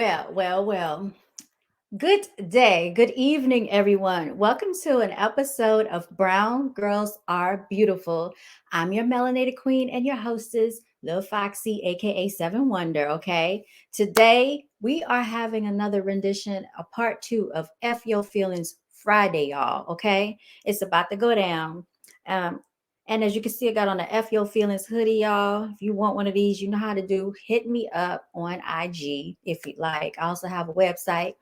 Well. Good day, good evening, everyone. Welcome to an episode of Brown Girls Are Beautiful. I'm your melanated queen and your hostess, LilFoxi, aka Seven Wonder. Okay, today we are having another rendition, a part two of F Your Feelings Friday, y'all. Okay, it's about to go down. Um, and as you can see, I got on the F Your Feelings hoodie, y'all. If you want one of these, you know how to do. Hit me up on IG if you'd like. I also have a website.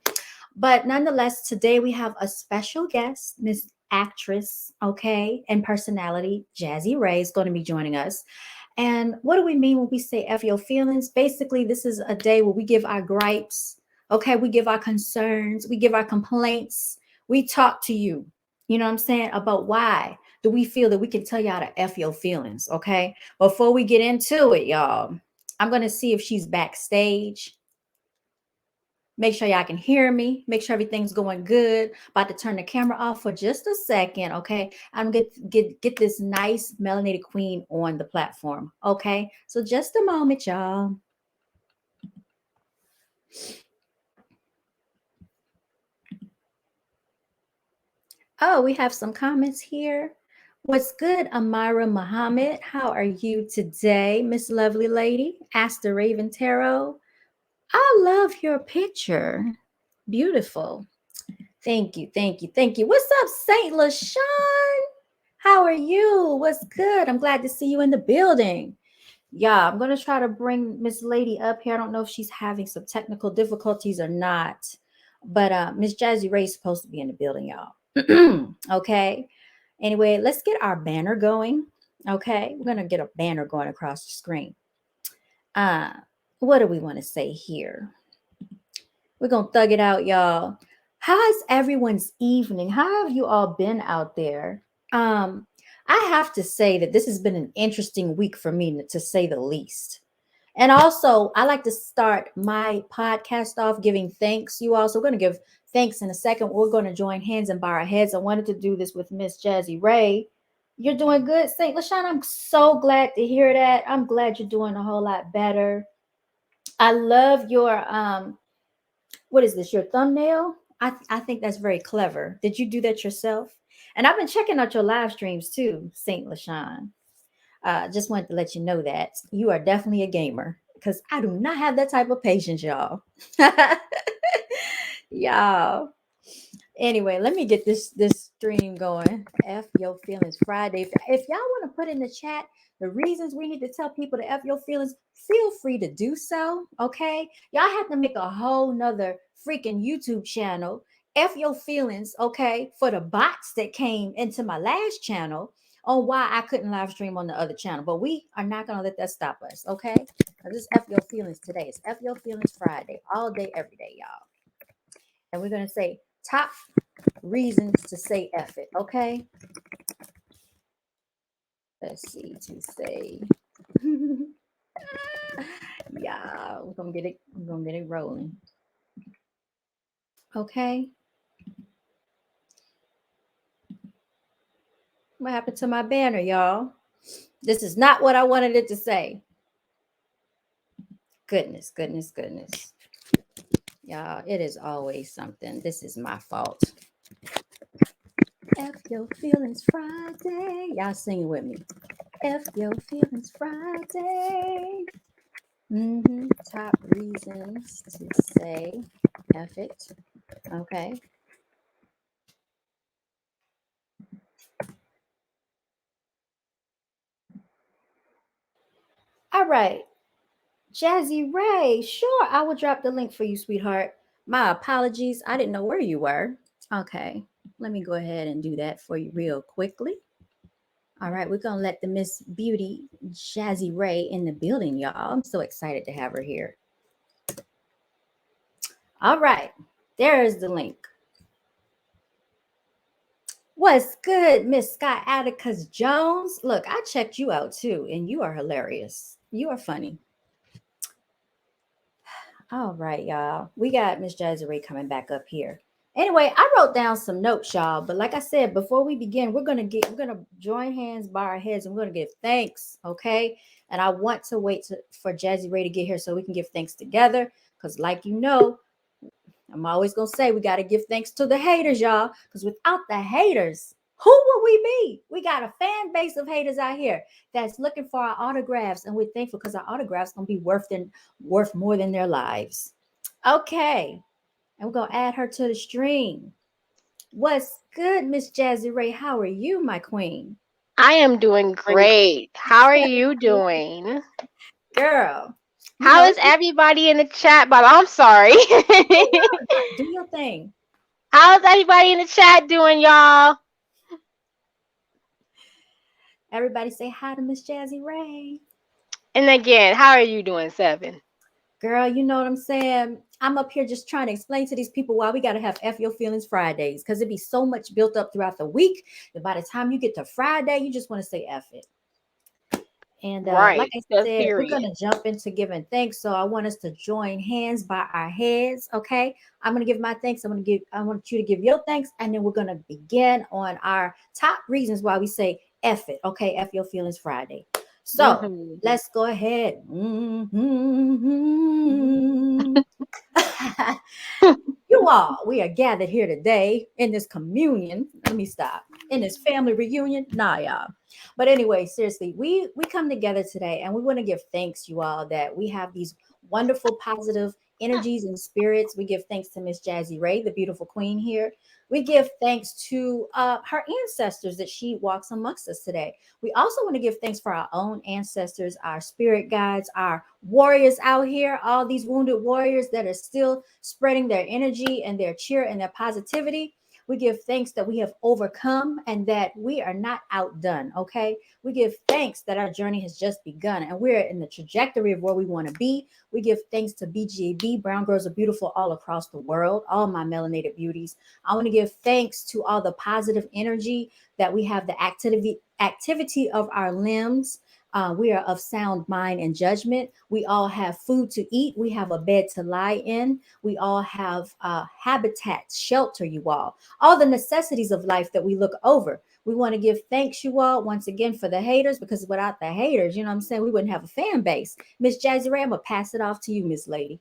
But nonetheless, today we have a special guest, Miss Actress, okay, and personality, JazzieRae is going to be joining us. And what do we mean when we say F your feelings? Basically, this is a day where we give our gripes, okay, we give our concerns, we give our complaints, we talk to you, you know what I'm saying, about why do we feel that we can tell y'all to F your feelings, okay? Before we get into it, y'all, I'm going to see if she's backstage. Make sure y'all can hear me. Make sure everything's going good. About to turn the camera off for just a second, okay? I'm gonna get this nice melanated queen on the platform, okay? So just a moment, y'all. Oh, we have some comments here. What's good, Amira Muhammad? How are you today, Miss Lovely Lady? Ask the Raven Tarot. I love your picture. Beautiful. Thank you. What's up, Saint LaShawn? How are you? What's good? I'm glad to see you in the building. Yeah, I'm going to try to bring Miss Lady up here. I don't know if she's having some technical difficulties or not, but Miss JazzieRae is supposed to be in the building, y'all. Okay. Anyway, let's get our banner going. Okay. We're going to get a banner going across the screen. Uh, what do we want to say here? We're going to thug it out, y'all. How's everyone's evening? How have you all been out there? I have to say that this has been an interesting week for me, to say the least. And also, I like to start my podcast off giving thanks, you all. So we're going to give thanks in a second. We're going to join hands and bow our heads. I wanted to do this with Miss JazzieRae. You're doing good, Saint LaShawn. I'm so glad to hear that. I'm glad you're doing a whole lot better. I love your what is this, your thumbnail? I think that's very clever. Did you do that yourself? And I've been checking out your live streams too, Saint LaShawn. Just wanted to let you know that you are definitely a gamer, because I do not have that type of patience, y'all. Y'all. Anyway, let me get this stream going. F your feelings Friday. If y'all want to put in the chat the reasons we need to tell people to F your feelings, feel free to do so. Okay. Y'all have to make a whole nother freaking YouTube channel. F your feelings, okay, for the bots that came into my last channel on why I couldn't live stream on the other channel. But we are not gonna let that stop us, okay? This is F your feelings today. It's F your feelings Friday, all day, every day, y'all. And we're gonna say top reasons to say F it, okay? Let's see, to say. Yeah, we're gonna get it rolling. Okay. What happened to my banner, y'all? This is not what I wanted it to say. Goodness. Y'all, it is always something. This is my fault. F your feelings Friday. Y'all sing it with me. F your feelings Friday. Top reasons to say F it. Okay. All right. JazzieRae. Sure, I will drop the link for you, sweetheart. My apologies. I didn't know where you were. Okay. Let me go ahead and do that for you real quickly. All right, we're gonna let the Miss Beauty JazzieRae in the building, y'all. I'm so excited to have her here. All right, there's the link. What's good, Miss Scott Atticus Jones? Look, I checked you out too, and you are hilarious. You are funny. All right, y'all. We got Miss JazzieRae coming back up here. Anyway, I wrote down some notes, y'all. But like I said, before we begin, we're gonna join hands by our heads, and we're gonna give thanks, okay? And I want to wait for JazzieRae to get here so we can give thanks together. Because, like you know, I'm always going to say we got to give thanks to the haters, y'all. Because without the haters, who would we be? We got a fan base of haters out here that's looking for our autographs. And we're thankful because our autographs going to be worth more than their lives. Okay. And we're going to add her to the stream. What's good, Miss JazzieRae? How are you, my queen? I am doing great. How are you doing? Girl, you How know, is everybody in the chat? But I'm sorry. do your thing. How's everybody in the chat doing, y'all? Everybody say hi to Miss JazzieRae. And again, how are you doing, Seven? Girl, you know what I'm saying? I'm up here just trying to explain to these people why we got to have F Your Feelings Fridays because it'd be so much built up throughout the week that by the time you get to Friday, you just want to say F it. And like Right. I Just said, we're going period. to jump into giving thanks. So I want us to join hands by our heads. Okay. I'm going to give my thanks. I want you to give your thanks. And then we're going to begin on our top reasons why we say F it. Okay. F Your Feelings Friday. So Hmm. let's go ahead. Mm-hmm. You all, we are gathered here today in this communion. Let me stop. In this family reunion. Nah, y'all. But anyway, seriously, we come together today and we want to give thanks, you all, that we have these wonderful positive energies and spirits. We give thanks to Miss JazzieRae, the beautiful queen here. We give thanks to her ancestors that she walks amongst us today. We also want to give thanks for our own ancestors, our spirit guides, our warriors out here, all these wounded warriors that are still spreading their energy and their cheer and their positivity. We give thanks that we have overcome and that we are not outdone. Okay. We give thanks that our journey has just begun and we're in the trajectory of where we want to be. We give thanks to B.G.A.B. Brown girls are beautiful all across the world, all my melanated beauties. I want to give thanks to all the positive energy that we have, the activity of our limbs. We are of sound mind and judgment. We all have food to eat. We have a bed to lie in. We all have habitats, shelter, you all the necessities of life that we look over. We want to give thanks, you all, once again for the haters, because without the haters, you know what I'm saying, we wouldn't have a fan base. Miss JazzieRae, I'm going to pass it off to you, Miss Lady.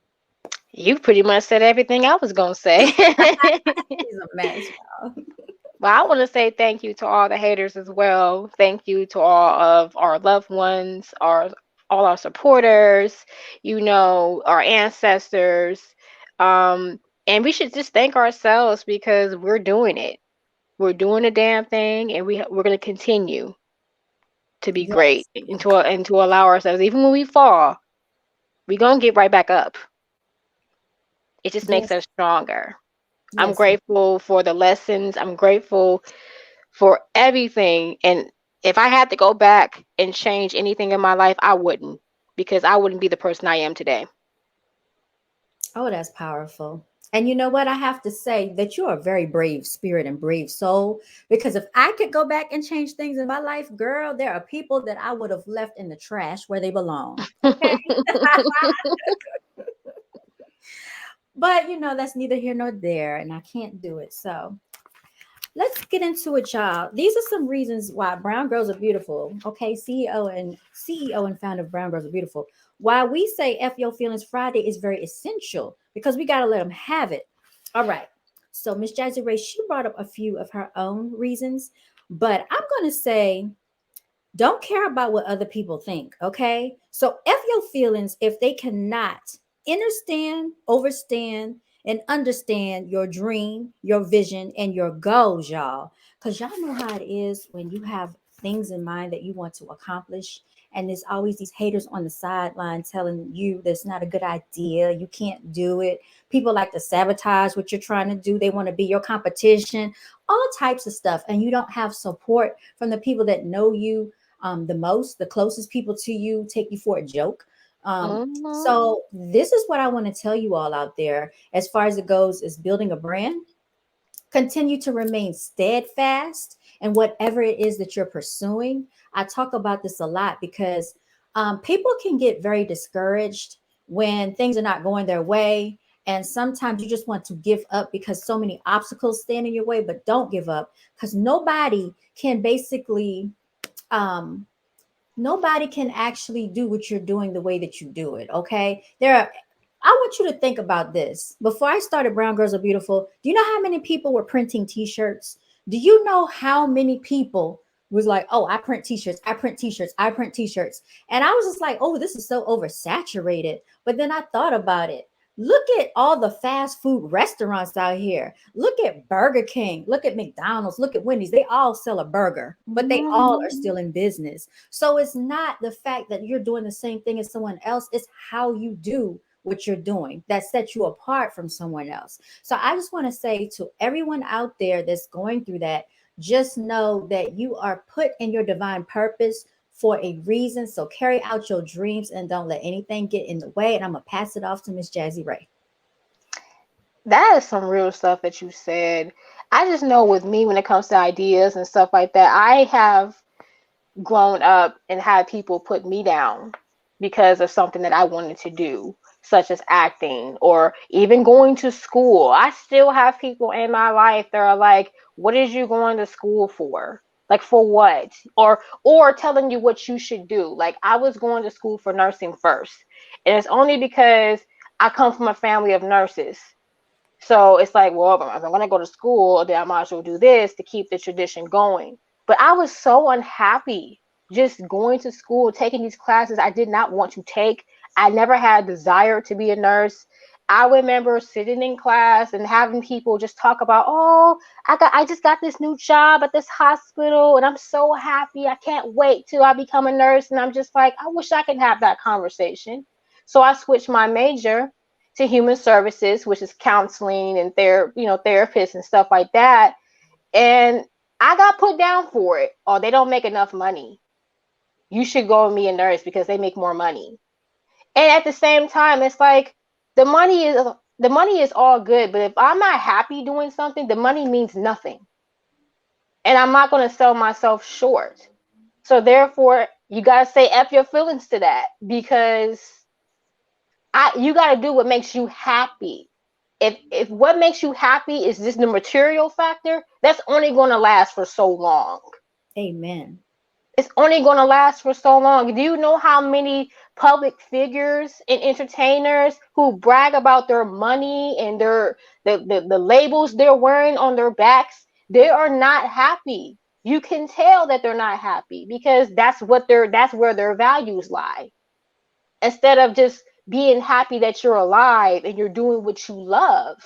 You pretty much said everything I was going to say. She's a mess, y'all. Well, I want to say thank you to all the haters as well. Thank you to all of our loved ones, all our supporters, our ancestors. And we should just thank ourselves because we're doing it. We're doing the damn thing, and we're going to continue to be great Yes, and to allow ourselves, even when we fall, we're going to get right back up. It just makes yes, us stronger. I'm yes. grateful for the lessons. I'm grateful for everything. And if I had to go back and change anything in my life, I wouldn't, because I wouldn't be the person I am today. Oh, that's powerful. And you know what? I have to say that you're a very brave spirit and brave soul. Because if I could go back and change things in my life, girl, there are people that I would have left in the trash where they belong. Okay. But you know, that's neither here nor there, and I can't do it. So let's get into it, y'all. These are some reasons why brown girls are beautiful. Okay, CEO and founder of Brown Girls Are Beautiful. Why we say F Your Feelings Friday is very essential because we gotta let them have it. All right. So Miss JazzieRae, she brought up a few of her own reasons, but I'm gonna say don't care about what other people think. Okay. So F your feelings if they cannot understand, overstand, and understand your dream, your vision, and your goals, y'all. Because y'all know how it is when you have things in mind that you want to accomplish. And there's always these haters on the sideline telling you that's not a good idea. You can't do it. People like to sabotage what you're trying to do. They want to be your competition, all types of stuff. And you don't have support from the people that know you the most, the closest people to you take you for a joke. Hmm. So this is what I want to tell you all out there as far as it goes is building a brand. Continue to remain steadfast in whatever it is that you're pursuing. I talk about this a lot because people can get very discouraged when things are not going their way. And sometimes you just want to give up because so many obstacles stand in your way, but don't give up because um, nobody can actually do what you're doing the way that you do it. Okay. There are I want you to think about this. Before I started Brown Girls Are Beautiful, do you know how many people were printing t-shirts? Do you know how many people was like, oh, I print t-shirts, I print t-shirts, I print t-shirts. And I was just like, oh, this is so oversaturated. But then I thought about it. Look at all the fast food restaurants out here. Look at Burger King. Look at McDonald's. Look at Wendy's. They all sell a burger, but they all are Mhm. still in business. So it's not the fact that you're doing the same thing as someone else, it's how you do what you're doing that sets you apart from someone else. So I just want to say to everyone out there that's going through that, just know that you are put in your divine purpose for a reason. So carry out your dreams and don't let anything get in the way. And I'm gonna pass it off to Miss JazzieRae. That is some real stuff that you said. I just know with me when it comes to ideas and stuff like that, I have grown up and had people put me down because of something that I wanted to do, such as acting or even going to school. I still have people in my life that are like, "What is you going to school for? Like for what?" Or telling you what you should do. Like I was going to school for nursing first, and it's only because I come from a family of nurses. So it's like, well, if I'm going to go to school, then I might as well do this to keep the tradition going. But I was so unhappy just going to school, taking these classes I did not want to take. I never had a desire to be a nurse. I remember sitting in class and having people just talk about, oh, I just got this new job at this hospital and I'm so happy. I can't wait till I become a nurse. And I'm just like, I wish I could have that conversation. So I switched my major to human services, which is counseling and therapists and stuff like that. And I got put down for it. Oh, they don't make enough money. You should go and be a nurse because they make more money. And at the same time, it's like the money is the money is all good, but if I'm not happy doing something, the money means nothing. And I'm not going to sell myself short. So therefore, you got to say F your feelings to that because you got to do what makes you happy. If what makes you happy is just the material factor, that's only going to last for so long. Amen. It's only going to last for so long. Do you know how many public figures and entertainers who brag about their money and the labels they're wearing on their backs? They are not happy. You can tell that they're not happy because that's where their values lie. Instead of just being happy that you're alive and you're doing what you love.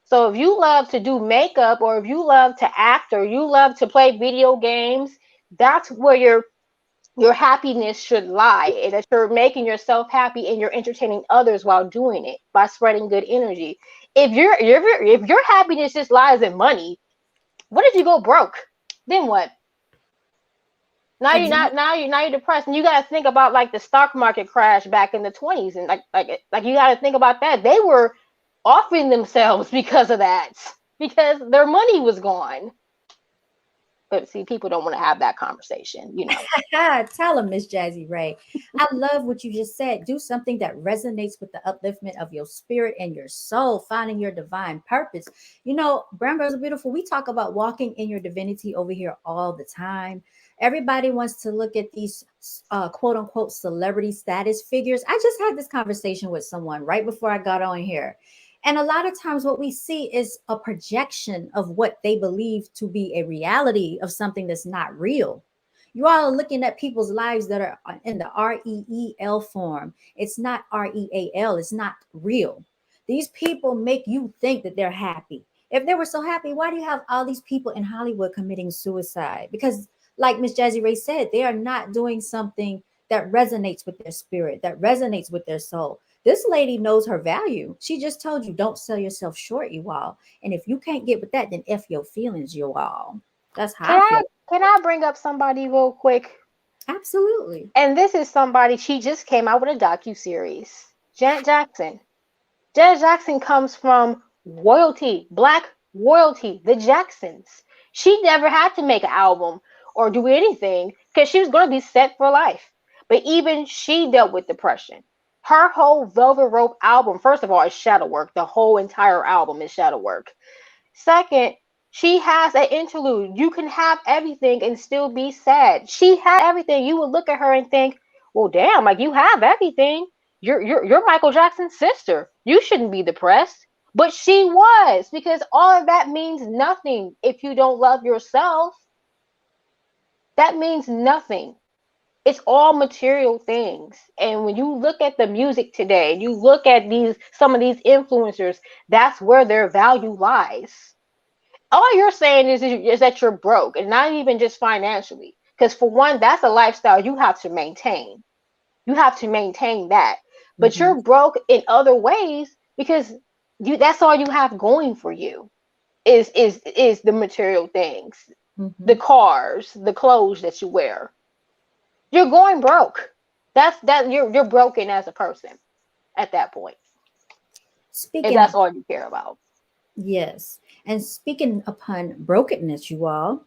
So if you love to do makeup or if you love to act or you love to play video games, that's where your happiness should lie. And that you're making yourself happy and you're entertaining others while doing it by spreading good energy. If your happiness just lies in money, what if you go broke? Then what? Now you're Exactly. not now you're depressed, and you got to think about like the stock market crash back in the 20s, and like you got to think about that. They were offering themselves because of that, because their money was gone. But see, people don't want to have that conversation. Tell them, Miss JazzieRae. I love what you just said. Do something that resonates with the upliftment of your spirit and your soul, finding your divine purpose. You know, Brown Girls Are Beautiful. We talk about walking in your divinity over here all the time. Everybody wants to look at these quote unquote celebrity status figures. I just had this conversation with someone right before I got on here. And a lot of times, what we see is a projection of what they believe to be a reality of something that's not real. You all are looking at people's lives that are in the REEL form. It's not REAL, it's not real. These people make you think that they're happy. If they were so happy, why do you have all these people in Hollywood committing suicide? Because, like Miss JazzieRae said, they are not doing something that resonates with their spirit, that resonates with their soul. This lady knows her value. She just told you, don't sell yourself short, you all. And if you can't get with that, then F your feelings, you all. That's how Can I I feel. can I bring up somebody real quick? Absolutely. And this is somebody, she just came out with a docu series. Janet Jackson. Janet Jackson comes from royalty, black royalty, the Jacksons. She never had to make an album or do anything because she was going to be set for life. But even she dealt with depression. Her whole Velvet Rope album, first of all, is shadow work. The whole entire album is shadow work. Second, she has an interlude. You can have everything and still be sad. She had everything. You would look at her and think, well, damn, like you have everything. You're Michael Jackson's sister. You shouldn't be depressed. But she was, because all of that means nothing if you don't love yourself. That means nothing. It's all material things. And when you look at the music today, and you look at these some of these influencers, that's where their value lies. All you're saying is that you're broke, and not even just financially. Because for one, that's a lifestyle you have to maintain. You have to maintain that. But Mm-hmm. you're broke in other ways because that's all you have going for you is the material things, Mm-hmm. the cars, the clothes that you wear. You're going broke. You're broken as a person at that point. If Speaking that's of, all you care about. yes, and speaking upon brokenness, you all,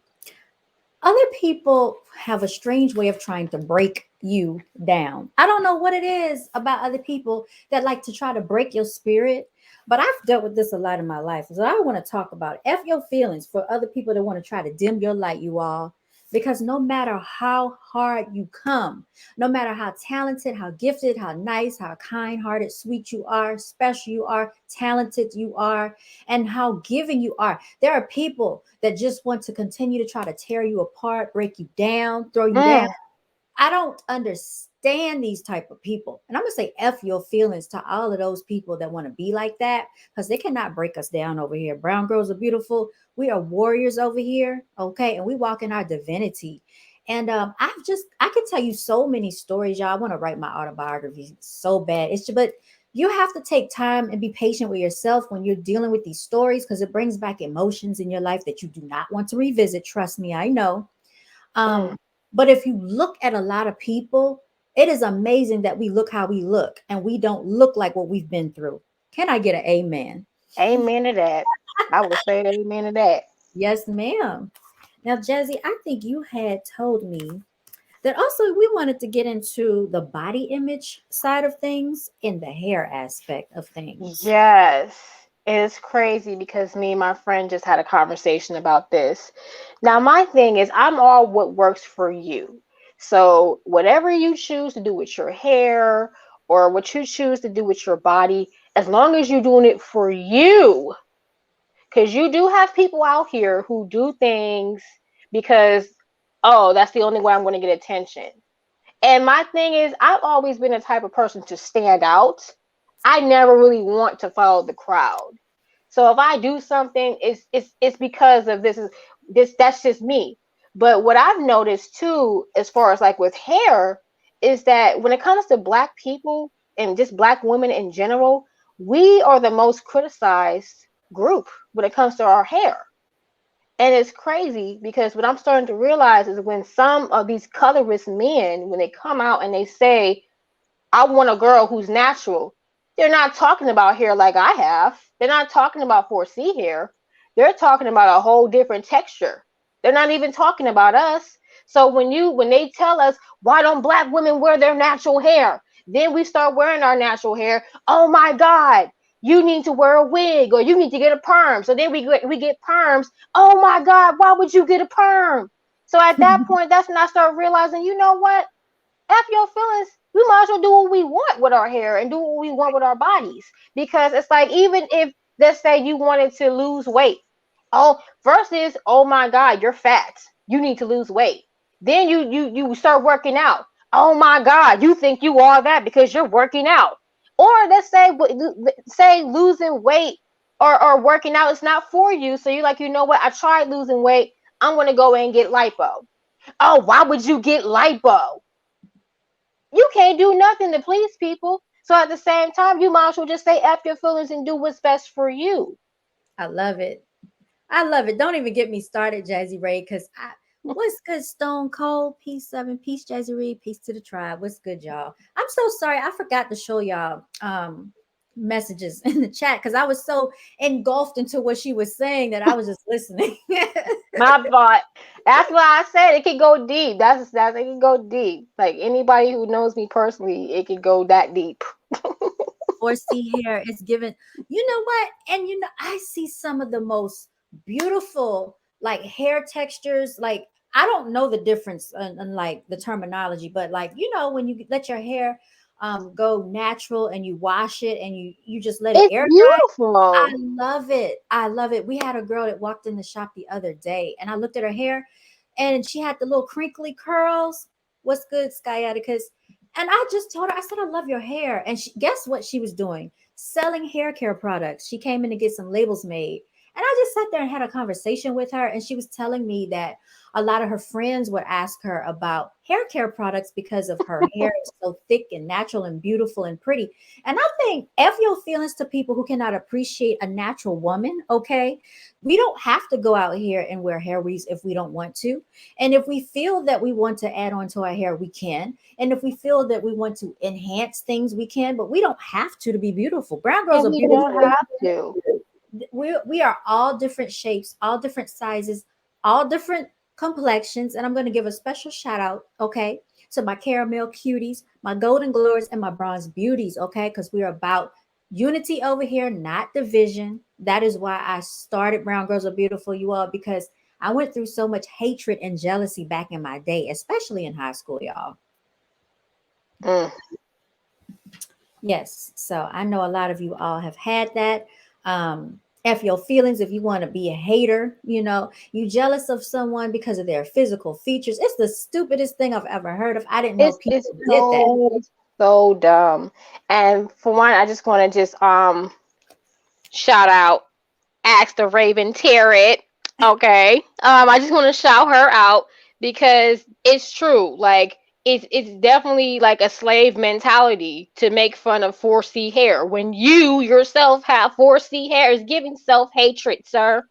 other people have a strange way of trying to break you down. I don't know what it is about other people that like to try to break your spirit, but I've dealt with this a lot in my life. So I want to talk about F your feelings for other people that want to try to dim your light, you all. Because no matter how hard you come, no matter how talented, how gifted, how nice, how kind hearted, sweet you are, special you are, talented you are, and how giving you are, there are people that just want to continue to try to tear you apart, break you down, throw you down. Mm, I don't understand these type of people. And I'm going to say F your feelings to all of those people that want to be like that, because they cannot break us down over here. Brown girls are beautiful. We are warriors over here. Okay. And we walk in our divinity. And I can tell you so many stories, y'all. I want to write my autobiography so bad. But you have to take time and be patient with yourself when you're dealing with these stories, because it brings back emotions in your life that you do not want to revisit. Trust me, I know. mm. But if you look at a lot of people, it is amazing that we look how we look and we don't look like what we've been through. Can I get an amen? Amen to that. I would say amen to that. Yes, ma'am. Now, Jazzie, I think you had told me that also we wanted to get into the body image side of things and the hair aspect of things. Yes. It's crazy because me and my friend just had a conversation about this. Now, my thing is, I'm all what works for you. So, whatever you choose to do with your hair or what you choose to do with your body, as long as you're doing it for you, because you do have people out here who do things because, oh, that's the only way I'm going to get attention. And my thing is, I've always been the type of person to stand out. I never really want to follow the crowd. So if I do something, it's because of this that's just me. But what I've noticed too, as far as like with hair, is that when it comes to black people and just black women in general, we are the most criticized group when it comes to our hair. And it's crazy because what I'm starting to realize is when some of these colorist men, when they come out and they say, I want a girl who's natural, they're not talking about hair like I have. They're not talking about 4C hair. They're talking about a whole different texture. They're not even talking about us. So when they tell us, why don't black women wear their natural hair? Then we start wearing our natural hair. Oh my God, you need to wear a wig or you need to get a perm. So then we get perms. Oh my God, why would you get a perm? So at that point, that's when I start realizing, you know what? F your feelings. We might as well do what we want with our hair and do what we want with our bodies. Because it's like, even if, let's say, you wanted to lose weight. Oh, first is, oh my God, you're fat. You need to lose weight. Then you start working out. Oh my God, you think you are that because you're working out. Or let's say losing weight or working out is not for you. So you're like, you know what? I tried losing weight. I'm gonna go and get lipo. Oh, why would you get lipo? You can't do nothing to please people. So at the same time, you might as well just say F your feelings and do what's best for you. I love it. I love it. Don't even get me started, JazzieRae, because what's good, Stone Cold? Peace, seven, peace, JazzieRae, peace to the tribe. What's good, y'all? I'm so sorry. I forgot to show y'all messages in the chat because I was so engulfed into what she was saying that I was just listening. My fault. That's why I said it can go deep. That's it can go deep. Like anybody who knows me personally, it can go that deep. 4C hair is given. You know what? And I see some of the most beautiful like hair textures. Like I don't know the difference in like the terminology, but like when you let your hair go natural and you wash it and you just let it It's air dry. I beautiful. love it. I love it. We had a girl that walked in the shop the other day and I looked at her hair and she had the little crinkly curls. What's good, Sciaticus? And I just told her, I said, I love your hair. And guess what she was doing? Selling hair care products. She came in to get some labels made. And I just sat there and had a conversation with her. And she was telling me that a lot of her friends would ask her about hair care products because of her hair is so thick and natural and beautiful and pretty. And I think F your feelings to people who cannot appreciate a natural woman, okay? We don't have to go out here and wear hair weaves if we don't want to. And if we feel that we want to add on to our hair, we can. And if we feel that we want to enhance things, we can, but we don't have to be beautiful. Brown girls And are we don't beautiful. have to. We are all different shapes, all different sizes, all different complexions. And I'm going to give a special shout out, okay, to my caramel cuties, my golden glories, and my bronze beauties, okay, because we are about unity over here, not division. That is why I started Brown Girls Are Beautiful, you all, because I went through so much hatred and jealousy back in my day, especially in high school, y'all. Mm. Yes. So I know a lot of you all have had that. F your feelings if you want to be a hater, you jealous of someone because of their physical features. It's the stupidest thing I've ever heard of. I didn't know It's people did that. so dumb. And for one, I just want to just shout out Ask the Raven Tarot. Okay. I just want to shout her out because it's true. Like it's definitely like a slave mentality to make fun of 4C hair when you yourself have 4C hair is giving self-hatred, sir.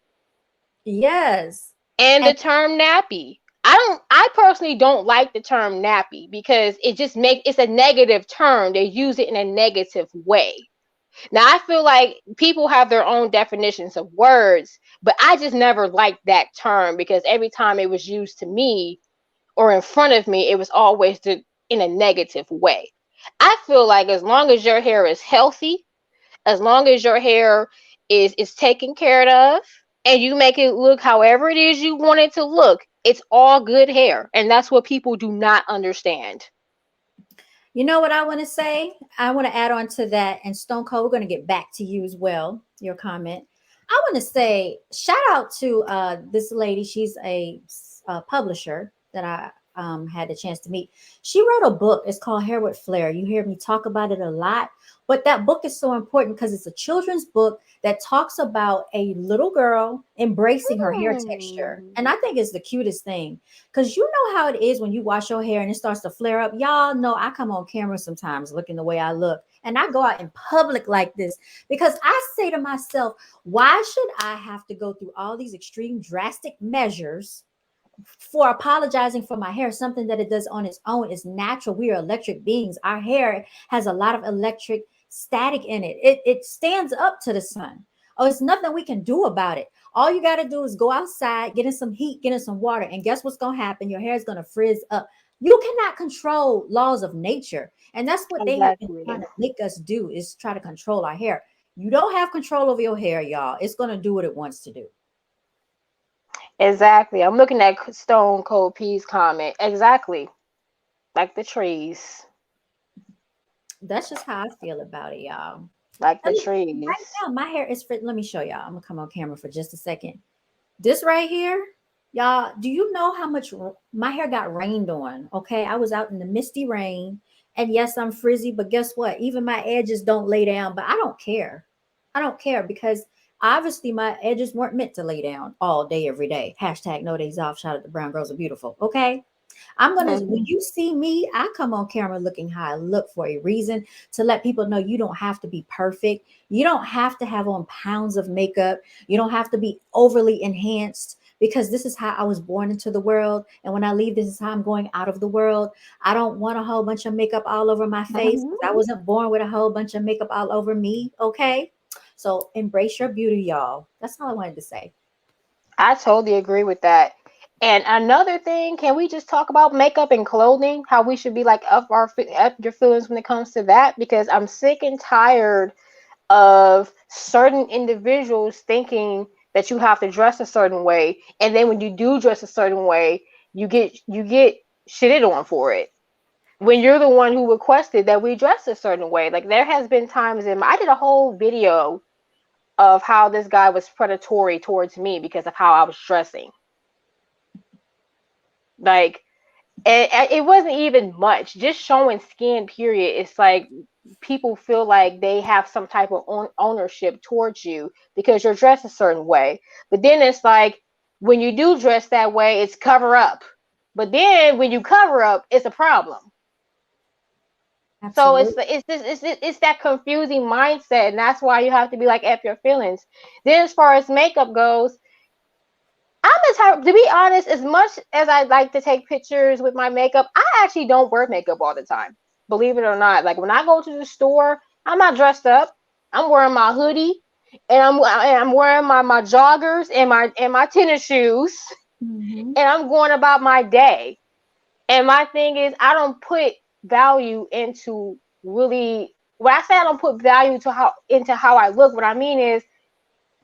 Yes. And And the term nappy. I personally don't like the term nappy because it just makes it's a negative term. They use it in a negative way. Now I feel like people have their own definitions of words, but I just never liked that term because every time it was used to me or in front of me, it was always in a negative way. I feel like as long as your hair is healthy, as long as your hair is taken care of and you make it look however it is you want it to look, it's all good hair. And that's what people do not understand. you know what I want to say? I want to add on to that. And Stone Cold, we're going to get back to you as well, your comment. I want to say shout out to this lady. She's a publisher that I had the chance to meet. She wrote a book. It's called Hair with Flair. You hear me talk about it a lot, but that book is so important because it's a children's book that talks about a little girl embracing her hair texture. Hmm. And I think it's the cutest thing because you know how it is when you wash your hair and it starts to flare up. Y'all know I come on camera sometimes looking the way I look. And I go out in public like this because I say to myself, why should I have to go through all these extreme drastic measures for apologizing for my hair? Something that it does on its own is natural. We are electric beings. Our hair has a lot of electric static in it. It stands up to the sun. Oh, it's nothing we can do about it. All you got to do is go outside, get in some heat, get in some water, and guess what's going to happen? Your hair is going to frizz up. You cannot control laws of nature. And that's what they have been trying Exactly. to make us do, is try to control our hair. You don't have control over your hair, y'all. It's going to do what it wants to do. Exactly. I'm looking at Stone Cold P's comment. Exactly. Like the trees. That's just how I feel about it, y'all. Like the And right trees. now, my hair is for, let me show y'all. I'm gonna come on camera for just a second. This right here, y'all, do you know how much my hair got rained on? Okay, I was out in the misty rain, and yes, I'm frizzy, but guess what? Even my edges don't lay down, but I don't care. I don't care because obviously my edges weren't meant to lay down all day, every day. Hashtag no days off. Shout out to Brown Girls Are Beautiful. Okay. When Hmm. you see me, I come on camera looking how I look for a reason, to let people know you don't have to be perfect. You don't have to have on pounds of makeup. You don't have to be overly enhanced because this is how I was born into the world. And when I leave, this is how I'm going out of the world. I don't want a whole bunch of makeup all over my face because I wasn't born with a whole bunch of makeup all over me. Okay. So embrace your beauty, y'all. That's all I wanted to say. I totally agree with that. And another thing, can we just talk about makeup and clothing? How we should be like up your feelings when it comes to that? Because I'm sick and tired of certain individuals thinking that you have to dress a certain way, and then when you do dress a certain way, you get shitted on for it. when you're the one who requested that we dress a certain way. Like there has been times I did a whole video of how this guy was predatory towards me because of how I was dressing. Like, and it wasn't even much, just showing skin, period. It's like people feel like they have some type of ownership towards you because you're dressed a certain way. But then it's like when you do dress that way, it's cover up. But then when you cover up, it's a problem. So Absolutely. it's that confusing mindset, and that's why you have to be like F your feelings. Then as far as makeup goes, I'm the type, to be honest, as much as I like to take pictures with my makeup, I actually don't wear makeup all the time. Believe it or not. Like when I go to the store, I'm not dressed up. I'm wearing my hoodie and I'm wearing my joggers and my tennis shoes, Mm-hmm. and I'm going about my day. And my thing is I don't put value into really, when I say I don't put value to how I look, what I mean is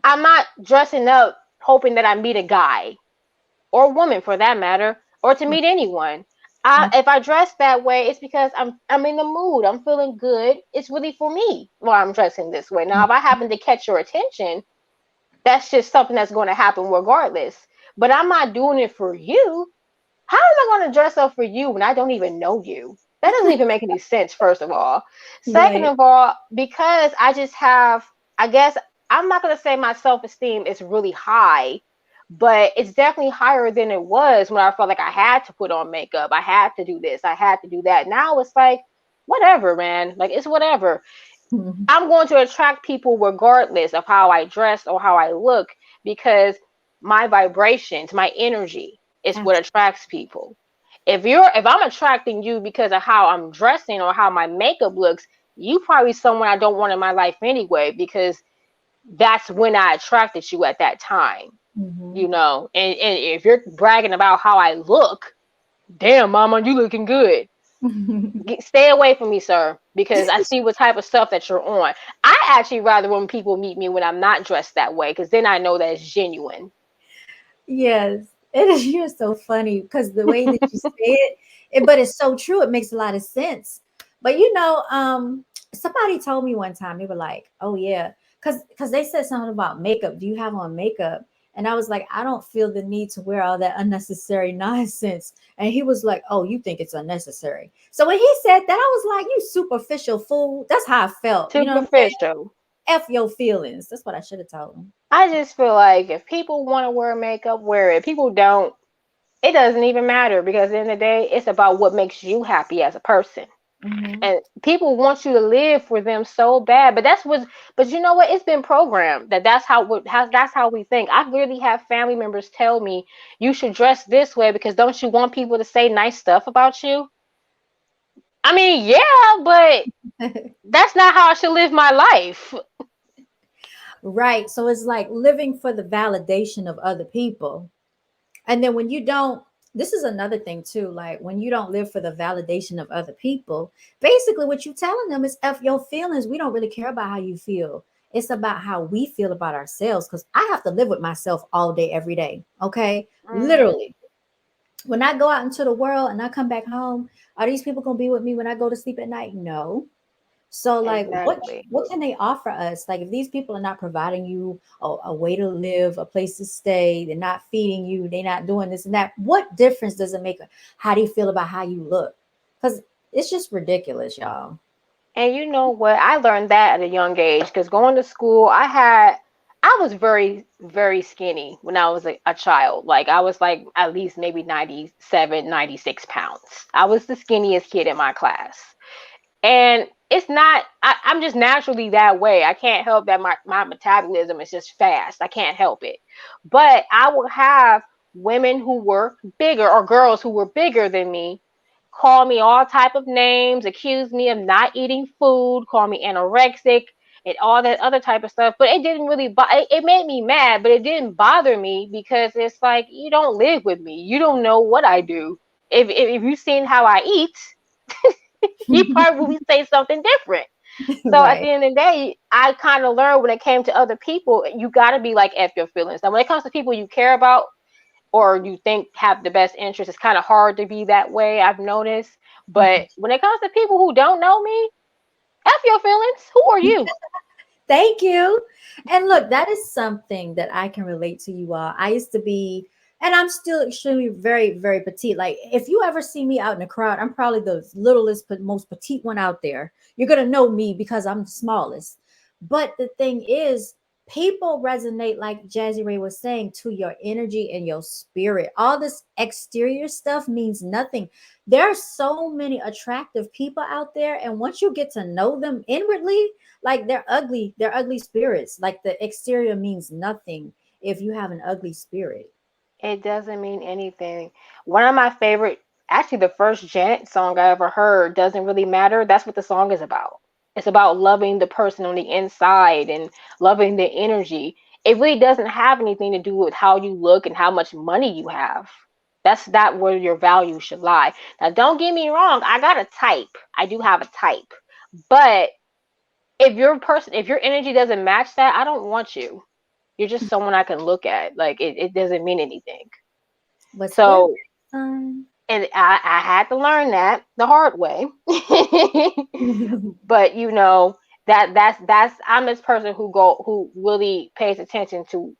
I'm not dressing up hoping that I meet a guy or woman for that matter, or to meet anyone. If I dress that way, it's because I'm in the mood. I'm feeling good. It's really for me why I'm dressing this way. Now, if I happen to catch your attention, that's just something that's going to happen regardless. But I'm not doing it for you. How am I going to dress up for you when I don't even know you? That doesn't even make any sense, first of all. Second Right. of all, because I just have, I guess, I'm not going to say my self esteem is really high, but it's definitely higher than it was when I felt like I had to put on makeup. I had to do this. I had to do that. Now it's like, whatever, man. Like, it's whatever. I'm going to attract people regardless of how I dress or how I look because my vibrations, my energy is what Absolutely. attracts people. If I'm attracting you because of how I'm dressing or how my makeup looks, you probably someone I don't want in my life anyway because that's when I attracted you at that time, Mm-hmm. you know. And if you're bragging about how I look, damn mama, you looking good. Stay away from me, sir, because I see what type of stuff that you're on. I actually rather when people meet me when I'm not dressed that way, because then I know that it's genuine. Yes, it is. You're so funny because the way that you say it, but it's so true. It makes a lot of sense. But somebody told me one time they were like, "Oh yeah," because they said something about makeup. Do you have on makeup? And I was like, I don't feel the need to wear all that unnecessary nonsense. And he was like, "Oh, you think it's unnecessary?" So when he said that, I was like, "You superficial fool." That's how I felt. You know what I'm saying? Superficial. F your feelings. That's what I should have told him. I just feel like if people want to wear makeup, wear it. People don't. It doesn't even matter because at the end of the day, it's about what makes you happy as a person. Hmm. And people want you to live for them so bad, but but you know what, it's been programmed that's how we think. I literally have family members tell me you should dress this way because don't you want people to say nice stuff about you? I mean, yeah, but that's not how I should live my life. Right. So it's like living for the validation of other people. And then when you don't, this is another thing too, like when you don't live for the validation of other people, basically what you're telling them is F your feelings. We don't really care about how you feel. It's about how we feel about ourselves. Because I have to live with myself all day, every day. Okay. Hmm. Literally. When I go out into the world and I come back home, are these people gonna be with me when I go to sleep at night? No. So like Exactly. what can they offer us? Like if these people are not providing you a way to live, a place to stay, they're not feeding you, they're not doing this and that, what difference does it make? How do you feel about how you look? Because it's just ridiculous, y'all. And you know what? I learned that at a young age because going to school, I was very, very skinny when I was a child. Like I was like at least maybe 97, 96 pounds. I was the skinniest kid in my class. And it's not, I'm just naturally that way. I can't help that my metabolism is just fast. I can't help it. But I will have women who were bigger or girls who were bigger than me call me all type of names, accuse me of not eating food, call me anorexic and all that other type of stuff. But it didn't really, it made me mad, but it didn't bother me because it's like, you don't live with me. You don't know what I do. If you've seen how I eat, you probably would say something different. So at Right. the end of the day, I kind of learned when it came to other people, you got to be like F your feelings. Now, when it comes to people you care about, or you think have the best interest, it's kind of hard to be that way, I've noticed. But when it comes to people who don't know me, F your feelings. Who are you? Thank you. And look, that is something that I can relate to you all. I used to be, and I'm still extremely very, very petite. Like if you ever see me out in the crowd, I'm probably the littlest, but most petite one out there. You're gonna know me because I'm the smallest. But the thing is, people resonate, like JazzieRae was saying, to your energy and your spirit. All this exterior stuff means nothing. There are so many attractive people out there, and once you get to know them inwardly, like they're ugly spirits. Like the exterior means nothing if you have an ugly spirit. It doesn't mean anything. One of my favorite, actually, the first Janet song I ever heard, Doesn't Really Matter. That's what the song is about. It's about loving the person on the inside and loving the energy. It really doesn't have anything to do with how you look and how much money you have. That's not where your value should lie. Now, don't get me wrong. I got a type. I do have a type. But if your energy doesn't match that, I don't want you. You're just someone I can look at. Like it doesn't mean anything. What's good? So, and I had to learn that the hard way. But that's I'm this person who really pays attention to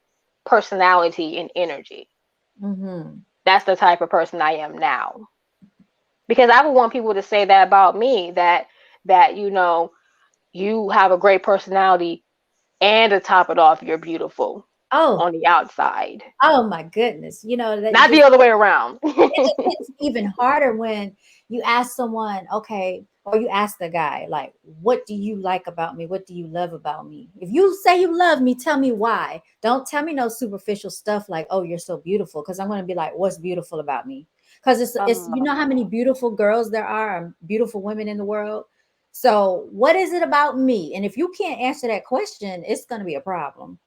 personality and energy. Mm-hmm. That's the type of person I am now. Because I would want people to say that about me, that you have a great personality, and to top it off, you're beautiful Oh, on the outside. oh my goodness. You know, that Not the just other way around. it just gets even harder when you ask someone, okay, or you ask the guy, like, what do you like about me? What do you love about me? If you say you love me, tell me why. Don't tell me no superficial stuff like, oh, you're so beautiful. Because I'm going to be like, what's beautiful about me? Because it's you know how many beautiful girls there are, beautiful women in the world. So what is it about me? And if you can't answer that question, it's going to be a problem.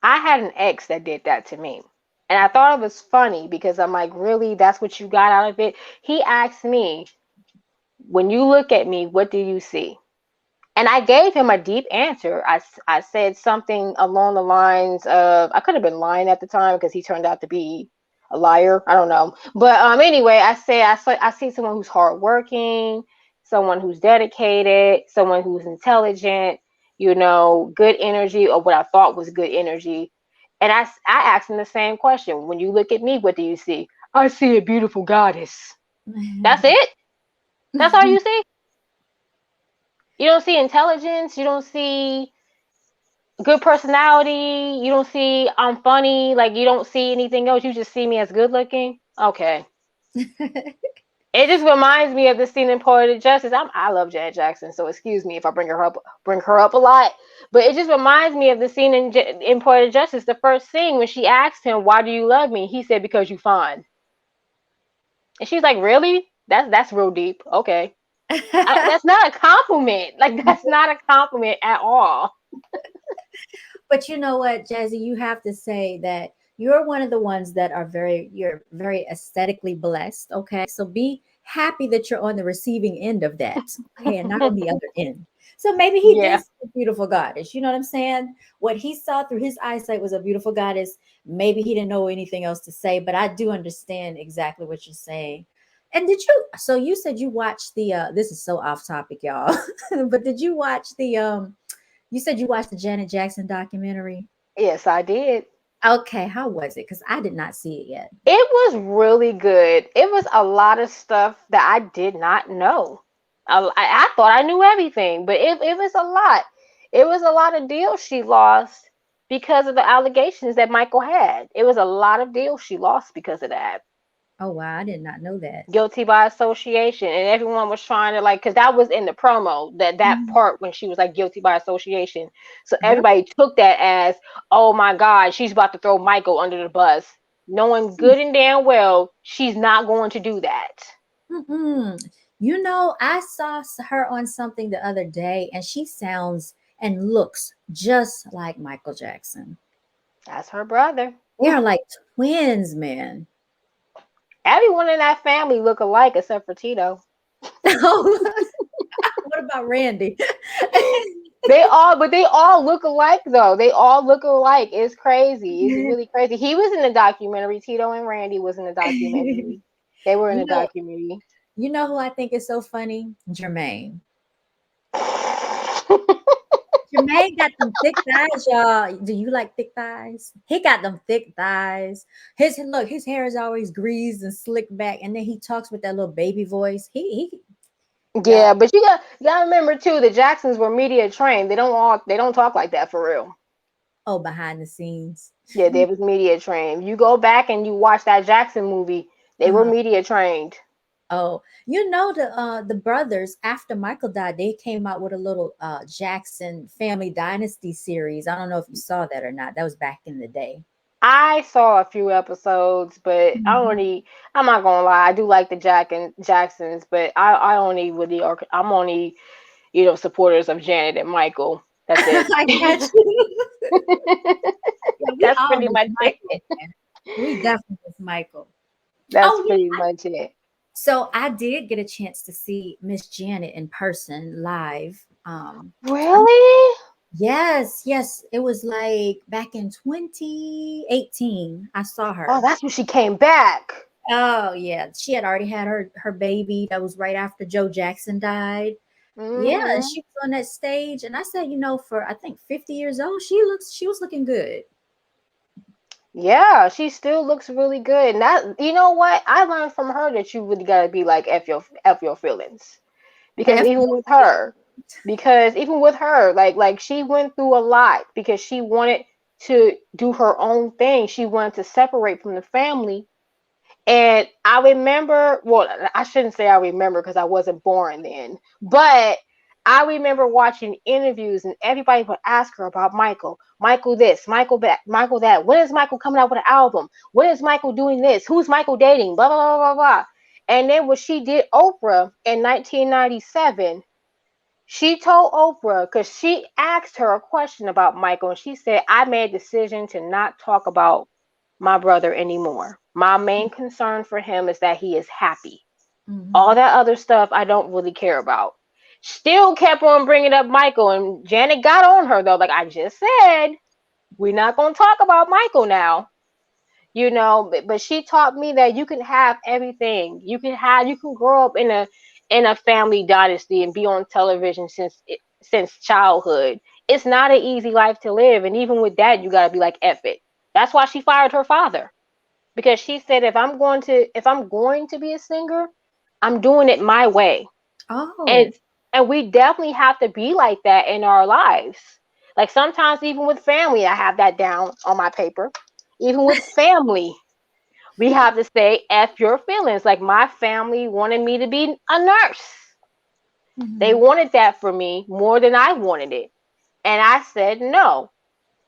I had an ex that did that to me. And I thought it was funny because I'm like, really? That's what you got out of it? He asked me, when you look at me, what do you see? And I gave him a deep answer. I said something along the lines of, I could have been lying at the time because he turned out to be a liar. I don't know. But anyway, I see someone who's hardworking, someone who's dedicated, someone who's intelligent, good energy, or what I thought was good energy. And I asked him the same question. When you look at me, what do you see? I see a beautiful goddess. That's it? That's all you see? You don't see intelligence. You don't see good personality. You don't see I'm funny. Like you don't see anything else. You just see me as good looking. Okay. It just reminds me of the scene in Poetic Justice. I love Janet Jackson, so excuse me if I bring her up a lot. But it just reminds me of the scene in Poetic Justice, the first scene when she asked him, "Why do you love me?" He said, "Because you fine." And she's like, "Really? That's real deep." Okay. That's not a compliment. Like that's not a compliment at all. But you know what, Jazzy, you have to say that you're one of the ones that are you're very aesthetically blessed. Okay. So be happy that you're on the receiving end of that. Okay. And not on the other end. So maybe he did Yeah. see a beautiful goddess. You know what I'm saying? What he saw through his eyesight was a beautiful goddess. Maybe he didn't know anything else to say, but I do understand exactly what you're saying. And so you said you watched this is so off topic, y'all. But did you watch you said you watched the Janet Jackson documentary? Yes, I did. Okay, how was it? Because I did not see it yet. It was really good. It was a lot of stuff that I did not know. I thought I knew everything, but it was a lot. It was a lot of deals she lost because of the allegations that Michael had. It was a lot of deals she lost because of that. Oh wow, I did not know that. Guilty by association, and everyone was trying to, like, because that was in the promo, that Mhm. part when she was like guilty by association, so Yep. everybody took that as, oh my god, she's about to throw Michael under the bus, knowing good and damn well she's not going to do that. Mm-mm. You know, I saw her on something the other day, and she sounds and looks just like Michael Jackson. That's her brother. They are like twins, man. Everyone in that family look alike except for Tito. Oh, what about Randy? They all look alike though. They all look alike. It's crazy. It's really crazy. He was in the documentary. Tito and Randy was in the documentary. They were in You the know, documentary. you know who I think is so funny? Jermaine. Jermaine got them thick thighs, y'all. Do you like thick thighs? He got them thick thighs. His hair is always greased and slicked back, and then he talks with that little baby voice. Y'all. Yeah, but you gotta remember too, the Jacksons were media trained. They don't talk like that for real. Oh, behind the scenes. Yeah, they was media trained. You go back and you watch that Jackson movie, they were Uh-huh. media trained. Oh, you know the brothers after Michael died, they came out with a little Jackson Family Dynasty series. I don't know if you saw that or not. That was back in the day. I saw a few episodes, but Mhm. I'm not gonna lie, I do like the Jacksons, but I only really are I'm only, supporters of Janet and Michael. That's it. I got you. Yeah, we That's all pretty miss much it. Michael, man. We definitely miss Michael. That's Oh pretty yeah. much it. So I did get a chance to see Miss Janet in person live. Really? Yes, yes. It was like back in 2018. I saw Oh, her. that's when she came back. Oh yeah. She had already had her baby. That was right after Joe Jackson died. Yeah, and Hmm. she was on that stage. And I said, for I think 50 years old, she was looking good. Yeah, she still looks really good. And that, you know what? I learned from her that you really gotta be like f your feelings. Because F even with her, like she went through a lot because she wanted to do her own thing. She wanted to separate from the family. And I remember, well, I shouldn't say I remember because I wasn't born then, but I remember watching interviews and everybody would ask her about Michael. Michael this, Michael that, Michael that. When is Michael coming out with an album? When is Michael doing this? Who's Michael dating? Blah, blah, blah, blah, blah. And then when she did Oprah in 1997, she told Oprah, because she asked her a question about Michael, and she said, I made a decision to not talk about my brother anymore. My main concern for him is that he is happy. All Mhm. that other stuff I don't really care about. Still kept on bringing up Michael, and Janet got on her though. Like I just said, we're not going to talk about Michael now. But she taught me that you can have everything. You can grow up in a family dynasty and be on television since childhood. It's not an easy life to live, and even with that, you got to be like, F it. That's why she fired her father, because she said, if I'm going to be a singer, I'm doing it my way. Oh. And we definitely have to be like that in our lives. Like sometimes even with family, I have that down on my paper. Even with family, we have to say F your feelings. Like my family wanted me to be a nurse. They Mhm. wanted that for me more than I wanted it. And I said, no,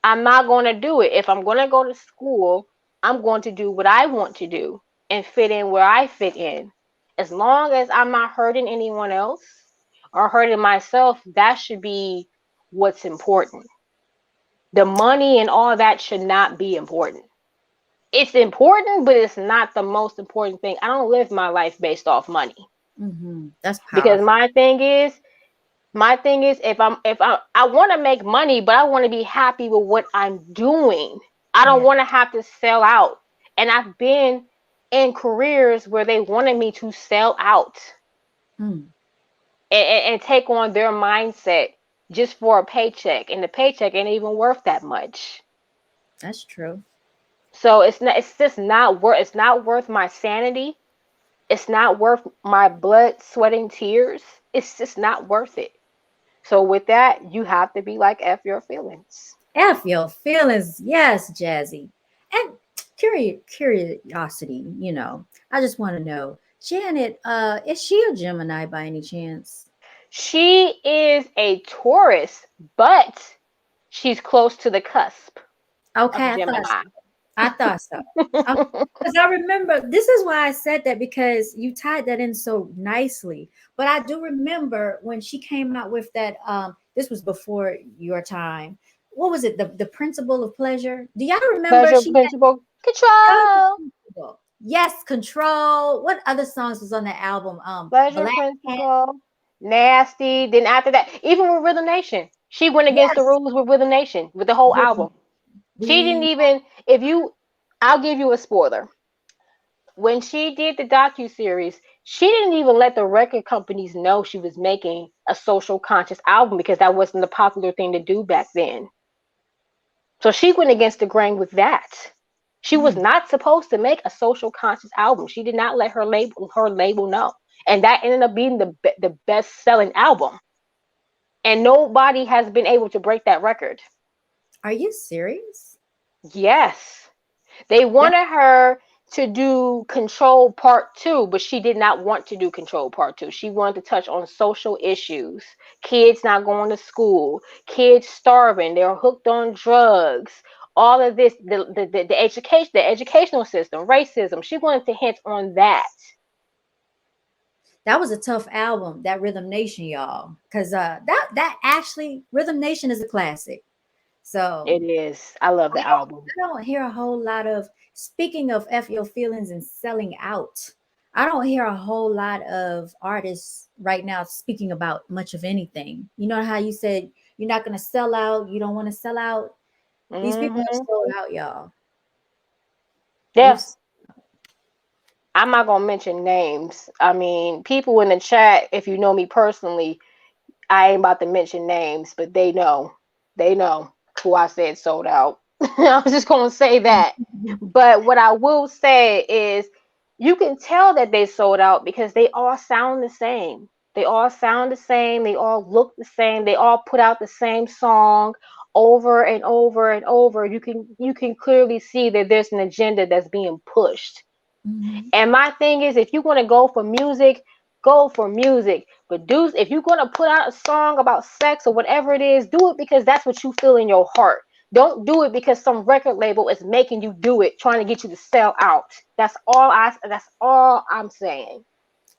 I'm not going to do it. If I'm going to go to school, I'm going to do what I want to do and fit in where I fit in. As long as I'm not hurting anyone else or hurting myself, that should be what's important. The money and all that should not be important. It's important, but it's not the most important thing. I don't live my life based off money, That's because powerful. my thing is, if I want to make money, but I want to be happy with what I'm doing. I don't Yeah. want to have to sell out. And I've been in careers where they wanted me to sell out Mm, and take on their mindset just for a paycheck, and the paycheck ain't even worth that much. that's true. So it's not worth my sanity. It's not worth my blood, sweat, and tears. It's just not worth it. So with that, you have to be like F your feelings. F your feelings. Yes, Jazzy. And curiosity, I just want to know, Janet, is she a Gemini by any chance? She is a Taurus, but she's close to the cusp Okay, of I thought Gemini. I thought so. Because I remember, this is why I said that, because you tied that in so nicely. But I do remember when she came out with that. This was before your time. What was it? The Principle of Pleasure. Do y'all remember Pleasure, she principle, had control. Principle? Yes, Control. What other songs was on the album? Pleasure, Black Cat. principle, nasty. Then after that, even with Rhythm Nation, She went against the Yes, rules with Rhythm Nation with the whole rhythm. album. She didn't We even, if you, I'll give you a spoiler. When she did the docu-series, she didn't even let the record companies know she was making a social conscious album because that wasn't a popular thing to do back then. So she went against the grain with that. She was mm, not supposed to make a social conscious album. She did not let her label know, and that ended up being the best selling album. And nobody has been able to break that record. are you serious? Yes. They That wanted her to do Control Part 2, but she did not want to do Control Part 2. She wanted to touch on social issues, kids not going to school, kids starving, they're hooked on drugs, all of this, the education, the educational system, racism. She wanted to hint on that. that was a tough album, that Rhythm Nation, y'all. Cause that actually Rhythm Nation is a classic. So It is. I love the album. I don't hear a whole lot of, speaking of F your feelings and selling out. I don't hear a whole lot of artists right now speaking about much of anything. You know how you said you're not gonna sell out, you don't want to sell out. These people have Hmm. sold out, y'all. They've Yeah. I'm not gonna mention names. I mean, people in the chat, if you know me personally, I ain't about to mention names, but they know. They know who I said sold out. I was just gonna say that. But what I will say is you can tell that they sold out because they all sound the same. They all sound the same, they all look the same, they all put out the same song over and over and over. You can clearly see that there's an agenda that's being pushed. Mhm. And my thing is, if you want to go for music, go for music. But do if you're gonna put out a song about sex or whatever it is, do it because that's what you feel in your heart. Don't do it because some record label is making you do it, trying to get you to sell out. That's all I'm saying.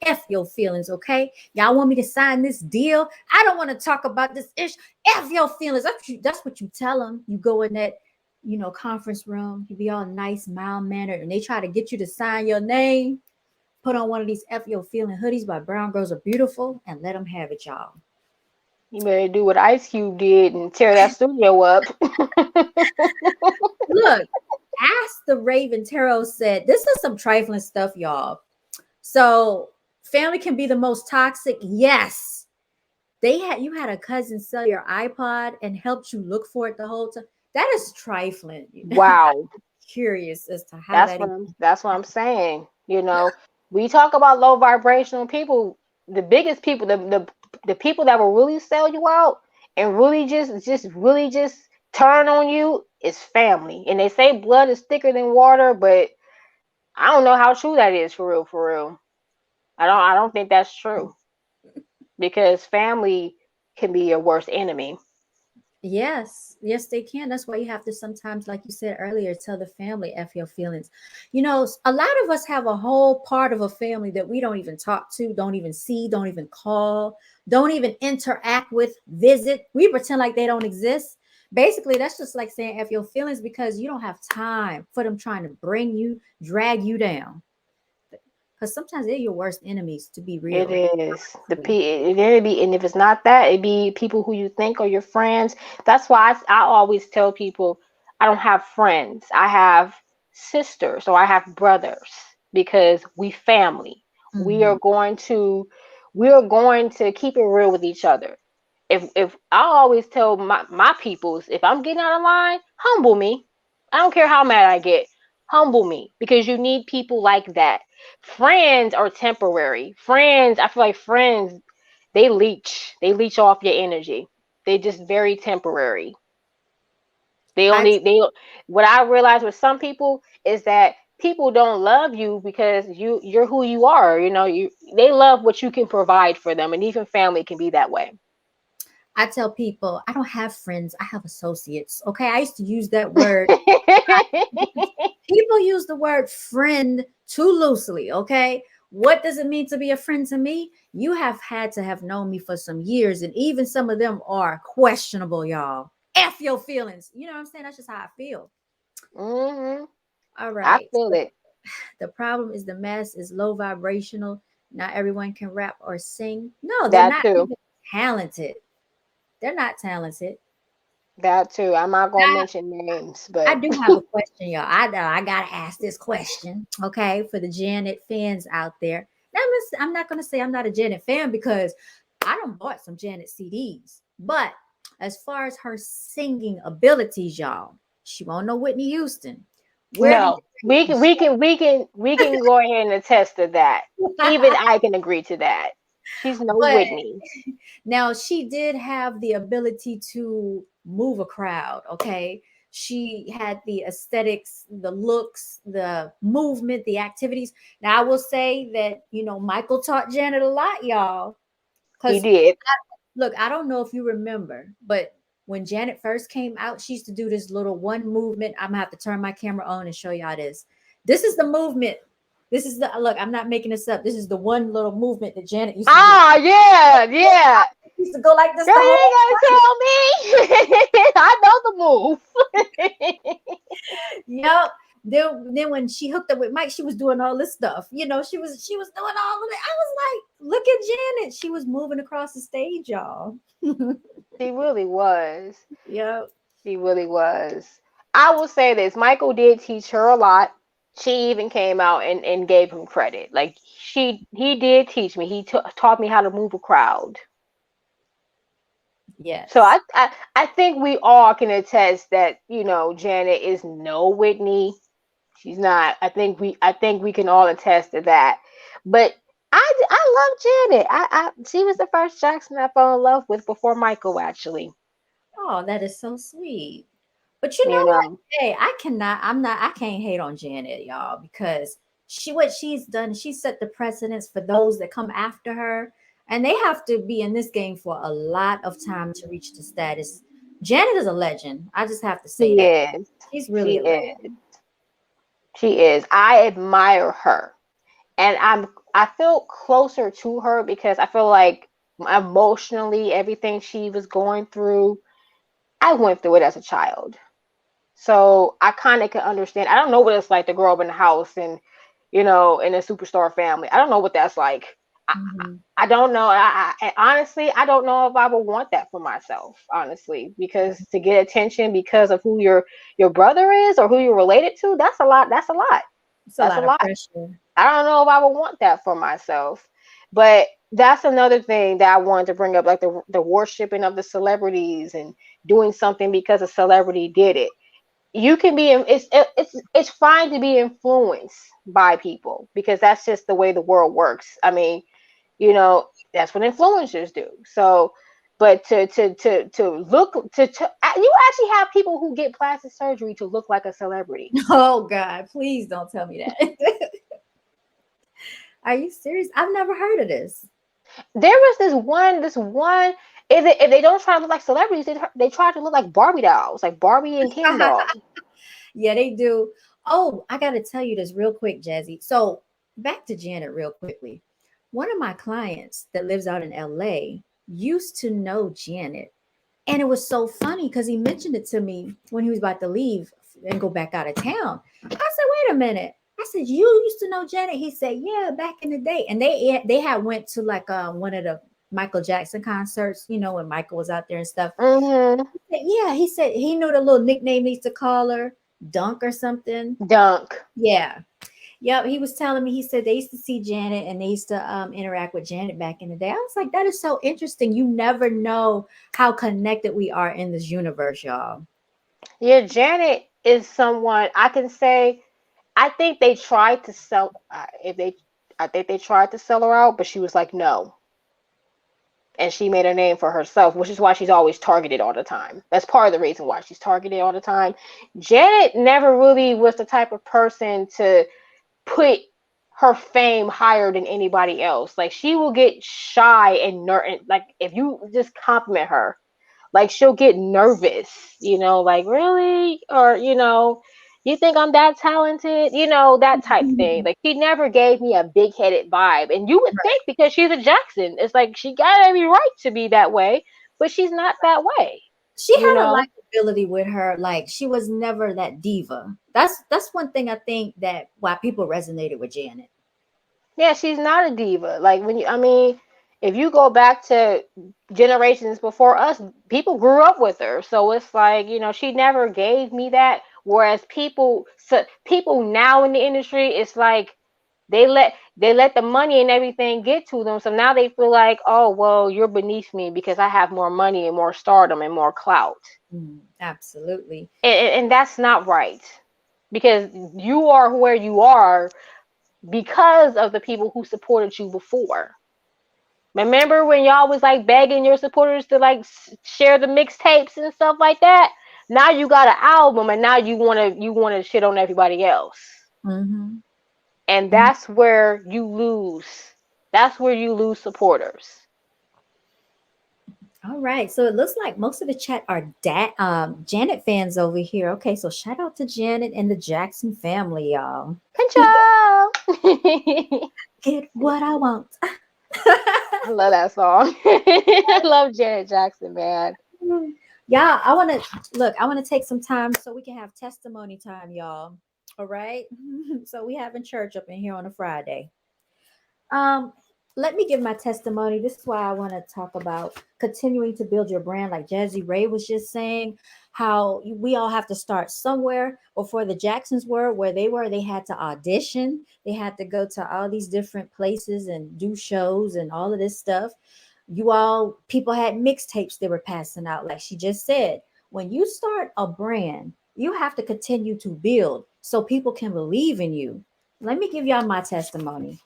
F your feelings, okay? Y'all want me to sign this deal? I don't want to talk about this issue. F your feelings. That's what you tell them. You go in that, conference room. You be all nice, mild mannered, and they try to get you to sign your name. Put on one of these F your feeling hoodies by Brown Girls Are Beautiful and let them have it, y'all. You better do what Ice Cube did and tear that studio up. Look, as the Raven Tarot said, this is some trifling stuff, y'all. So, family can be the most toxic. Yes, you had a cousin sell your iPod and helped you look for it the whole time. That is trifling. I'm Wow. curious as to how That's that what is. I'm saying. We talk about low vibrational people. The biggest people, the people that will really sell you out and really just really just turn on you is family. And they say blood is thicker than water, but I don't know how true that is for real, for real. I don't think that's true because family can be your worst enemy. Yes, yes, they can. That's why you have to sometimes, like you said earlier, tell the family F your feelings. A lot of us have a whole part of a family that we don't even talk to, don't even see, don't even call, don't even interact with, visit. We pretend like they don't exist. Basically, that's just like saying F your feelings because you don't have time for them trying to bring you, drag you down. Because sometimes they're your worst enemies, to be It real. is it'd be, and if it's not that, it'd be people who you think are your friends. That's why I always tell people I don't have friends. I have sisters or I have brothers because we family. We are Mhm. going to we are going to keep it real with each other. If I always tell my peoples, if I'm getting out of line, humble me. I don't care how mad I get. Humble me because you need people like that. Friends are temporary. Friends, I feel like friends, they leech. They leech off your energy. They just very temporary. They I only they What I realize with some people is that people don't love you because you're who you are. They love what you can provide for them, and even family can be that way. I tell people I don't have friends, I have associates. Okay. I used to use that word. People use the word friend too loosely. Okay. What does it mean to be a friend to me? You have had to have known me for some years, and even some of them are questionable, y'all. F your feelings. You know what I'm saying? That's just how I feel. Hmm. All I right. feel it. The problem is the mass is low vibrational. Not everyone can rap or sing. No, they're That not too. even talented. They're not talented. That too. I'm not gonna Now, mention names, I but do have a question, y'all. I gotta ask this question, okay, for the Janet fans out there. Now, I'm not gonna say I'm not a Janet fan because I don't bought some Janet CDs, but as far as her singing abilities, y'all, she won't know Whitney Houston. Where did no. We can go ahead and attest to that. Even I can agree to that. She's no but Whitney. now she did have the ability to move a crowd, okay? She had the aesthetics, the looks, the movement, the activities. Now I will say that, Michael taught Janet a lot, y'all. He Because did. look, I don't know if you remember, but when Janet first came out, she used to do this little one movement. I'm gonna have to turn my camera on and show y'all this. This is the movement. This is the look. I'm not making this up. This is the one little movement that Janet used to do. Ah, yeah, yeah. She used to go like this Girl, the you whole ain't gotta tell me. I know the move. Yep. Then when she hooked up with Mike, she was doing all this stuff. She was doing all of it. I was like, look at Janet. She was moving across the stage, y'all. She really was. Yep. She really was. I will say this: Michael did teach her a lot. She even came out and gave him credit. Like he did teach me. He taught me how to move a crowd. So Yes. I think we all can attest that Janet is no Whitney. She's not. I think we can all attest to that. But I love Janet. She was the first Jackson I fell in love with before Michael actually. Oh, that is so sweet. But you You know what? know. Hey, I can't hate on Janet, y'all, because what she's done, she set the precedence for those that come after her. And they have to be in this game for a lot of time to reach the status. Janet is a legend. I just have to She say that. is. She's She really a legend. is. She is. I admire her. And I feel closer to her because I feel like emotionally everything she was going through, I went through it as a child. So I kind of can understand. I don't know what it's like to grow up in a house and, in a superstar family. I don't know what that's like. I, Hmm. I don't know. Honestly, I don't know if I would want that for myself, honestly, because to get attention because of who your brother is or who you're related to, that's a lot. That's a lot. It's a That's a lot of lot. pressure. I don't know if I would want that for myself. But that's another thing that I wanted to bring up, like the worshiping of the celebrities and doing something because a celebrity did it. You can be it's fine to be influenced by people because that's just the way the world works. I mean, that's what influencers do. So, but to look to you actually have people who get plastic surgery to look like a celebrity. Oh God, please don't tell me that. Are you serious? I've never heard of this. There was this one. If they don't try to look like celebrities, they try to look like Barbie dolls, like Barbie and Ken dolls. Yeah, they do. Oh, I got to tell you this real quick, Jazzie. So back to Janet real quickly. One of my clients that lives out in LA used to know Janet. And it was so funny because he mentioned it to me when he was about to leave and go back out of town. I said, wait a minute. I said, you used to know Janet? He said, yeah, back in the day. And they had went to like one of the Michael Jackson concerts, when Michael was out there and stuff. Mm-hmm. Yeah, he said he knew the little nickname he used to call her, Dunk or something. Dunk. Yeah. Yep. He was telling me, he said they used to see Janet and they used to interact with Janet back in the day. I was like, that is so interesting. You never know how connected we are in this universe, y'all. Yeah, Janet is someone I can say. I think they tried to sell. If they, I think they tried to sell her out, but she was like, no, and she made a name for herself, which is why she's always targeted all the time. That's part of the reason why she's targeted all the time. Janet never really was the type of person to put her fame higher than anybody else. Like she will get shy and like if you just compliment her, like she'll get nervous, like really, or you think I'm that talented, that type thing. Like she never gave me a big headed vibe, and you would think because she's a Jackson, it's like she got every right to be that way, but she's not that way, She you had a know. likability with her. Like she was never that diva. That's one thing I think that why people resonated with Janet. Yeah, she's not a diva. Like when you, I mean, If you go back to generations before us, people grew up with her. So it's like, she never gave me that. Whereas people now in the industry, it's like they let the money and everything get to them. So now they feel like, oh well, you're beneath me because I have more money and more stardom and more clout. Absolutely. And that's not right. Because you are where you are because of the people who supported you before. Remember when y'all was like begging your supporters to like share the mixtapes and stuff like that? Now you got an album and now you wanna shit on everybody else. Mm-hmm. And that's where you lose. That's where you lose supporters. All right. So it looks like most of the chat are Janet fans over here. Okay, so shout out to Janet and the Jackson family, y'all. Control. Get what I want. I love that song. I love Janet Jackson, man. Yeah, I want to look. I want to take some time so we can have testimony time, y'all. All right. So we having church up in here on a Friday. Um, Let me give my testimony. This is why I want to talk about continuing to build your brand, like JazzieRae was just saying. How we all have to start somewhere. Before the Jacksons were where they were, they had to audition. They had to go to all these different places and do shows and all of this stuff. You all people had mixtapes they were passing out, like she just said. When you start a brand, you have to continue to build so people can believe in you. Let me give y'all my testimony.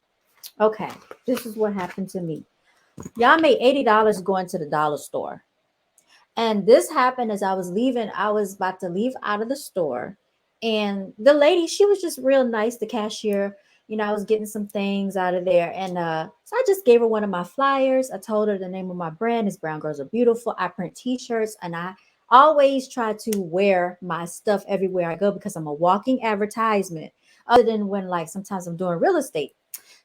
Okay, this is what happened to me. Y'all made $80 going to the dollar store. And this happened as I was leaving. I was about to leave out of the store. And the lady, she was just real nice, the cashier. I was getting some things out of there. And so I just gave her one of my flyers. I told her the name of my brand is Brown Girls Are Beautiful. I print t-shirts and I always try to wear my stuff everywhere I go because I'm a walking advertisement. Other than when like sometimes I'm doing real estate.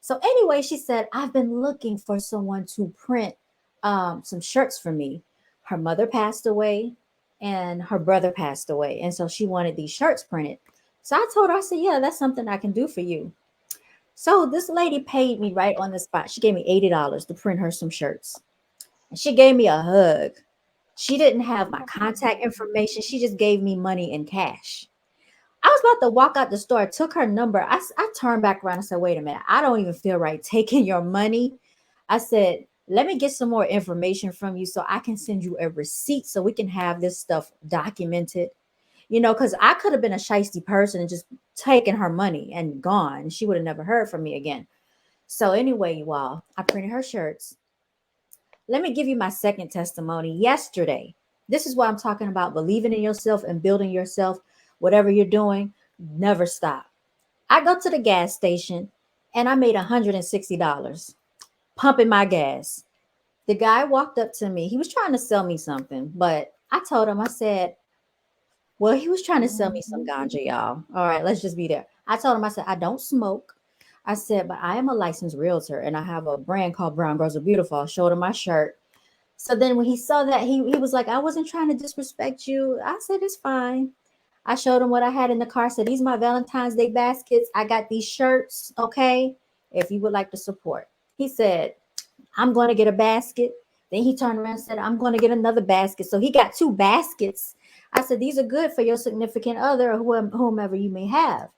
So anyway, she said, I've been looking for someone to print some shirts for me. Her mother passed away and her brother passed away. And so she wanted these shirts printed. So I told her, I said, yeah, that's something I can do for you. So this lady paid me right on the spot. She gave me $80 to print her some shirts. And she gave me a hug. She didn't have my contact information. She just gave me money in cash. I was about to walk out the store. I took her number. I turned back around and said, wait a minute. I don't even feel right taking your money. I said, let me get some more information from you so I can send you a receipt so we can have this stuff documented. Because I could have been a shisty person and just taken her money and gone. She would have never heard from me again. So anyway, you all, I printed her shirts. Let me give you my second testimony. Yesterday, this is what I'm talking about, believing in yourself and building yourself. Whatever you're doing, never stop. I go to the gas station and I made $160 pumping my gas. The guy walked up to me. He was trying to sell me something, but I told him, I said, well, he was trying to sell me some ganja, y'all. All right, let's just be there. I told him, I said, I don't smoke. I said, but I am a licensed realtor and I have a brand called Brown Girls Are Beautiful. I showed him my shirt. So then when he saw that, he was like, I wasn't trying to disrespect you. I said, it's fine. I showed him what I had in the car. I said, these are my Valentine's Day baskets. I got these shirts. Okay. If you would like to support. He said, I'm going to get a basket. Then he turned around and said, I'm going to get another basket. So he got two baskets. I said, these are good for your significant other or whomever you may have.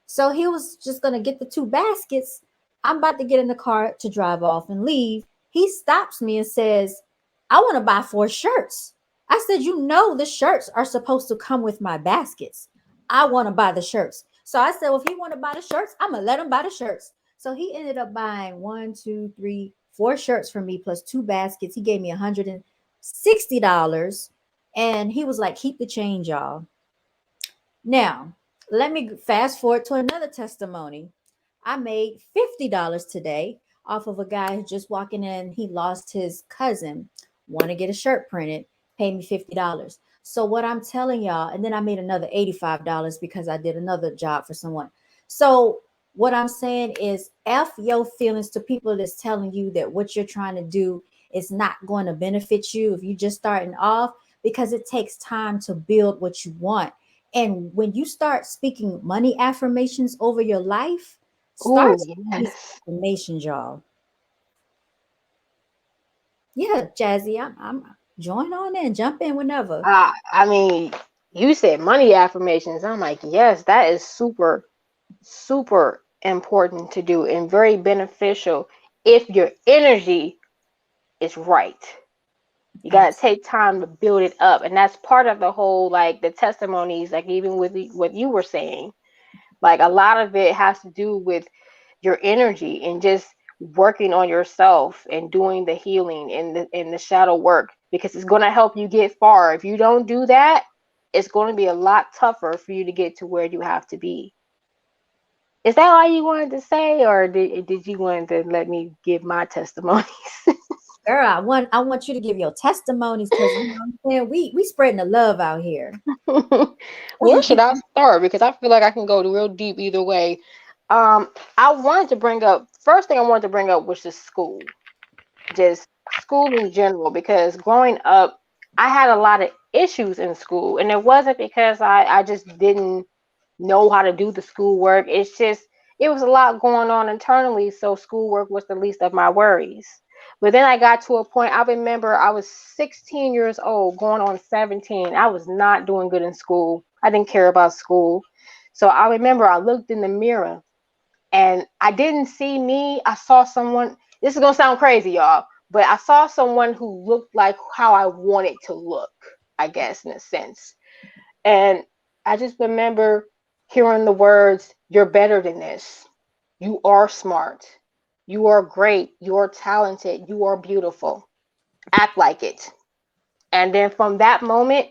So he was just going to get the two baskets. I'm about to get in the car to drive off and leave. He stops me and says, I want to buy 4 shirts. I said, the shirts are supposed to come with my baskets. I want to buy the shirts. So I said, well, if he want to buy the shirts, I'm going to let him buy the shirts. So he ended up buying 4 shirts for me plus 2 baskets. He gave me $160. And he was like, keep the change, y'all. Now, let me fast forward to another testimony. I made $50 today off of a guy who's just walking in. He lost his cousin, want to get a shirt printed, paid me $50. So what I'm telling y'all, and then I made another $85 because I did another job for someone. So what I'm saying is F your feelings to people that's telling you that what you're trying to do is not going to benefit you if you're just starting off, because it takes time to build what you want. And when you start speaking money affirmations over your life, start Ooh, speaking these yes. affirmations, y'all. Yeah, Jazzy, I'm join on in, jump in whenever. I mean, you said money affirmations. I'm like, yes, that is super, super important to do and very beneficial if your energy is right. You got to take time to build it up. And that's part of the whole, like the testimonies, like even with what you were saying, like a lot of it has to do with your energy and just working on yourself and doing the healing and the shadow work because it's going to help you get far. If you don't do that, it's going to be a lot tougher for you to get to where you have to be. Is that all you wanted to say, or did you want to let me give my testimonies? Girl, I want you to give your testimonies because you know what I'm saying? We spreading the love out here. Where should I start? Because I feel like I can go real deep either way. I wanted to bring up, first thing I wanted to bring up was just school, just school in general, because growing up, I had a lot of issues in school, and it wasn't because I just didn't know how to do the schoolwork. It's just it was a lot going on internally, so schoolwork was the least of my worries. But then I got to a point, I remember I was 16 years old, going on 17. I was not doing good in school. I didn't care about school. So I remember I looked in the mirror and I didn't see me. I saw someone. This is going to sound crazy, y'all, but I saw someone who looked like how I wanted to look, I guess, in a sense. And I just remember hearing the words, "You're better than this. You are smart. You are great. You are talented. You are beautiful. Act like it." And then from that moment,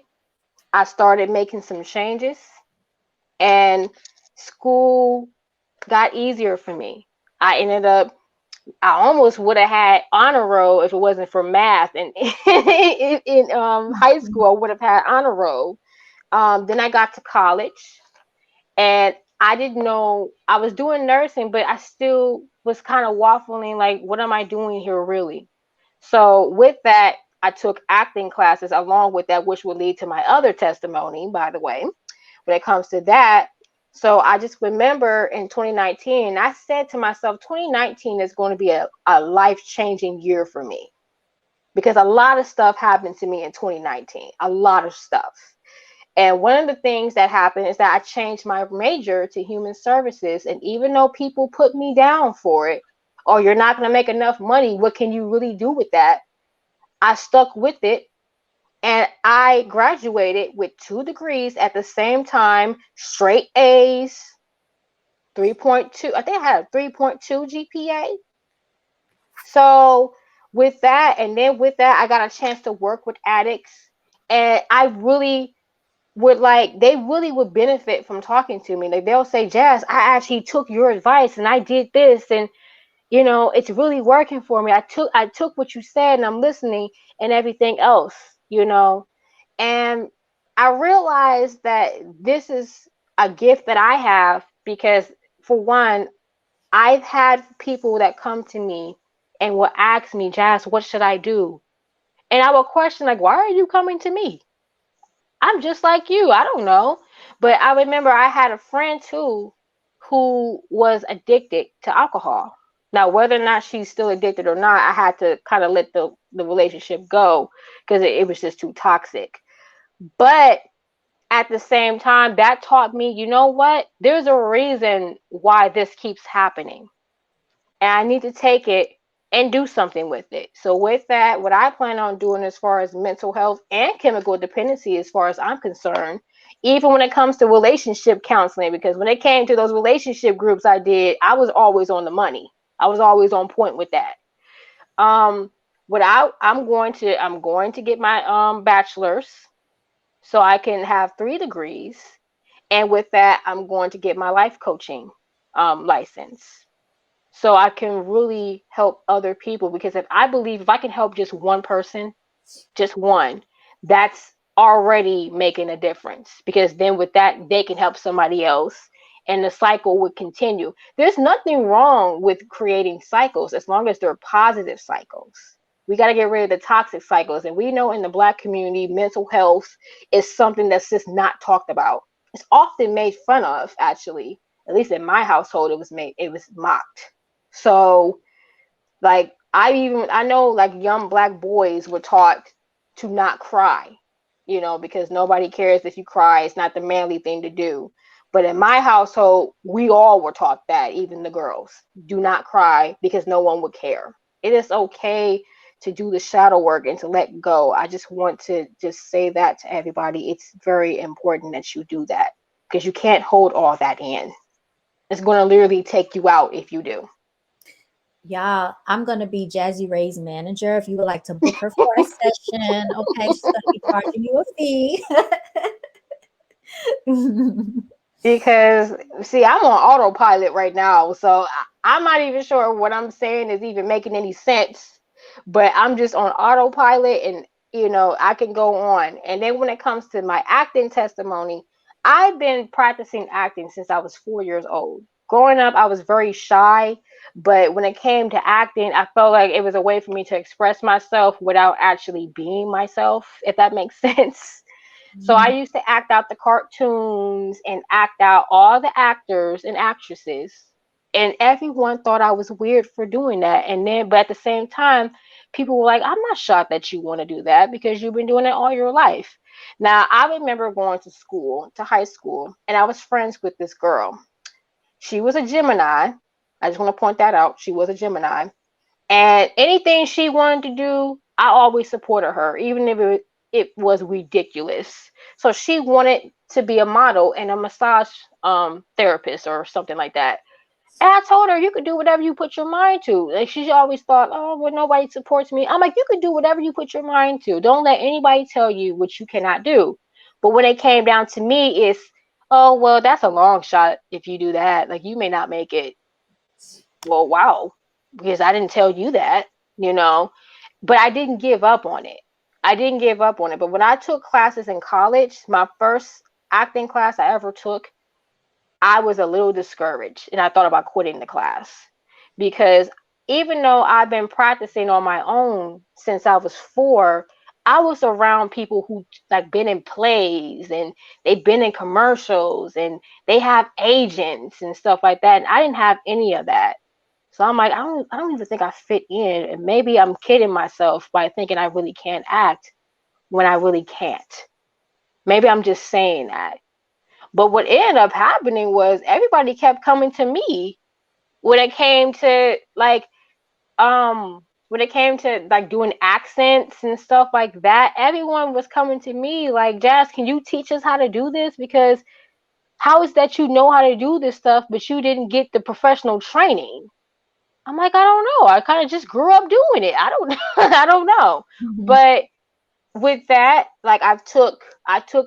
I started making some changes, and school got easier for me. I ended up, I almost would have had honor roll if it wasn't for math. And in high school, I would have had honor roll. Then I got to college, and I didn't know I was doing nursing, but I still was kind of waffling like, what am I doing here really? So with that, I took acting classes along with that, which will lead to my other testimony, by the way, when it comes to that. So I just remember in 2019, I said to myself, 2019 is going to be a life-changing year for me because a lot of stuff happened to me in 2019, a lot of stuff. And one of the things that happened is that I changed my major to human services. And even though people put me down for it, or you're not going to make enough money, what can you really do with that? I stuck with it, and I graduated with 2 degrees at the same time, straight A's, 3.2. I think I had a 3.2 GPA. So with that, and then with that, I got a chance to work with addicts. And I really would like, they really would benefit from talking to me. Like they'll say, Jazz, I actually took your advice and I did this, and it's really working for me. I took what you said and I'm listening and everything else, you know. And I realized that this is a gift that I have because, for one, I've had people that come to me and will ask me, Jazz, what should I do? And I will question, like, why are you coming to me? I'm just like you. I don't know. But I remember I had a friend too who was addicted to alcohol. Now, whether or not she's still addicted or not, I had to kind of let the relationship go because it was just too toxic. But at the same time, that taught me, you know what? There's a reason why this keeps happening. And I need to take it and do something with it. So with that, what I plan on doing as far as mental health and chemical dependency, as far as I'm concerned, even when it comes to relationship counseling, because when it came to those relationship groups I did, I was always on the money. I was always on point with that. What I'm going to get my bachelor's so I can have 3 degrees. And with that, I'm going to get my life coaching license so I can really help other people. Because if I can help just one person, just one, that's already making a difference. Because then with that, they can help somebody else and the cycle would continue. There's nothing wrong with creating cycles as long as they're positive cycles. We got to get rid of the toxic cycles. And we know in the Black community, mental health is something that's just not talked about. It's often made fun of, actually. At least in my household, it was mocked. So, like, I know like young black boys were taught to not cry, because nobody cares if you cry. It's not the manly thing to do. But in my household, we all were taught that, even the girls. Do not cry because no one would care. It is okay to do the shadow work and to let go. I just want to just say that to everybody. It's very important that you do that because you can't hold all that in. It's going to literally take you out if you do. Y'all, I'm gonna be JazzieRae's manager. If you would like to book her for a session, okay, she's gonna be charging you a fee. Because see, I'm on autopilot right now, so I'm not even sure what I'm saying is even making any sense. But I'm just on autopilot, and I can go on. And then when it comes to my acting testimony, I've been practicing acting since I was 4 years old. Growing up, I was very shy, but when it came to acting, I felt like it was a way for me to express myself without actually being myself, if that makes sense. So I used to act out the cartoons and act out all the actors and actresses. And everyone thought I was weird for doing that. But at the same time, people were like, I'm not shocked that you want to do that because you've been doing it all your life. Now, I remember going to school, to high school, and I was friends with this girl. She was a Gemini. I just want to point that out. She was a Gemini. And anything she wanted to do, I always supported her, even if it was ridiculous. So she wanted to be a model and a massage therapist or something like that. And I told her, you could do whatever you put your mind to. Like, she always thought, oh, well, nobody supports me. I'm like, you could do whatever you put your mind to. Don't let anybody tell you what you cannot do. But when it came down to me, it's, oh, well, that's a long shot if you do that. Like, you may not make it. Well, wow, because I didn't tell you that, you know, but I didn't give up on it. I didn't give up on it. But when I took classes in college, my first acting class I ever took, I was a little discouraged and I thought about quitting the class because even though I've been practicing on my own since I was 4, I was around people who like been in plays and they've been in commercials and they have agents and stuff like that. And I didn't have any of that. So I'm like, I don't even think I fit in. And maybe I'm kidding myself by thinking I really can't act when I really can't. Maybe I'm just saying that. But what ended up happening was everybody kept coming to me when it came to like doing accents and stuff like that. Everyone was coming to me like, Jazz, can you teach us how to do this? Because how is that you know how to do this stuff, but you didn't get the professional training? I'm like, I don't know. I kind of just grew up doing it. I don't I don't know. But with that, like I took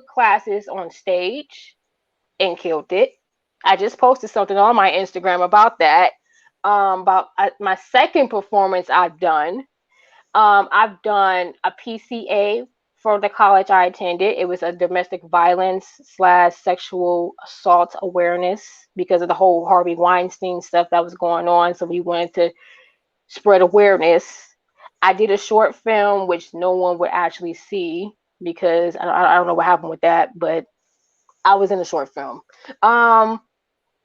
classes on stage and killed it. I just posted something on my Instagram about that. About my second performance I've done. I've done a PCA for the college I attended. It was a domestic violence / sexual assault awareness because of the whole Harvey Weinstein stuff that was going on. So we wanted to spread awareness. I did a short film which no one would actually see because I don't know what happened with that, but I was in a short film.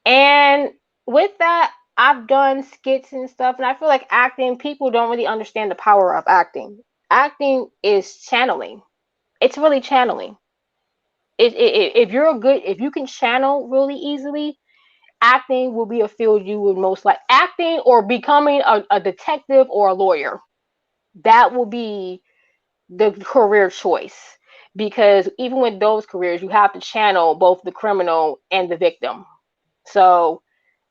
And with that, I've done skits and stuff, and I feel like acting, people don't really understand the power of acting. Acting is channeling. It's really channeling. If you can channel really easily, acting will be a field you would most like. Acting or becoming a detective or a lawyer. That will be the career choice. Because even with those careers, you have to channel both the criminal and the victim. So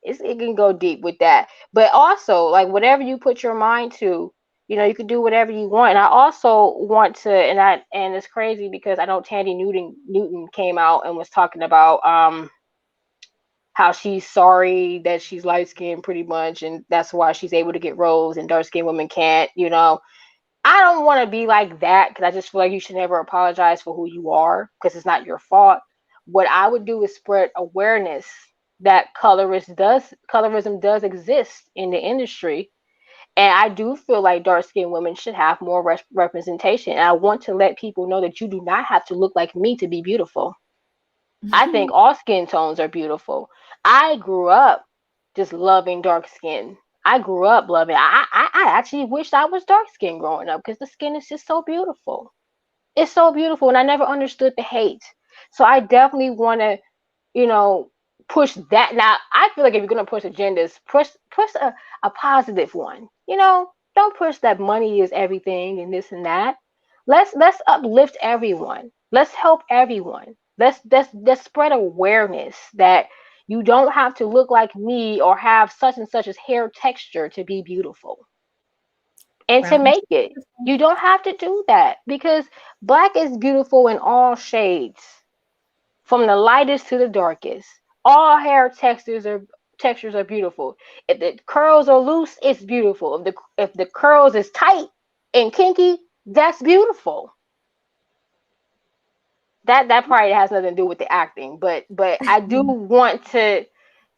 it can go deep with that. But also, like whatever you put your mind to, you can do whatever you want. And I also want to, and it's crazy because I know Tandy Newton came out and was talking about how she's sorry that she's light skinned pretty much, and that's why she's able to get roles and dark skinned women can't. I don't want to be like that because I just feel like you should never apologize for who you are because it's not your fault. What I would do is spread awareness that colorism does exist in the industry. And I do feel like dark skinned women should have more representation. And I want to let people know that you do not have to look like me to be beautiful. I think all skin tones are beautiful. I grew up just loving dark skin. I grew up loving. I actually wished I was dark skinned growing up because the skin is just so beautiful. It's so beautiful, and I never understood the hate. So I definitely want to, you know, push that. Now I feel like if you're gonna push agendas, push a positive one. You know, don't push that money is everything and this and that. Let's uplift everyone. Let's help everyone. Let's spread awareness that you don't have to look like me or have such and such as hair texture to be beautiful and to Brown. make it. You don't have to do that because black is beautiful in all shades, from the lightest to the darkest. All hair textures are beautiful. If the curls are loose, it's beautiful. If the curls is tight and kinky, that's beautiful. That probably has nothing to do with the acting, but I do want to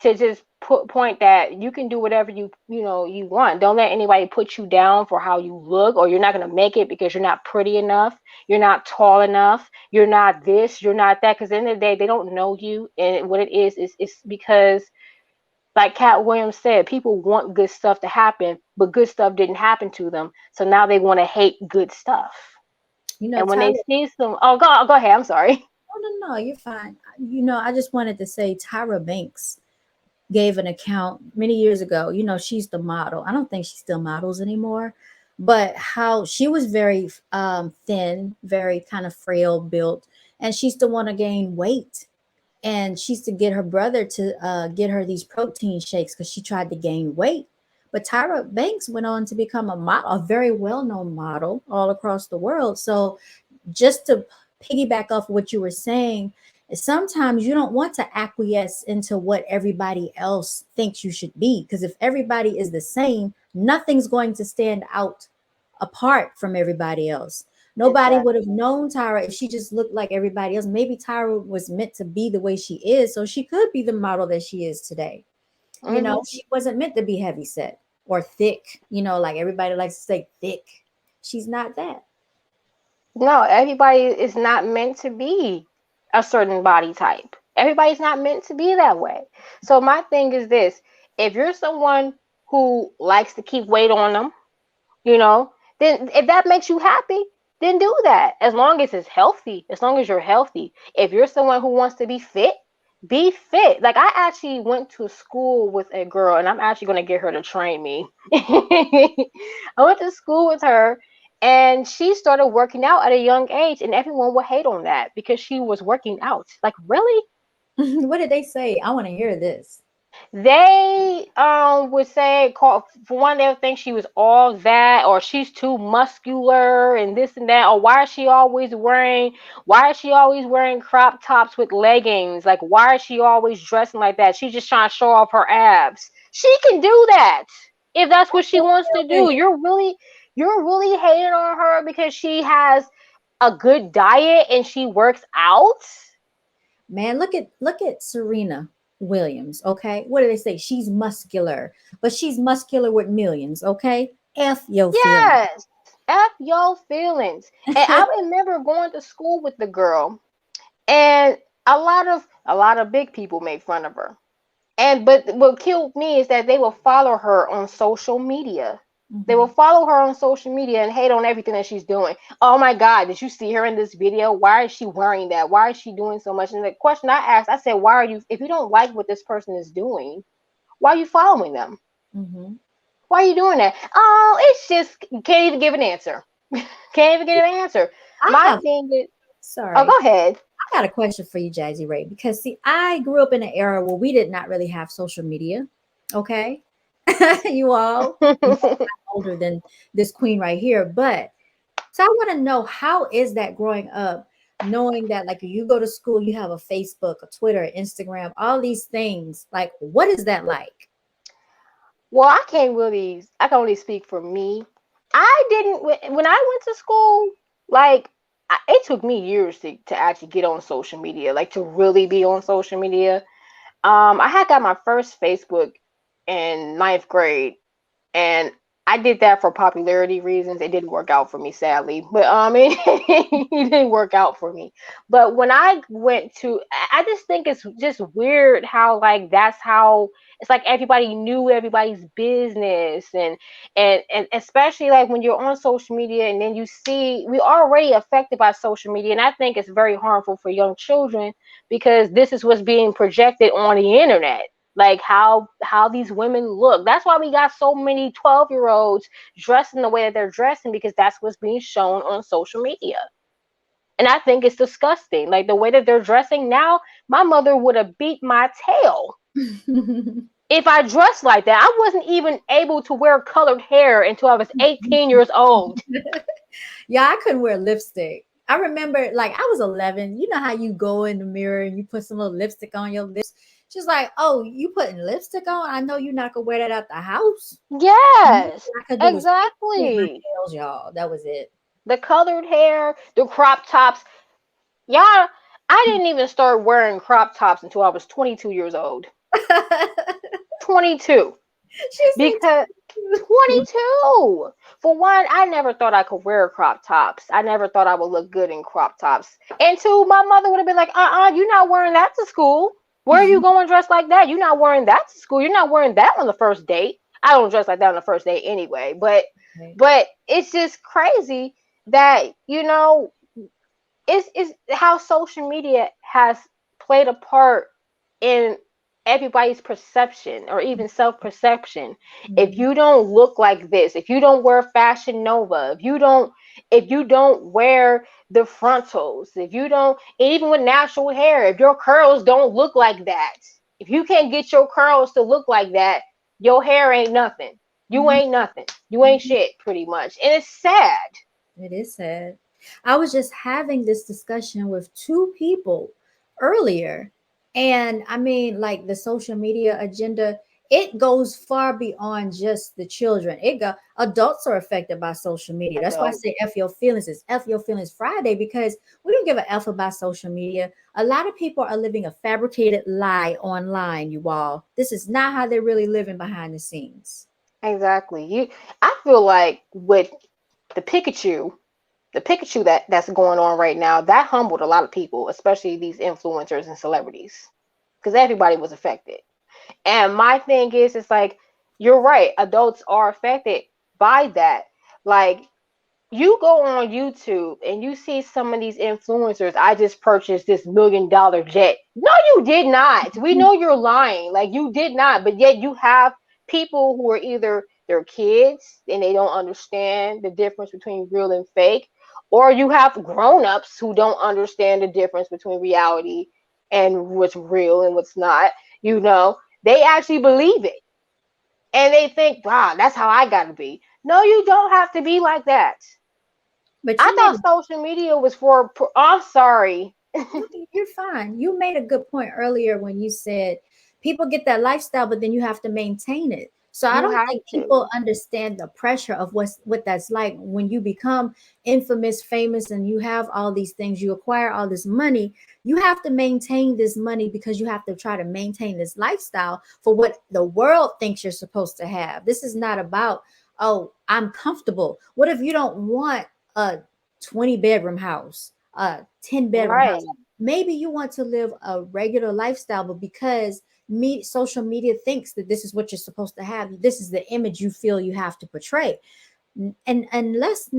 just point that you can do whatever you want. Don't let anybody put you down for how you look, or you're not gonna make it because you're not pretty enough, you're not tall enough, you're not this, you're not that. Because at the end of the day, they don't know you, and what it is it's because, like Cat Williams said, people want good stuff to happen, but good stuff didn't happen to them, so now they want to hate good stuff. And when they Tyra. see some, oh, go ahead. I'm sorry. Oh, no, you're fine. I just wanted to say Tyra Banks gave an account many years ago. She's the model. I don't think she still models anymore, but how she was very thin, very kind of frail built, and she used to want to gain weight. And she used to get her brother to get her these protein shakes because she tried to gain weight. But Tyra Banks went on to become a model, a very well known model all across the world. So just to piggyback off what you were saying, sometimes you don't want to acquiesce into what everybody else thinks you should be, because if everybody is the same, nothing's going to stand out apart from everybody else. Nobody would have Exactly. known Tyra if she just looked like everybody else. Maybe Tyra was meant to be the way she is, so she could be the model that she is today. Hmm. She wasn't meant to be heavy set or thick, like everybody likes to say thick. She's not that. No, everybody is not meant to be a certain body type. Everybody's not meant to be that way. So my thing is this: if you're someone who likes to keep weight on them, you know, then if that makes you happy, then do that. As long as it's healthy, as long as you're healthy. If you're someone who wants to be fit. Like I actually went to school with a girl, and I'm actually going to get her to train me. I went to school with her, and she started working out at a young age, and everyone would hate on that because she was working out. Like, really? What did they say? I want to hear this. They would say, call for one, they would think she was all that, or she's too muscular and this and that, or why is she always wearing crop tops with leggings? Like, why is she always dressing like that? She's just trying to show off her abs. She can do that if that's what she wants to do. Okay. You're really hating on her because she has a good diet and she works out. Man, look at Serena Williams, okay? What do they say? She's muscular, but she's muscular with millions, okay? F your feelings. Yes. F your feelings. And I remember going to school with the girl, and a lot of big people made fun of her. And but what killed me is that they will follow her on social media. They will Mhm. follow her on social media and hate on everything that she's doing. Oh my God, did you see her in this video? Why is she wearing that? Why is she doing so much? And the question I asked, I said, why are you, if you don't like what this person is doing, why are you following them? Mhm. Why are you doing that? Oh, it's just, can't even give an answer. Can't even get an answer. I My have thing is, oh, sorry. go ahead. I got a question for you, JazzieRae, because see, I grew up in an era where we did not really have social media. Okay. You all, older than this queen right here, but so I want to know, how is that growing up, knowing that like you go to school, you have a Facebook, a Twitter, Instagram, all these things. Like, what is that like? Well, I can only speak for me. I didn't, when I went to school, like, it took me years to actually get on social media, like to really be on social media. I had got my first Facebook in ninth grade, and I did that for popularity reasons. It didn't work out for me, sadly, but it didn't work out for me. But when I went to, I just think it's just weird how, like, that's how, It's like everybody knew everybody's business, and especially like when you're on social media and then you see, we already affected by social media, and I think it's very harmful for young children because this is what's being projected on the internet. Like how these women look. That's why we got so many 12-year-olds dressing the way that they're dressing, because that's what's being shown on social media. And I think it's disgusting. Like the way that they're dressing now, my mother would have beat my tail if I dressed like that. I wasn't even able to wear colored hair until I was 18 years old. Yeah, I couldn't wear lipstick. I remember, like, I was 11. You know how you go in the mirror and you put some little lipstick on your lips? She's like, "Oh, you putting lipstick on? I know you're not gonna wear that out the house." All Yes, I could do was paint my exactly. nails, y'all. That was it. The colored hair, the crop tops. Y'all, I didn't even start wearing crop tops until I was 22 years old. 22. She Because said, 22. For one, I never thought I could wear crop tops. I never thought I would look good in crop tops. And two, my mother would have been like, you're not wearing that to school. Where are you going dressed like that? You're not wearing that to school. You're not wearing that on the first date. I don't dress like that on the first date anyway. But it's just crazy that, it's how social media has played a part in everybody's perception or even self-perception. If you don't look like this, if you don't wear Fashion Nova, if you don't wear the frontals, if you don't, even with natural hair, if your curls don't look like that, if you can't get your curls to look like that, your hair ain't nothing. You Mhm. ain't nothing. You ain't shit, pretty much. And it's sad. It is sad. I was just having this discussion with two people earlier. And I mean, like the social media agenda, it goes far beyond just the children. Adults are affected by social media. That's why I Adult. say F your feelings. It's F your feelings Friday because we don't give a F about social media. A lot of people are living a fabricated lie online, you all. This is not how they're really living behind the scenes. Exactly. I feel like with the Pikachu, that's going on right now, that humbled a lot of people, especially these influencers and celebrities, because everybody was affected. And my thing is, it's like, you're right, adults are affected by that. Like, you go on YouTube and you see some of these influencers, I just purchased this $1 million jet. No, you did not. We know you're lying. Like, you did not. But yet you have people who are either they're kids and they don't understand the difference between real and fake, or you have grown-ups who don't understand the difference between reality and what's real and what's not. They actually believe it. And they think, wow, that's how I gotta be. No, you don't have to be like that. But I you made thought social media was for. I'm sorry. No, you're fine. You made a good point earlier when you said people get that lifestyle, but then you have to maintain it. So I You don't have think people to. understand the pressure of what that's like when you become infamous, famous, and you have all these things, you acquire all this money. You have to maintain this money because you have to try to maintain this lifestyle for what the world thinks you're supposed to have. This is not about, oh, I'm comfortable. What if you don't want a 20-bedroom house, a 10-bedroom house? Right. Maybe you want to live a regular lifestyle, but because social media thinks that this is what you're supposed to have, this is the image you feel you have to portray. And let's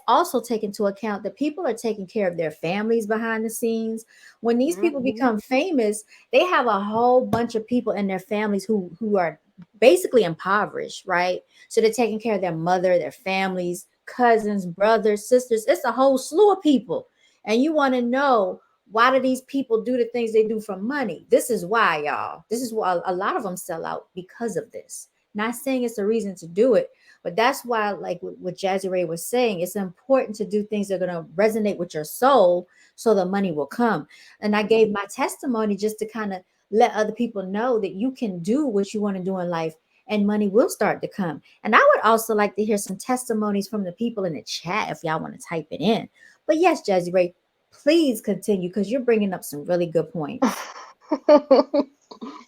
also take into account that people are taking care of their families behind the scenes. When these people Hmm. become famous, they have a whole bunch of people in their families who are basically impoverished, right? So they're taking care of their mother, their families, cousins, brothers, sisters. It's a whole slew of people. And you want to know, why do these people do the things they do for money? This is why, y'all. This is why a lot of them sell out, because of this. Not saying it's a reason to do it, but that's why, like what JazzieRae was saying, it's important to do things that are going to resonate with your soul so the money will come. And I gave my testimony just to kind of let other people know that you can do what you want to do in life and money will start to come. And I would also like to hear some testimonies from the people in the chat if y'all want to type it in. But yes, JazzieRae, please continue because you're bringing up some really good points.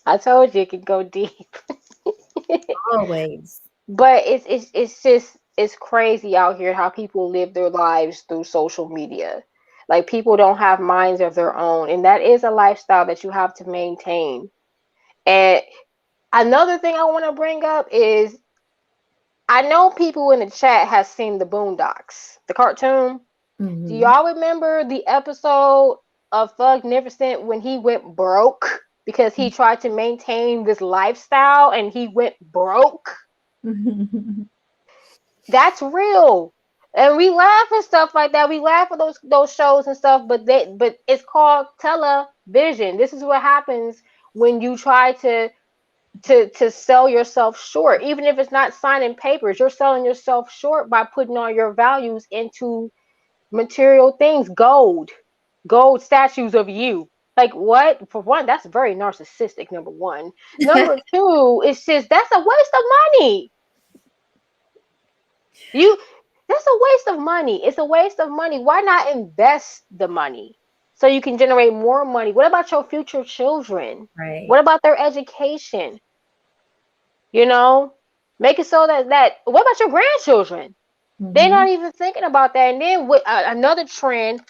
I told you it could go deep. Always. But it's crazy out here how people live their lives through social media. Like, people don't have minds of their own, and that is a lifestyle that you have to maintain. And another thing I want to bring up is I know people in the chat has seen the Boondocks, the cartoon. Do Mm-hmm. y'all remember the episode of Thugnificent when he went broke because he tried to maintain this lifestyle and he went broke? That's real. And we laugh and stuff like that. We laugh at those shows and stuff, but it's called television. This is what happens when you try to sell yourself short. Even if it's not signing papers, you're selling yourself short by putting all your values into material things, gold statues of you. Like what? For one, that's very narcissistic, number one. Number two, it's just that's a waste of money. You That's a waste of money. It's a waste of money. Why not invest the money so you can generate more money? What about your future children? Right. What about their education? You know, make it so that what about your grandchildren? They're Mm-hmm. not even thinking about that. And then with another trend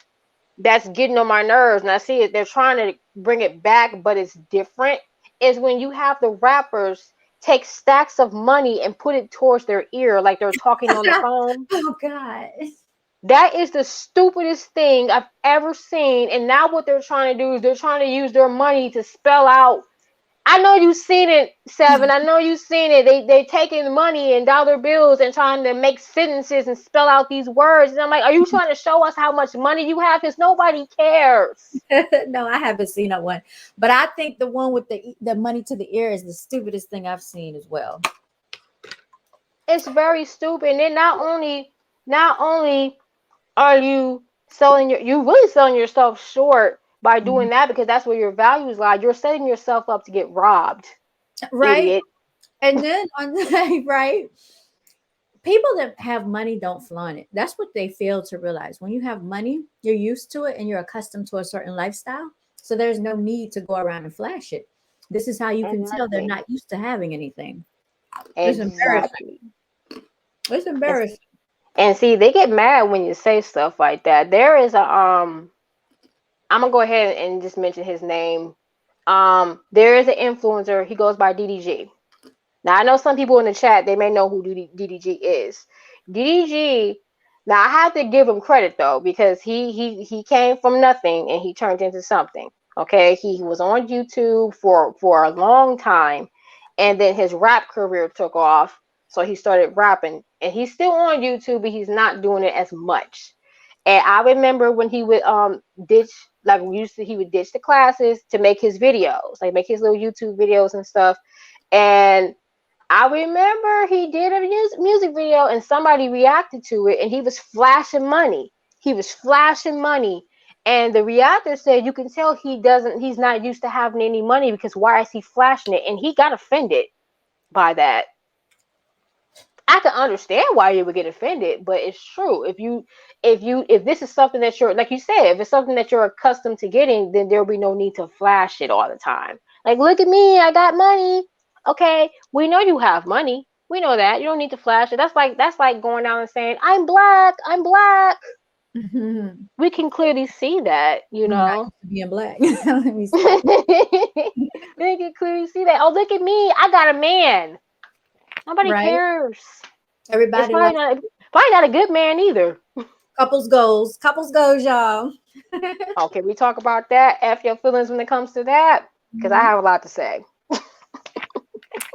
that's getting on my nerves, and I see it, they're trying to bring it back, but it's different, is when you have the rappers take stacks of money and put it towards their ear like they're talking on the phone. Oh God. That is the stupidest thing I've ever seen. And now what they're trying to do is they're trying to use their money to spell out. I know you've seen it, Seven. I know you've seen it. They taking money and dollar bills and trying to make sentences and spell out these words. And I'm like, are you trying to show us how much money you have? Because nobody cares. No, I haven't seen that one, but I think the one with the money to the ear is the stupidest thing I've seen as well. It's very stupid. And then not only are you you really selling yourself short by Mhm. doing that because that's where your values lie. You're setting yourself up to get robbed, Right, idiot. and then on right, people that have money don't flaunt it. That's what they fail to realize. When you have money, you're used to it and you're accustomed to a certain lifestyle. So there's no need to go around and flash it. This is how you can tell they're Exactly. not used to having anything. It's embarrassing. Exactly. It's And, embarrassing. and see, they get mad when you say stuff like that. There is a I'm gonna go ahead and just mention his name. There is an influencer. He goes by DDG. Now I know some people in the chat they may know who DDG is. DDG. Now I have to give him credit though because he came from nothing and he turned into something. Okay, he was on YouTube for a long time, and then his rap career took off. So he started rapping, and he's still on YouTube, but he's not doing it as much. And I remember when he would ditch like we used to, he would ditch the classes to make his videos, like make his little YouTube videos and stuff. And I remember he did a music video and somebody reacted to it and he was flashing money. He was flashing money. And the reactor said, you can tell he's not used to having any money because why is he flashing it? And he got offended by that. I can understand why you would get offended, but it's true. If this is something that you're, like you said, if it's something that you're accustomed to getting, then there'll be no need to flash it all the time. Like, look at me, I got money. Okay, we know you have money. We know that. You don't need to flash it. That's like going down and saying, I'm black, I'm black. Mhm. We can clearly see that, you I'm not know. used to being black. Let me stop. We can clearly see that. Oh, look at me, I got a man. Nobody Right? cares. It's Everybody like probably not a good man either. couples goals. Couples goals, y'all. Oh, can we talk about that? F your feelings when it comes to that? Because I Mhm. have a lot to say.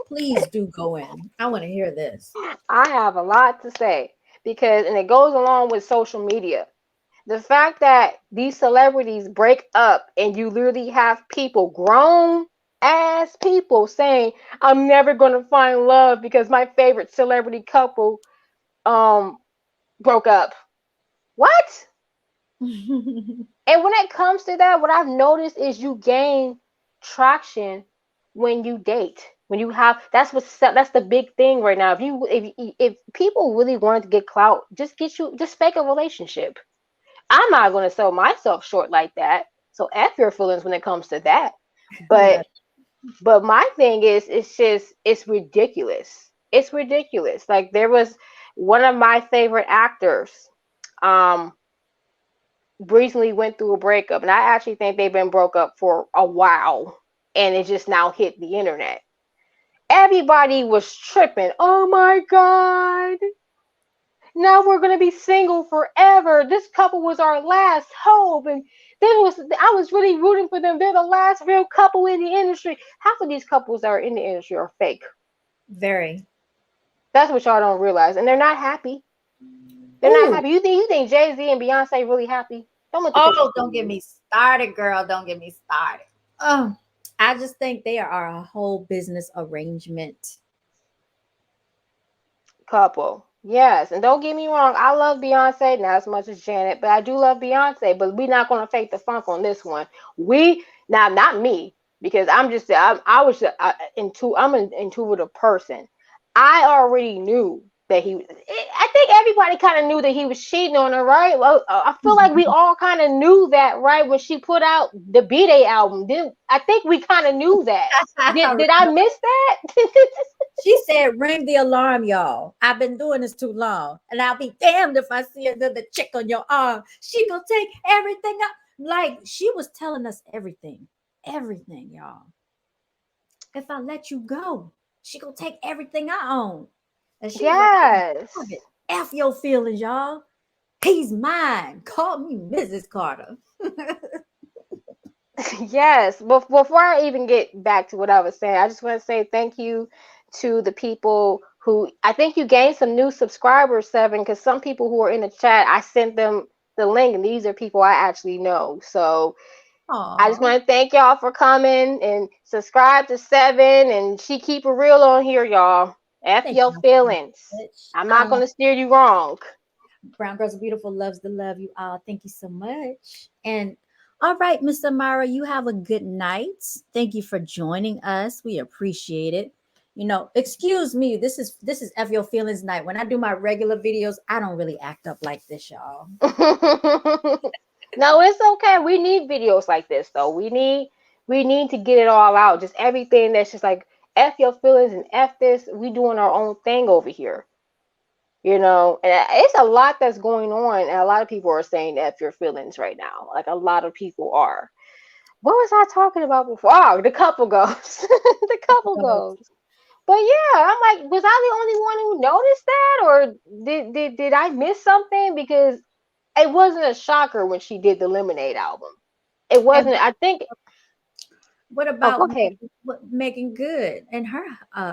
Please do go in. I want to hear this. I have a lot to say because, and it goes along with social media. The fact that these celebrities break up and you literally have people, grown ass people, saying, I'm never going to find love because my favorite celebrity couple um broke up. What? And when it comes to that, what I've noticed is you gain traction when you date. When you have that's the big thing right now. If people really wanted to get clout, just fake a relationship. I'm not going to sell myself short like that. So F your feelings when it comes to that. But Right. my thing is it's ridiculous. It's ridiculous. Like there was one of my favorite actors. Um recently went through a breakup, and I actually think they've been broke up for a while. and it just now hit the internet. Everybody was tripping. Oh my God. Now we're gonna be single forever. This couple was our last hope, and I was really rooting for them. They're the last real couple in the industry. Half of these couples that are in the industry are fake. Very. That's what y'all don't realize, and they're not happy. They're not Oh, happy. You think Jay-Z and Beyonce really happy? Don't let the pictures oh, fool don't get you. me started, girl. Don't get me started. Oh, I just think they are a whole business arrangement. Couple. Yes, and don't get me wrong, I love Beyonce not as much as Janet, but I do love Beyonce. But we're not gonna fake the funk on this one. We now, not me, because I was I'm an intuitive person. I already knew that I think everybody kind of knew that he was cheating on her, right? Well, I feel like we all kind of knew that, right? When she put out the B.G.A.B album, I think we kind of knew that. Did I miss that? She said, ring the alarm, y'all. I've been doing this too long. And I'll be damned if I see another chick on your arm. She gonna take everything up. Like she was telling us everything. Everything, y'all. If I let you go, she gonna take everything I own. And she was like, I don't have Yes. it. F your feelings, y'all. He's mine. Call me Mrs. Carter. Yes, but before I even get back to what I was saying, I just want to say thank you to the people who I think you gained some new subscribers, Seven, because some people who are in the chat, I sent them the link, and these are people I actually know. So I just Aw. want to thank y'all for coming and subscribe to Seven, and she keep it real on here, y'all. F Thank your you so feelings. much. I'm not gonna steer you wrong. Brown Girls Are Beautiful loves to love you all. Thank you so much. And all right, Miss Amara, you have a good night. Thank you for joining us. We appreciate it. Excuse me. This is F Your Feelings night. When I do my regular videos, I don't really act up like this, y'all. No, it's okay. We need videos like this though. We need to get it all out. Just everything that's just like F your feelings and F this. We doing our own thing over here. And it's a lot that's going on, and a lot of people are saying F your feelings right now. Like a lot of people are. What was I talking about before? Oh, the couple goes. The couple goes. But yeah, I'm like, was I the only one who noticed that, or did I miss something? Because it wasn't a shocker when she did the Lemonade album. It And wasn't. I think. what Oh, go about ahead. Megan Good and her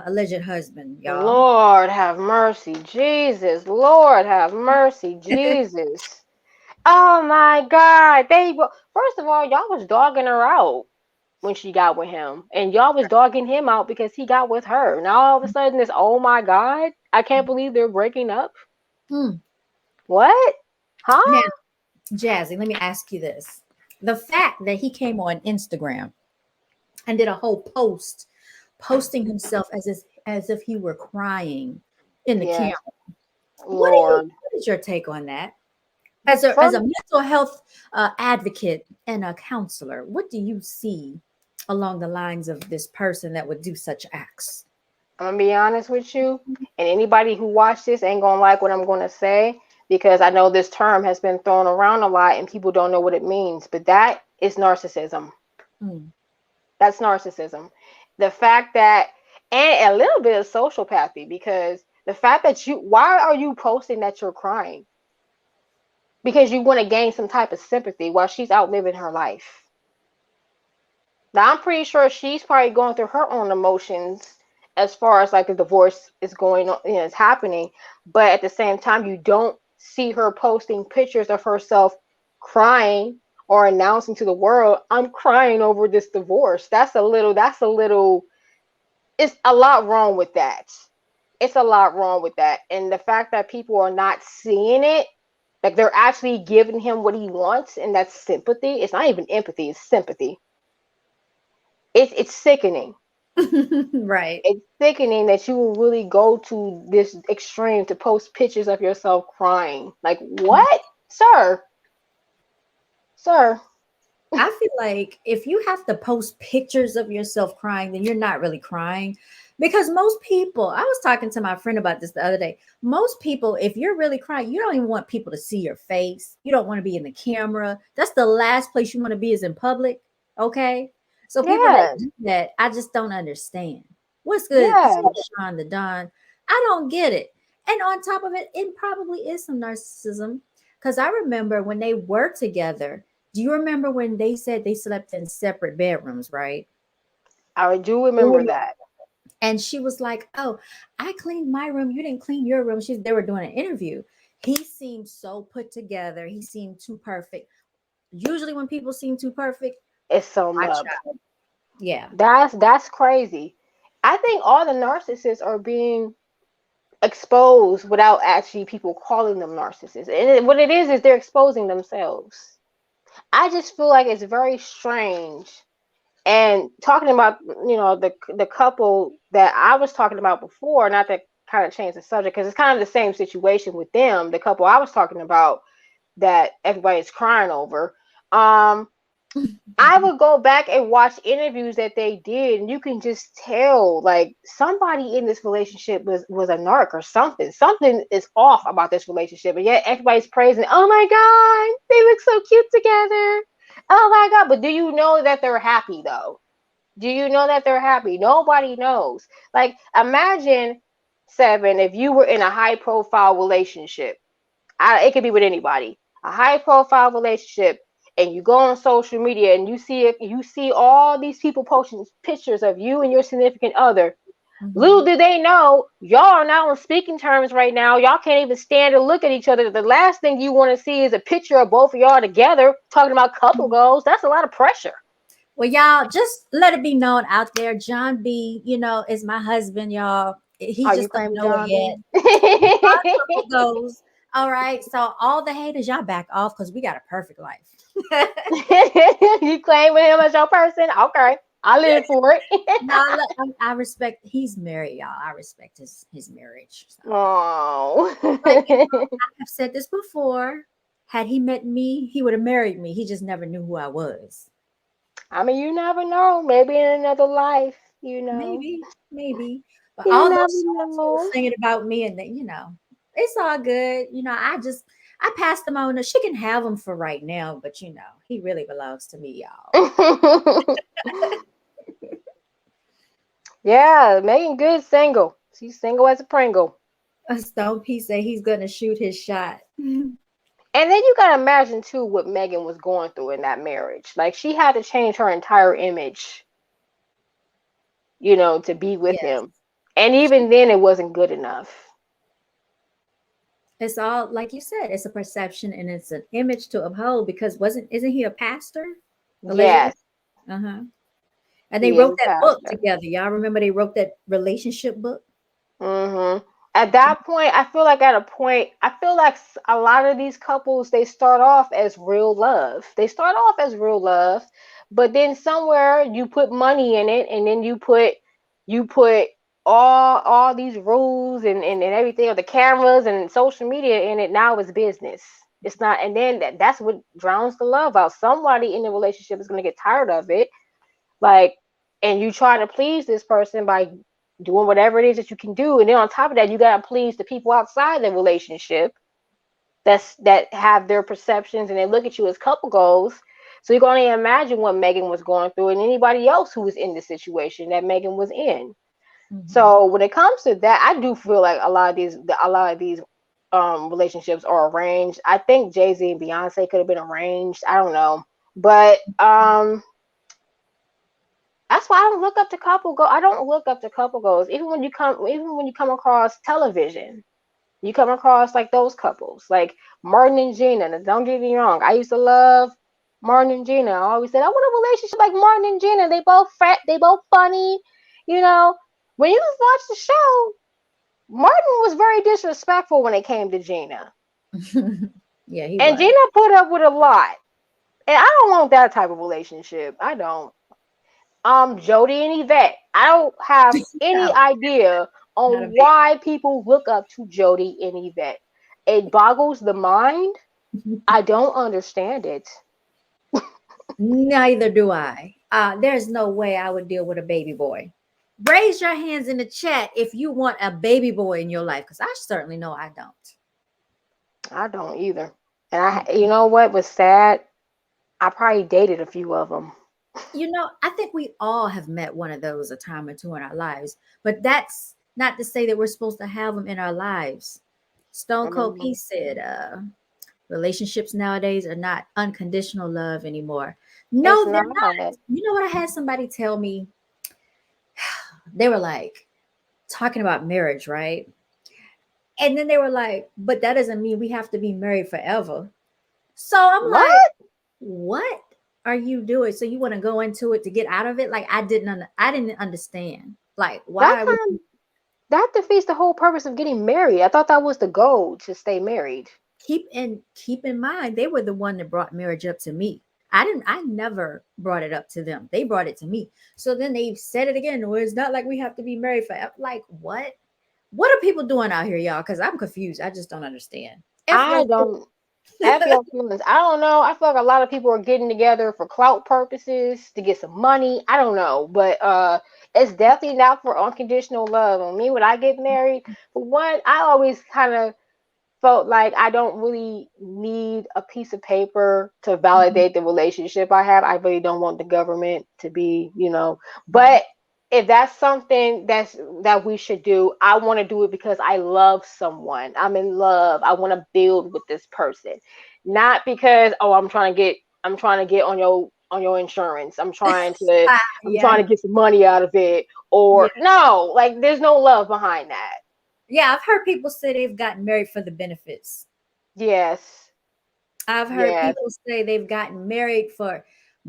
alleged husband, y'all? Lord have mercy, Jesus. Lord have mercy, Jesus. Oh my God. First of all, y'all was dogging her out when she got with him, and y'all was dogging him out because he got with her. Now all of a sudden, it's oh my God, I can't believe they're breaking up. Hmm. What? Now, Huh? Jazzy, let me ask you this. The fact that he came on Instagram and did a whole post posting himself as if he were crying in the camera. Yes, What are you Lord. what is your take on that? As a First, mental health advocate and a counselor, what do you see along the lines of this person that would do such acts? I'm gonna be honest with you, and anybody who watched this ain't gonna like what I'm gonna say because I know this term has been thrown around a lot and people don't know what it means, but that is narcissism. Hmm. That's narcissism. The fact that, and a little bit of sociopathy, because the fact that why are you posting that you're crying? Because you want to gain some type of sympathy while she's out living her life. Now, I'm pretty sure she's probably going through her own emotions as far as like the divorce is going on, is happening. But at the same time, you don't see her posting pictures of herself crying or announcing to the world, I'm crying over this divorce. It's a lot wrong with that. It's a lot wrong with that. And the fact that people are not seeing it, like they're actually giving him what he wants, and that's sympathy. It's not even empathy, it's sympathy. It's sickening. Right. It's sickening that you will really go to this extreme to post pictures of yourself crying. Like what? Sir. Sir. I feel like if you have to post pictures of yourself crying, then you're not really crying. Because most people, I was talking to my friend about this the other day. Most people, if you're really crying, you don't even want people to see your face. You don't want to be in the camera. That's the last place you want to be is in public. Okay. So people that Yes. do that, I just don't understand. What's good, Yes. Sean the Don? I don't get it. And on top of it, it probably is some narcissism. Because I remember when they were together. Do you remember when they said they slept in separate bedrooms, right? I do remember that. And she was like, "Oh, I cleaned my room. You didn't clean your room." They were doing an interview. He seemed so put together. He seemed too perfect. Usually, when people seem too perfect, It's some watch up. out. Yeah. That's crazy. I think all the narcissists are being exposed without actually people calling them narcissists. And what it is they're exposing themselves. I just feel like it's very strange. And talking about, the couple that I was talking about before, not to kind of change the subject, because it's kind of the same situation with them. The couple I was talking about that everybody's crying over. I would go back and watch interviews that they did, and you can just tell like somebody in this relationship was a narc or something. Something is off about this relationship, and yet everybody's praising. Oh my god, they look so cute together. Oh my god! But do you know that they're happy though? Do you know that they're happy? Nobody knows. Like imagine Seven if you were in a high profile relationship. It could be with anybody. A high profile relationship, and you go on social media and you see all these people posting pictures of you and your significant other. Little Mhm. do they know, y'all are not on speaking terms right now. Y'all can't even stand to look at each other. The last thing you want to see is a picture of both of y'all together talking about couple goals. That's a lot of pressure. Well, y'all, just let it be known out there, John B, is my husband, y'all. He Are you just don't claiming know it John yet. B? Our couple goes. All right. So all the haters, y'all back off because we got a perfect life. You claiming him as your person? Okay, I live for it. No, look, I respect. He's married, y'all. I respect his marriage. So. Oh. But I have said this before. Had he met me, he would have married me. He just never knew who I was. I mean, you never know. Maybe in another life, you know. Maybe. But You all those never songs he was know. singing about me, and then, it's all good. I passed them on. She can have them for right now, but he really belongs to me, y'all. Yeah, Megan Good single. She's single as a Pringle. Stone P say he's gonna shoot his shot. And then you gotta imagine too what Megan was going through in that marriage. Like she had to change her entire image, to be with Yes. him. And even then it wasn't good enough. It's all like you said, it's a perception and it's an image to uphold because isn't he a pastor? Allegedly. Yes, Uh-huh. And they he is wrote a that book pastor. together. Y'all remember they wrote that relationship book? At that point, I feel like a lot of these couples they start off as real love. They start off as real love, but then somewhere you put money in it, and then you put all these rules and everything of the cameras and social media in it. Now it's business. It's not, and then that's what drowns the love out. Somebody in the relationship is gonna get tired of it, like, and you try to please this person by doing whatever it is that you can do, and then on top of that you got to please the people outside the relationship that have their perceptions and they look at you as couple goals. So you can only imagine what Megan was going through and anybody else who was in the situation that Megan was in. Hmm. So when it comes to that, I do feel like a lot of these relationships are arranged. I think Jay-Z and Beyonce could have been arranged. I don't know, but that's why I don't look up to couple go. I don't look up to couple goals. Even when you come across television, you come across like those couples, like Martin and Gina. Now, don't get me wrong. I used to love Martin and Gina. I always said I want a relationship like Martin and Gina. They both fat. They both funny. You know, when you watch the show, Martin was very disrespectful when it came to Gina, Yeah, he and was. Gina put up with a lot. And I don't want that type of relationship. I don't. Jody and Yvette. I don't have any No, idea not a on why people look up to Jody and Yvette. It boggles the mind. bit. I don't understand it. Neither do I. There's no way I would deal with a baby boy. Raise your hands in the chat if you want a baby boy in your life, because I certainly know I don't. I don't either. And you know what was sad? I probably dated a few of them. I think we all have met one of those a time or two in our lives, but that's not to say that we're supposed to have them in our lives. Stone Cold P Mhm. said, relationships nowadays are not unconditional love anymore. It's No, they're not. not. You know what? I had somebody tell me, they were like talking about marriage, right? And then they were like, but that doesn't mean we have to be married forever. So I'm like, What? what are you doing? So you want to go into it to get out of it? Like I didn't understand. Like That why would kind you that defeats the whole purpose of getting married. I thought that was the goal to stay married. keep in mind they were the one that brought marriage up to me. I never brought it up to them. They brought it to me. So then they said it again. Well, it's not like we have to be married forever. Like what? What are people doing out here, y'all? Because I'm confused. I just don't understand. F I your don't F your feelings. I don't know. I feel like a lot of people are getting together for clout purposes to get some money. I don't know, but it's definitely not for unconditional love. I mean, when I get married, for one, I always kind of felt like I don't really need a piece of paper to Mhm, validate the relationship I have. I really don't want the government to be, mhm. but if that's something that we should do, I want to do it because I love someone. I'm in love. I want to build with this person. Not because I'm trying to get on your insurance. Ah, I'm trying yeah, to get some money out of it, yeah, or no, like there's no love behind that. yeah. I've heard people say they've gotten married for the benefits. Yes. I've heard Yes. people say they've gotten married for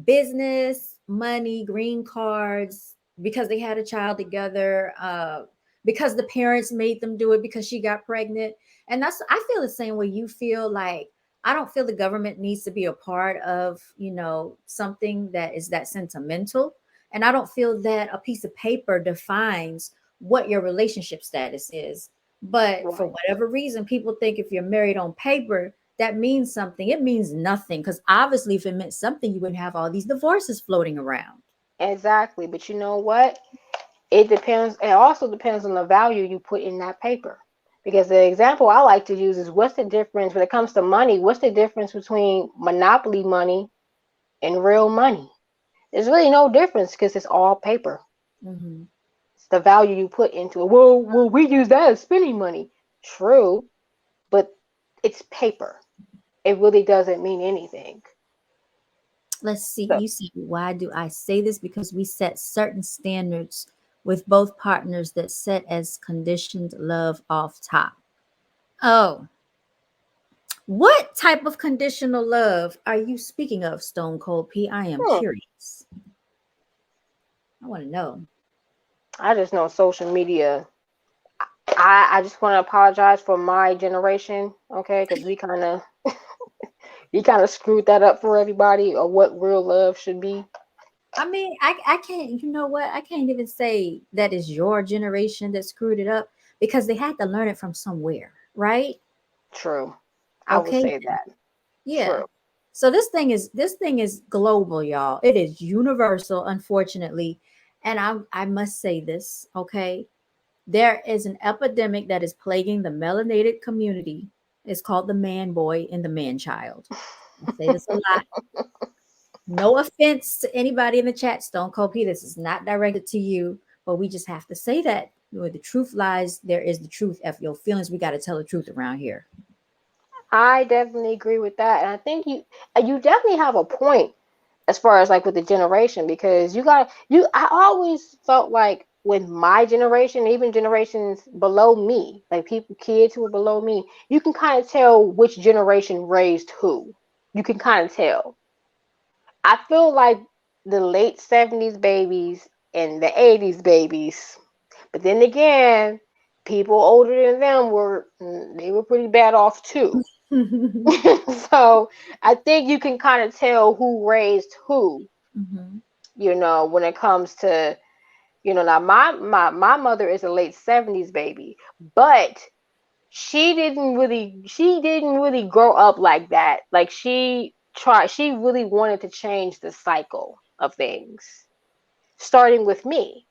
business, money, green cards, because they had a child together, because the parents made them do it because she got pregnant. And I feel the same way you feel. Like, I don't feel the government needs to be a part of, something that is that sentimental. And I don't feel that a piece of paper defines what your relationship status is. But for Right. whatever reason, people think if you're married on paper, that means something. It means nothing, because obviously, if it meant something, you wouldn't have all these divorces floating around. Exactly. But you know what? It depends. It also depends on the value you put in that paper. Because the example I like to use is what's the difference when it comes to money? What's the difference between monopoly money and real money? There's really no difference because it's all paper. Hmm. It's the value you put into it. Well, we use that as spending money. True, but it's paper. It really doesn't mean anything. Let's see. So You see, why do I say this? Because we set certain standards with both partners that set as conditioned love off top. Oh, what type of conditional love are you speaking of, Stone Cold P? I am hmm, curious. I want to know. I just know social media. I just want to apologize for my generation, okay? Because we kind of screwed that up for everybody of what real love should be. I mean, I can't, you know what? I can't even say that is your generation that screwed it up, because they had to learn it from somewhere, right? True, I would Okay. say that. Yeah. True. So this thing is global, y'all. It is universal, unfortunately. And I must say this, okay? There is an epidemic that is plaguing the melanated community. It's called the man boy and the man child. I say this a lot. No offense to anybody in the chat, Stone Cold P. This is not directed to you, but we just have to say that where the truth lies, there is the truth. F your feelings. We got to tell the truth around here. I definitely agree with that, and I think you definitely have a point as far as like with the generation because you. I always felt like with my generation, even generations below me, like people, kids who are below me, you can kind of tell which generation raised who. You can kind of tell. I feel like the late 70s babies and the 80s babies. But then again, people older than them they were pretty bad off too. So I think you can kind of tell who raised who, Mhm. when it comes to, now my mother is a late 70s baby, but she didn't really grow up like that. Like she really wanted to change the cycle of things, starting with me,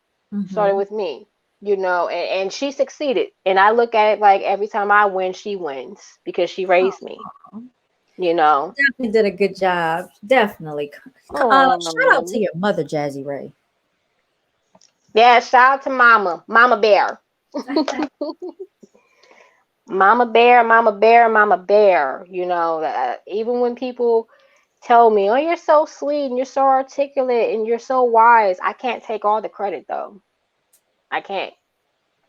starting Mhm. with me, and she succeeded. And I look at it like every time I win, she wins because she raised me. you know. Definitely did a good job. Definitely. Shout out to Oh, your mother, Jazzie yeah, shout out to Mama Bear. Mama Bear, Mama Bear. You know, even when people tell me, "Oh, you're so sweet and you're so articulate and you're so wise," I can't take all the credit though. I can't.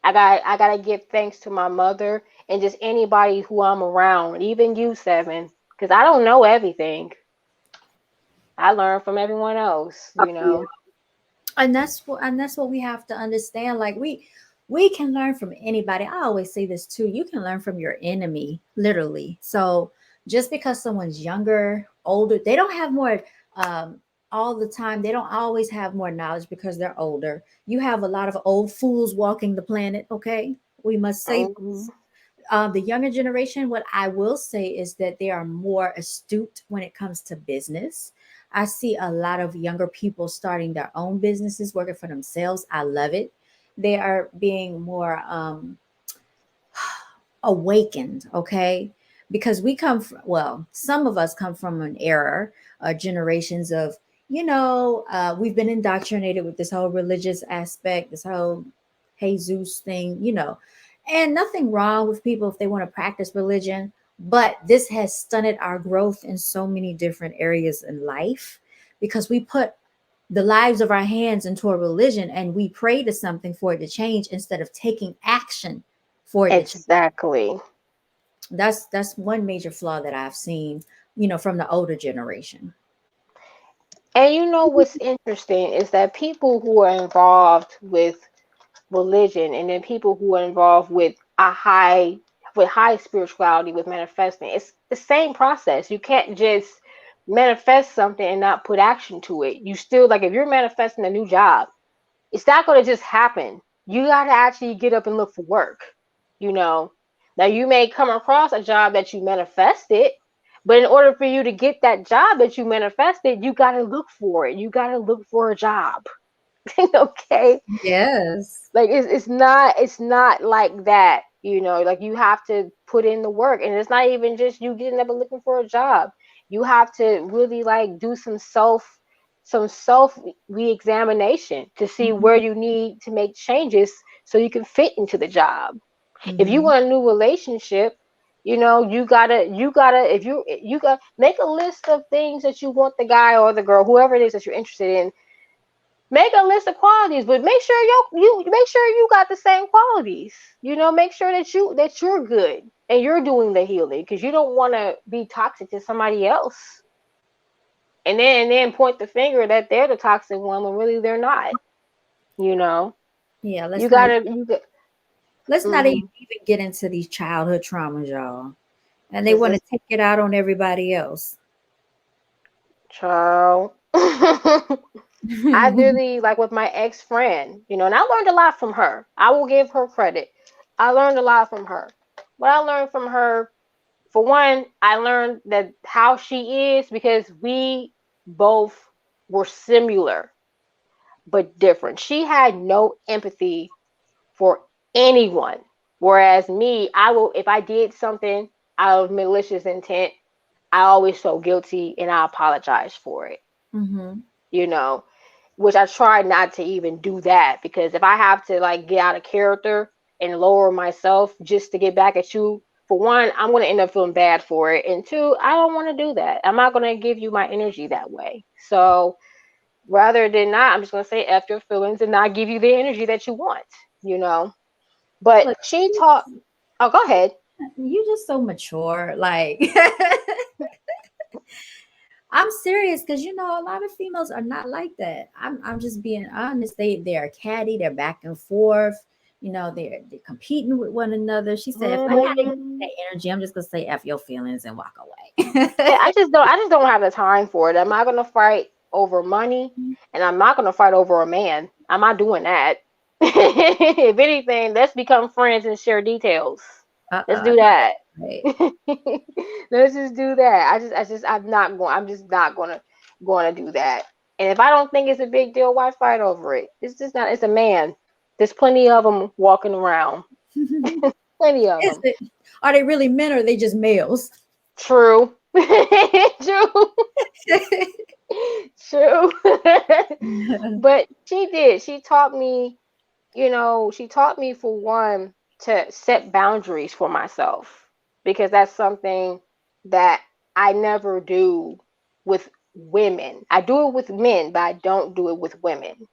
I gotta give thanks to my mother and just anybody who I'm around, even you, Seven, because I don't know everything. I learn from everyone else, you Ray. know. And that's what we have to understand. Like we can learn from anybody. I always say this too. You can learn from your enemy, literally. So just because someone's younger, older, they don't have more um all the time. They don't always have more knowledge because they're older. You have a lot of old fools walking the planet, okay? We must say Hmm. this. The younger generation, what I will say is that they are more astute when it comes to business. I see a lot of younger people starting their own businesses, working for themselves. I love it. They are being more awakened, okay? Because we come from, well, some of us come from an era, generations of, we've been indoctrinated with this whole religious aspect, this whole Jesus thing, and nothing wrong with people if they want to practice religion, but this has stunted our growth in so many different areas in life because we put the lives of our hands into a religion and we pray to something for it to change instead of taking action for it to change. Exactly. That's one major flaw that I've seen, from the older generation. And you know what's interesting is that people who are involved with religion and then people who are involved with high spirituality with manifesting, it's the same process. You can't just manifest something and not put action to it. You still, like, if you're manifesting a new job, it's not going to just happen. You got to actually get up and look for work, you know. Now you may come across a job that you manifested, but in order for you to get that job that you manifested, you got to look for it. You got to look for a job. Okay? Yes. Like it's not like that, you know. Like, you have to put in the work, and it's not even just you getting up and looking for a job. You have to really, like, do some self re-examination to see where Mhm. you need to make changes so you can fit into the job. If you Mhm. want a new relationship, you gotta if you got make a list of things that you want the guy or the girl, whoever it is that you're interested in. Make a list of qualities, but make sure you make sure you got the same qualities. You know, make sure that you're good and you're doing the healing, because you don't want to be toxic to somebody else, and then point the finger that they're the toxic one when really they're not. You know, Yeah, you gotta you got. let's not Mm-hmm. even get into these childhood traumas, y'all. And they Cause want to this take it out on everybody else. child. I really, like, with my ex friend, and I learned a lot from her. I will give her credit. I learned a lot from her. What I learned from her, for one, I learned that how she is, because we both were similar but different. She had no empathy for anyone. Whereas me, I will, if I did something out of malicious intent, I always felt guilty and I apologize for it, Hmm. you know, which I try not to even do that, because if I have to, like, get out of character and lower myself just to get back at you, for one, I'm going to end up feeling bad for it. And two, I don't want to do that. I'm not going to give you my energy that way. So rather than not, I'm just going to say F your feelings and not give you the energy that you want, you know. But Look, she taught, oh, go ahead. you just so mature. Like, I'm serious because a lot of females are not like that. I'm just being honest. They are catty. They're back and forth. They're competing with one another. She said, if I gotta use Hmm. that energy, I'm just gonna say F your feelings and walk away. And I just don't have the time for it. I'm not going to fight over money, and I'm not going to fight over a man. I'm not doing that. If anything, let's become friends and share details. Let's Uh-uh. do that. Right. Let's just do that. I'm just not going to do that. And if I don't think it's a big deal, why fight over it? It's just not. It's a man. There's plenty of them walking around. Plenty of Is them. it? Are they really men or are they just males? True. True. True. But she did. She taught me, she taught me for one to set boundaries for myself because that's something that I never do with women. I do it with men, but I don't do it with women.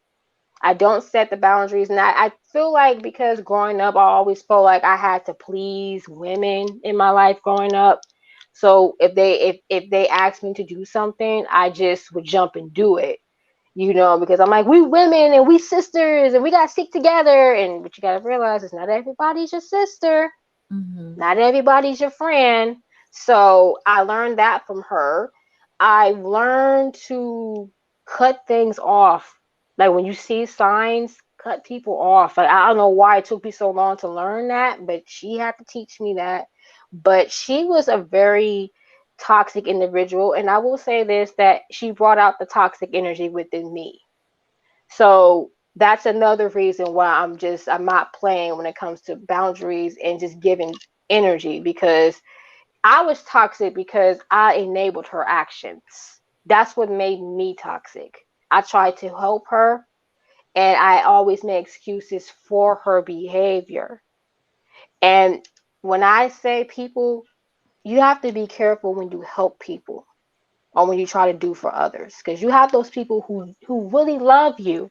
I don't set the boundaries. And I feel like because growing up, I always felt like I had to please women in my life growing up. So if they asked me to do something, I just would jump and do it, because I'm like, we women and we sisters and we gotta stick together. And what you gotta realize is not everybody's your sister, Mhm. not everybody's your friend. So I learned that from her. I learned to cut things off. Like when you see signs, cut people off. Like I don't know why it took me so long to learn that, but she had to teach me that. But she was a very toxic individual, and I will say this, that she brought out the toxic energy within me. So that's another reason why I'm not playing when it comes to boundaries and just giving energy, because I was toxic because I enabled her actions. That's what made me toxic. I tried to help her and I always made excuses for her behavior. And when I say people, you have to be careful when you help people or when you try to do for others, because you have those people who really love you.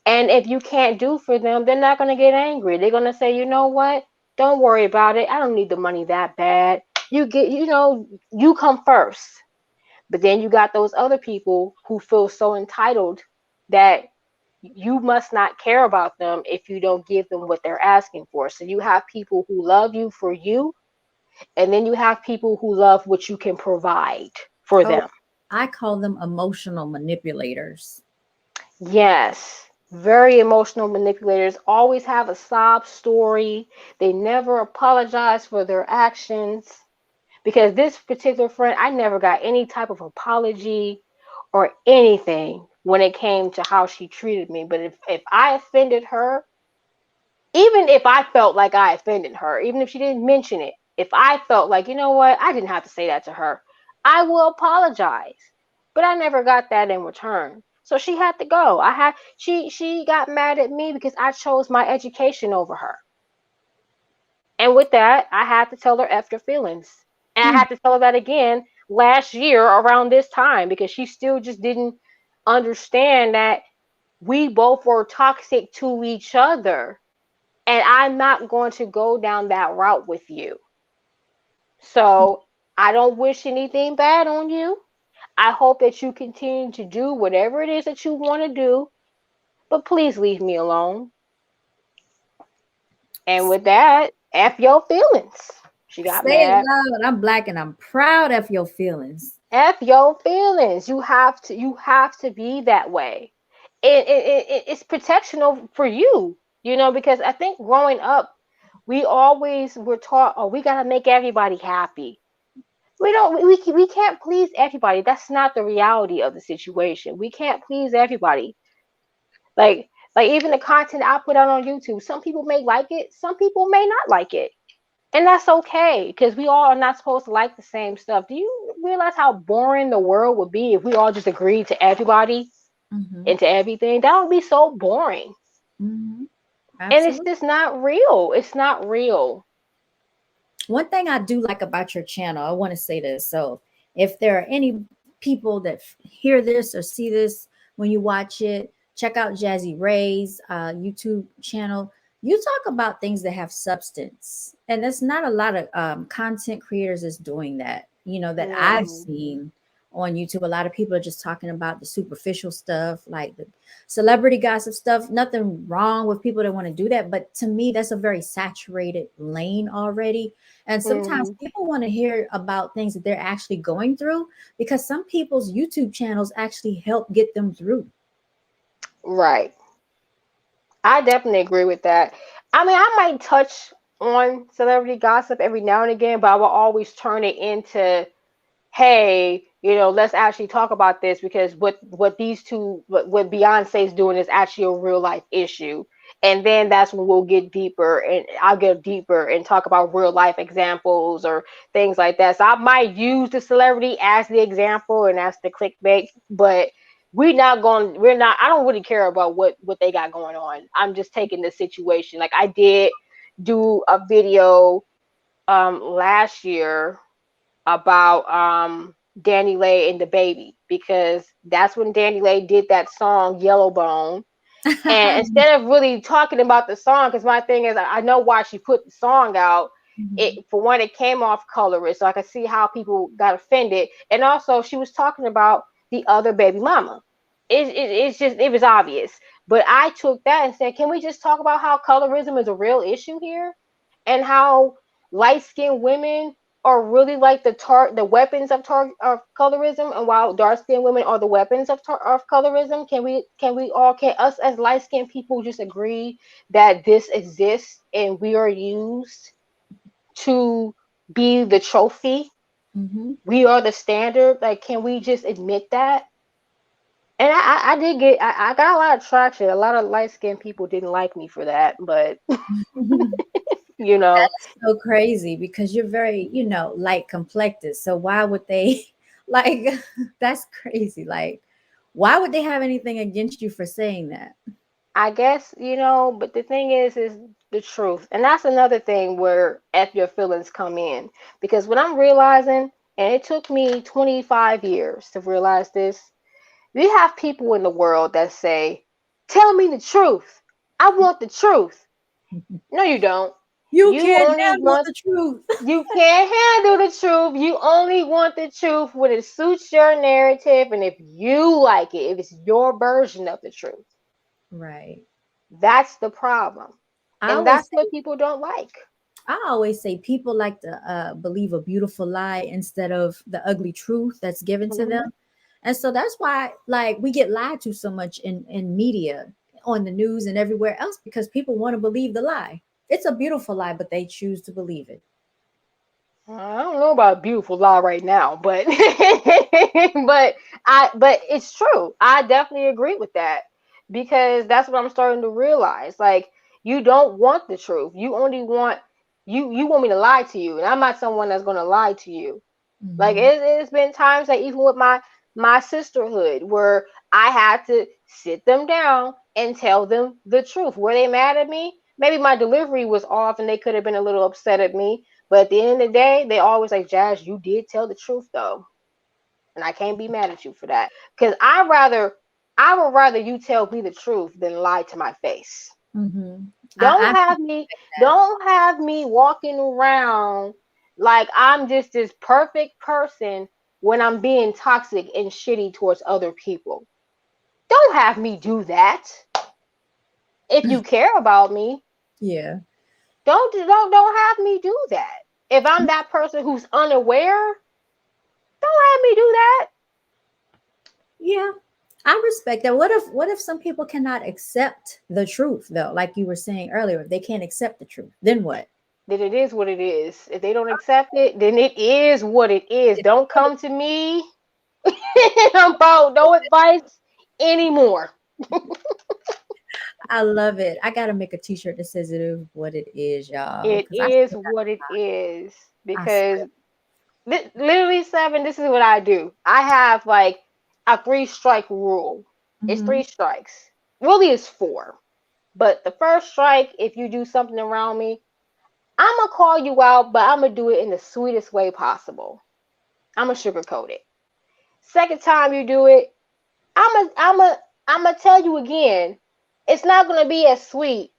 And if you can't do for them, they're not going to get angry. They're going to say, you know what? Don't worry about it. I don't need the money that bad. You come first. But then you got those other people who feel so entitled that you must not care about them if you don't give them what they're asking for. So you have people who love you for you, and then you have people who love what you can provide for Oh, them. I call them emotional manipulators. Yes, very emotional manipulators, always have a sob story. They never apologize for their actions. Because this particular friend, I never got any type of apology or anything when it came to how she treated me. But if I offended her, even if I felt like I offended her, even if she didn't mention it, if I felt like, you know what, I didn't have to say that to her, I will apologize. But I never got that in return. So she had to go. She got mad at me because I chose my education over her. And with that, I had to tell her F your feelings. And I Hmm. had to tell her that again last year around this time, because she still just didn't understand that we both were toxic to each other. And I'm not going to go down that route with you. So I don't wish anything bad on you. I hope that you continue to do whatever it is that you want to do, but please leave me alone. And with that, F your feelings. She got Say it mad. loud. I'm black and I'm proud of your feelings. F your feelings. You have to be that way. It's protection for you, because I think growing up, we always were taught, oh, we gotta make everybody happy. We don't we can't please everybody. That's not the reality of the situation. We can't please everybody. Like even the content I put out on YouTube, some people may like it, some people may not like it. And that's okay, because we all are not supposed to like the same stuff. Do you realize how boring the world would be if we all just agreed to everybody Hmm. and to everything? That would be so boring. Hmm. And it's Absolutely. just not real. It's not real. One thing I do like about your channel, I want to say this. So, if there are any people that hear this or see this when you watch it, check out JazzieRae's YouTube channel. You talk about things that have substance, and there's not a lot of content creators that's doing that. That I've Hmm. seen on YouTube. A lot of people are just talking about the superficial stuff, like the celebrity gossip stuff. Nothing wrong with people that want to do that, but to me, that's a very saturated lane already, and sometimes Hmm. people want to hear about things that they're actually going through, because some people's YouTube channels actually help get them through. Right. I definitely agree with that. I mean, I might touch on celebrity gossip every now and again, but I will always turn it into, hey, let's actually talk about this, because what these two, what Beyonce's doing is actually a real life issue. And then that's when we'll get deeper, and I'll get deeper and talk about real life examples or things like that. So I might use the celebrity as the example and as the clickbait, but we're not, I don't really care about what they got going on. I'm just taking the situation. Like I did do a video last year about Danny Lay and the baby, because that's when Danny Lay did that song Yellowbone. And instead of really talking about the song, because my thing is, I know why she put the song out. Mhm. It, for one, it came off colorist, so I could see how people got offended. And also, she was talking about the other baby mama. It's just, it was obvious. But I took that and said, can we just talk about how colorism is a real issue here, and how light skinned women are really like the weapons of colorism, and while dark skinned women are the weapons of colorism. Can us as light skinned people just agree that this exists and we are used to be the trophy? Mhm. We are the standard. Like, can we just admit that? And I did get, I got a lot of traction. A lot of light skinned people didn't like me for that, but you know, That's so crazy because you're very, light complected. So why would they like that's crazy. Like, why would they have anything against you for saying that? I guess, but the thing is the truth. And that's another thing where F your feelings come in. Because what I'm realizing, and it took me 25 years to realize this, we have people in the world that say, tell me the truth. I want the truth. No, you don't. You You can't only handle want, the truth. you can't handle the truth. You only want the truth when it suits your narrative and if you like it, if it's your version of the truth. Right. That's the problem. I And always that's say what people don't like. I always say people like to believe a beautiful lie instead of the ugly truth that's given to them. Hmm. And so that's why, like, we get lied to so much in media, on the news, and everywhere else because people want to believe the lie. It's a beautiful lie, but they choose to believe it. I don't know about beautiful lie right now, but but it's true. I definitely agree with that, because that's what I'm starting to realize. Like, you don't want the truth. You only want, you want me to lie to you, and I'm not someone that's going to lie to you. Like Hmm. it's been times that even with my sisterhood where I had to sit them down and tell them the truth. Were they mad at me? Maybe my delivery was off and they could have been a little upset at me. But at the end of the day, they always like, Jazz, you did tell the truth though. And I can't be mad at you for that. Because I would rather you tell me the truth than lie to my face. Hmm. I Don't have me, don't have me walking around like I'm just this perfect person when I'm being toxic and shitty towards other people. Don't have me do that. If you care about me, yeah. don't have me do that. If I'm that person who's unaware, don't have me do that. Yeah. I respect that. What if some people cannot accept the truth though? Like you were saying earlier, if they can't accept the truth, then what? Then it is what it is. If they don't accept it, then it is what it is. Don't come to me about no advice anymore. I love it. I gotta make a t-shirt that says it is what it is, y'all. It Because is what it is. I swear. Because literally, Seven, this is what I do. I have like a three-strike rule. It's Hmm. three strikes. Really, it's four. But the first strike, if you do something around me, I'm going to call you out, but I'm going to do it in the sweetest way possible. I'm going to sugarcoat it. Second time you do it, I'm going to tell you again. It's not going to be as sweet,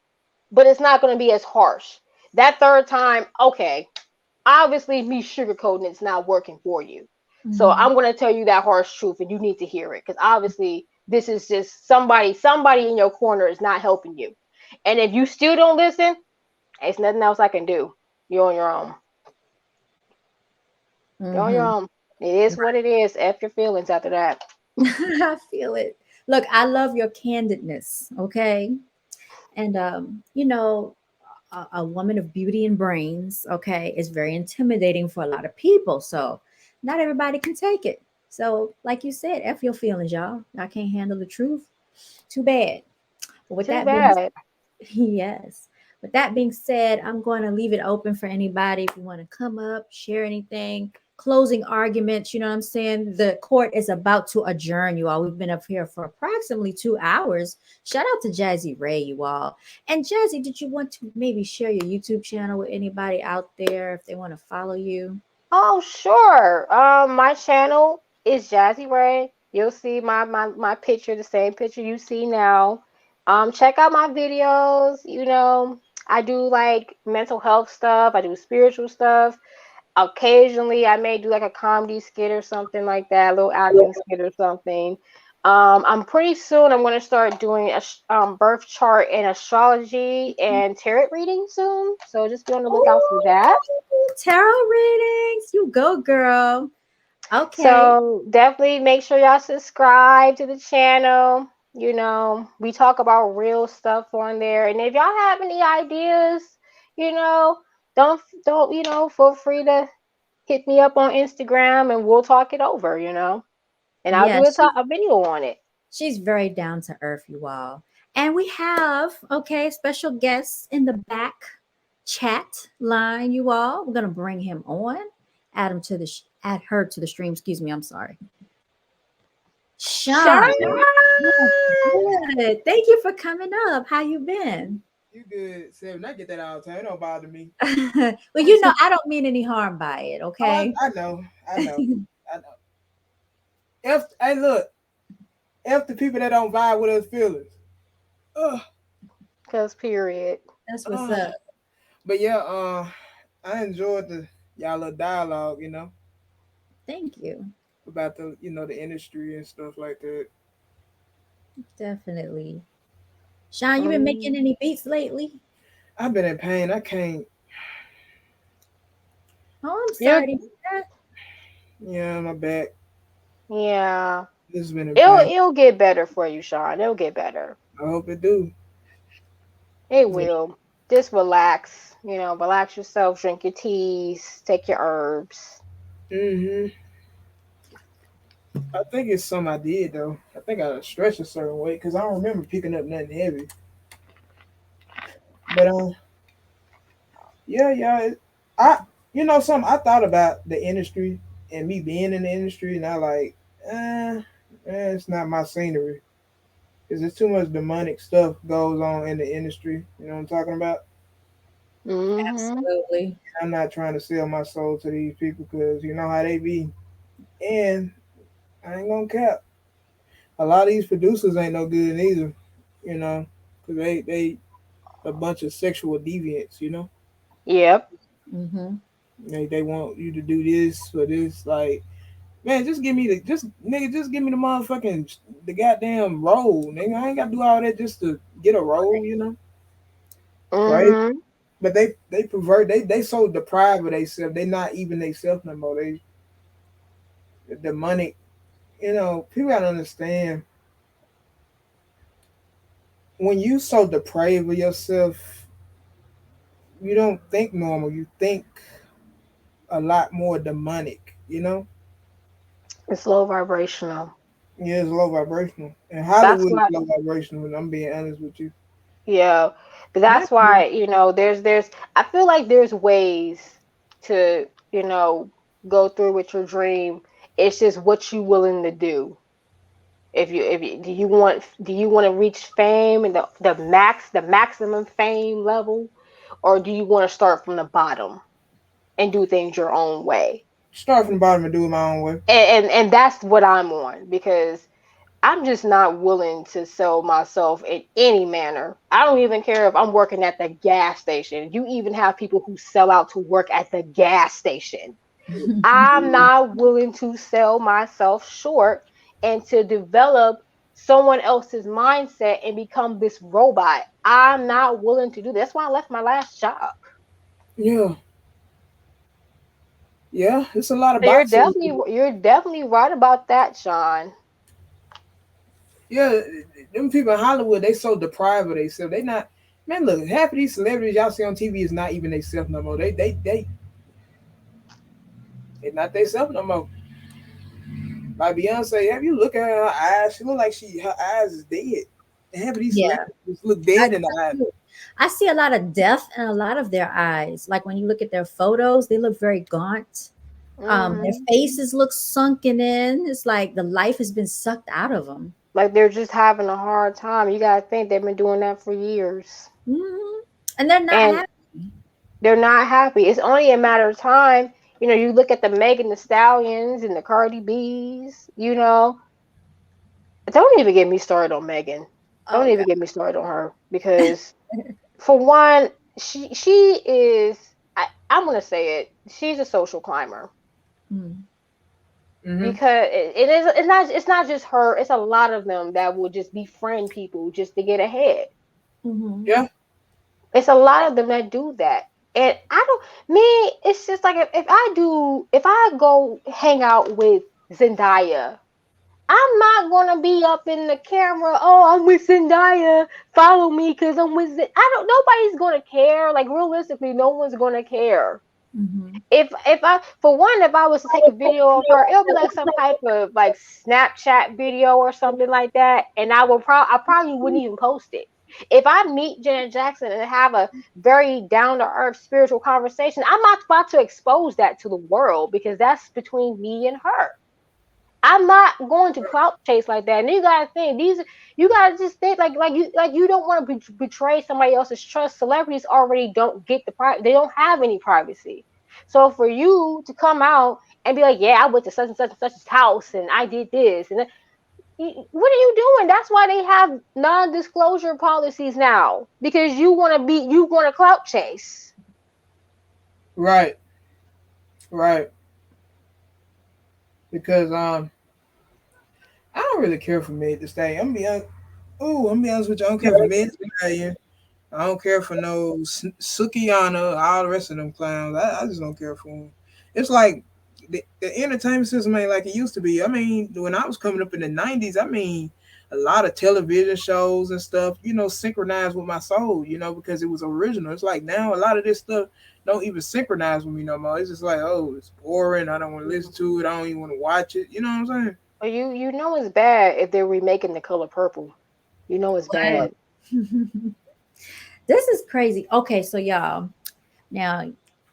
but it's not going to be as harsh. That third time, okay, obviously me sugarcoating it's not working for you. So Hmm. I'm going to tell you that harsh truth and you need to hear it, because obviously this is just somebody in your corner is not helping you. And if you still don't listen, there's nothing else I can do. You're on your own. You're on your Hmm. own. It is what it is. F your feelings after that. I feel it. Look, I love your candidness. Okay, and a woman of beauty and brains, okay, is very intimidating for a lot of people. So not everybody can take it. So, like you said, F your feelings, y'all. I can't handle the truth. Too bad. But with Too that being, bad. Yes. With that being said, I'm going to leave it open for anybody if you want to come up, share anything, closing arguments. You know what I'm saying? The court is about to adjourn, you all. We've been up here for approximately 2 hours. Shout out to JazzieRae, you all. And Jazzie, did you want to maybe share your YouTube channel with anybody out there if they want to follow you? Oh, sure. My channel is JazzieRae. You'll see my picture, the same picture you see now. Check out my videos. I do like mental health stuff. I do spiritual stuff. Occasionally, I may do like a comedy skit or something like that, a little acting skit or something. I'm pretty soon. I'm going to start doing a birth chart and astrology and tarot reading soon. So just be on the lookout for that. Oh, tarot readings. You go, girl. Okay. So definitely make sure y'all subscribe to the channel. We talk about real stuff on there. And if y'all have any ideas, you know, don't feel free to hit me up on Instagram and we'll talk it over. And I'll do Yes, a video on it. she's very down to earth, you all. And we have, okay, special guests in the back chat line, you all. We're going to bring him on, add him to the, add her to the stream. Excuse me. I'm sorry. Sean! Sean. Oh, good. Thank you for coming up. How you been? You good, Seven. I get that all the time. It don't bother me. Well, I don't mean any harm by it, Oh, okay? I know. I know. I know. If hey look, F the people that don't vibe with us feelings. Ugh, Cause period. That's what's ugh. up. But yeah, I enjoyed the y'all little dialogue, Thank you. about the industry and stuff like that. Definitely. Sean, you been making Mm, any beats lately? I've been in pain. I can't. Oh, I'm you're sorry to hear that. Yeah, my back. yeah. This has been in It'll pain. it'll get better for you, Sean. It'll get better. I hope it do. It Yeah. will. Just relax. Relax yourself, drink your teas, take your herbs. Hmm. I think it's something I did though. I think I stretched a certain way because I don't remember picking up nothing heavy. But yeah, yeah. I something I thought about the industry and me being in the industry, and I like, it's not my scenery because there's too much demonic stuff goes on in the industry. You know what I'm talking about? Mm-hmm. Absolutely. I'm not trying to sell my soul to these people because you know how they be, and I ain't gonna cap. A lot of these producers ain't no good neither, you know, because they a bunch of sexual deviants, Yep. Mm-hmm. They want you to do this or this, like, man, just give me just give me the motherfucking the goddamn role, nigga. I ain't gotta do all that just to get a role. It's crazy. Mm-hmm. But they pervert they so deprived of themselves, they not even themselves no more. They the money, people gotta understand when you so depraved of yourself, you don't think normal. You think a lot more demonic. It's low vibrational. Yeah, it's low vibrational. And That's Hollywood is why. low vibrational, and I'm being honest with you. Yeah, but that's Hollywood. why, there's I feel like there's ways to, go through with your dream. It's just what you willing to do. If you do you want to reach fame and the maximum fame level, or do you want to start from the bottom and do things your own way? Start from the bottom and do it my own way. And that's what I'm on, because I'm just not willing to sell myself in any manner. I don't even care if I'm working at the gas station. You even have people who sell out to work at the gas station. I'm not willing to sell myself short and to develop someone else's mindset and become this robot. I'm not willing to do that. That's why I left my last job. Yeah, yeah. It's a lot of So you're boxes. definitely you're definitely right about that, Sean. Yeah, them people in Hollywood, they so deprived of themselves. They not. Man, look, half of these celebrities y'all see on TV is not even themselves no more. They not themselves no more. Like Beyonce, have you look at her eyes? She look like her eyes is dead. And half of these Yeah. celebrities just look I dead in the eyes. I see a lot of death in a lot of their eyes. Like when you look at their photos, they look very gaunt. Their Hmm. faces look sunken in. It's like the life has been sucked out of them. Like they're just having a hard time. You gotta think they've been doing that for years. Hmm. And they're not And happy. they're not happy. It's only a matter of time. You look at the Megan the Stallions and the Cardi B's, don't even get me started on Megan. Don't Oh even get me started on her because for one, she is I'm gonna say it, she's a social climber. God. Mm-hmm. Because it's not just her, it's a lot of them that will just befriend people just to get ahead. Mm-hmm. Yeah. It's a lot of them that do that. And I don't me, it's just like if I go hang out with Zendaya, I'm not gonna be up in the camera. Oh, I'm with Zendaya. Follow me because I'm with. I don't. Nobody's gonna care. Like realistically, no one's gonna care. Mm-hmm. If I for one, if I was to take a video of her, it'll be like some type of like Snapchat video or something like that, and I probably wouldn't even post it. If I meet Janet Jackson and have a very down to earth spiritual conversation, I'm not about to expose that to the world because that's between me and her. I'm not going to clout chase like that. And you gotta think you gotta just think like you don't want to betray somebody else's trust. Celebrities already don't get they don't have any privacy. So for you to come out and be like, yeah, I went to such and such and such's house and I did this and what are you doing? That's why they have non-disclosure policies now because you want to clout chase. Right. Right. Because I don't really care for Meg Thee Stallion. I'm gonna be honest with you. I don't care for Meg Thee Stallion. I don't care for no Sukiyana, all the rest of them clowns. I just don't care for them. It's like the entertainment system ain't like it used to be. I mean, when I was coming up in the '90s, I mean, a lot of television shows and stuff, synchronized with my soul, because it was original. It's like now a lot of this stuff don't even synchronize with me no more. It's just like, oh, it's boring. I don't want to listen to it. I don't even want to watch it. You know what I'm saying? But you know it's bad if they're remaking The Color Purple. You know it's bad. This is crazy. Okay, so y'all, now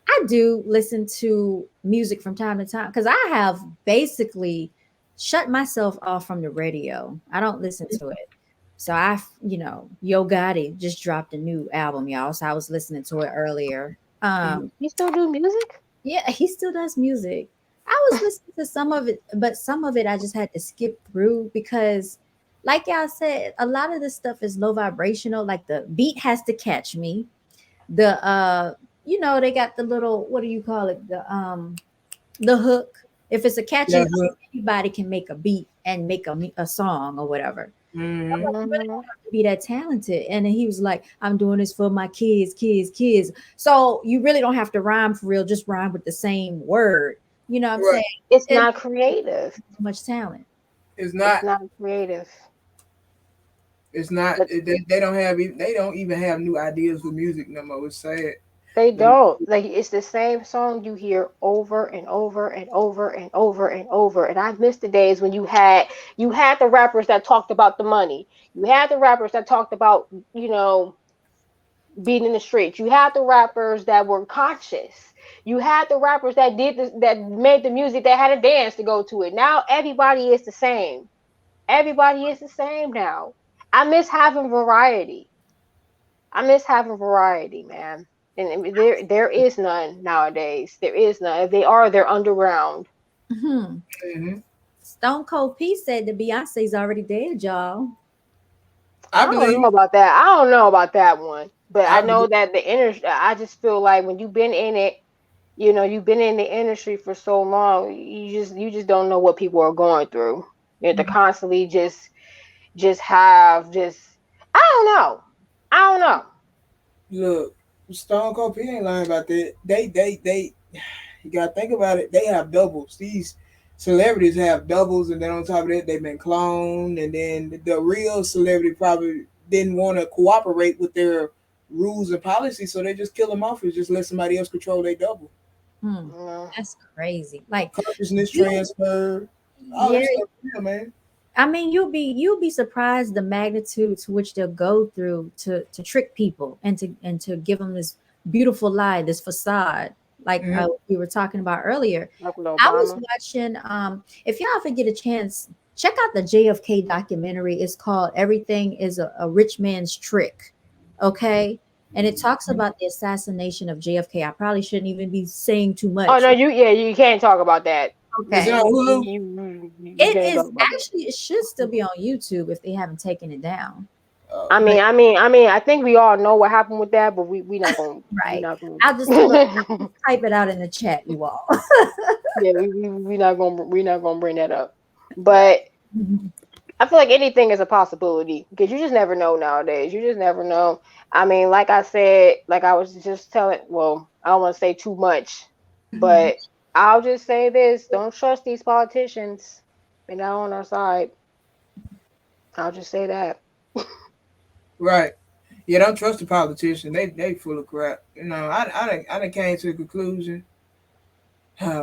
I do listen to music from time to time because I have basically shut myself off from the radio. I don't listen to it. So Yo Gotti just dropped a new album, y'all. So I was listening to it earlier. You still do music? Yeah, he still does music. I was listening to some of it, but some of it I just had to skip through because, like y'all said, a lot of this stuff is low vibrational. Like the beat has to catch me. They got the little, what do you call it? The hook. If it's a catchy Yeah. hook, anybody can make a beat and make a song or whatever. Mm-hmm. You really Hmm. don't have to be that talented. And then he was like, I'm doing this for my kids, kids, kids. So you really don't have to rhyme for real, just rhyme with the same word. You know what I'm Right. saying? It's It not creative. too much talent. It's It's not. not creative. It's not. But They don't have. They don't even have new ideas for music no more. It's sad. they The- don't. Like it's the same song you hear over and over and over and over and over. And I miss the days when you had the rappers that talked about the money. You had the rappers that talked about, being in the streets. You had the rappers that were conscious. You had the rappers that did this, that made the music that had a dance to go to it. Now everybody is the same. Everybody is the same now. I miss having variety. I miss having variety, man. And there is none nowadays. There is none. If they are, they're underground. Mhm. Mhm. Stone Cold P said that Beyonce's already dead, y'all. I I don't believe. know about that. I don't know about that one. But I I know believe. that the industry. I just feel like when you've been in it, you've been in the industry for so long, you just don't know what people are going through. You have to Mhm. constantly just have just I don't know. I don't know. Look, Stone Cold P ain't lying about that. They. You gotta think about it. They have doubles. These celebrities have doubles, and then on top of that, they've been cloned. And then the real celebrity probably didn't want to cooperate with their rules and policies, so they just kill them off and just let somebody else control their double. Hmm. Mm. That's crazy. Like Consciousness you, transfer, all yeah, that stuff. Yeah, man. I mean, you'll be surprised the magnitude to which they'll go through to trick people and to give them this beautiful lie, this facade, like Mm-hmm. we were talking about earlier. Like with I was Obama. watching. If y'all ever get a chance, check out the JFK documentary. It's called "Everything Is a Rich Man's Trick." Okay, and it talks about the assassination of JFK. I probably shouldn't even be saying too Oh much. no, you can't talk about that. Is it Okay, on Hulu? You it can't talk is about that. actually, it should still be on YouTube if they haven't taken it down. I Oh, But mean, I mean, I mean, I think we all know what happened with that, but we right, not gonna. I'll just look. I'll just type it out in the chat, you all. Yeah, we not gonna bring that up. But I feel like anything is a possibility because you just never know nowadays. You just never know. I mean, like I said, like I was just telling. Well, I don't want to say too much, but I'll just say this: don't trust these politicians. They're not on our side. I'll just say that. right. Yeah, don't trust the politicians. They full of crap. You know, I done came to the conclusion.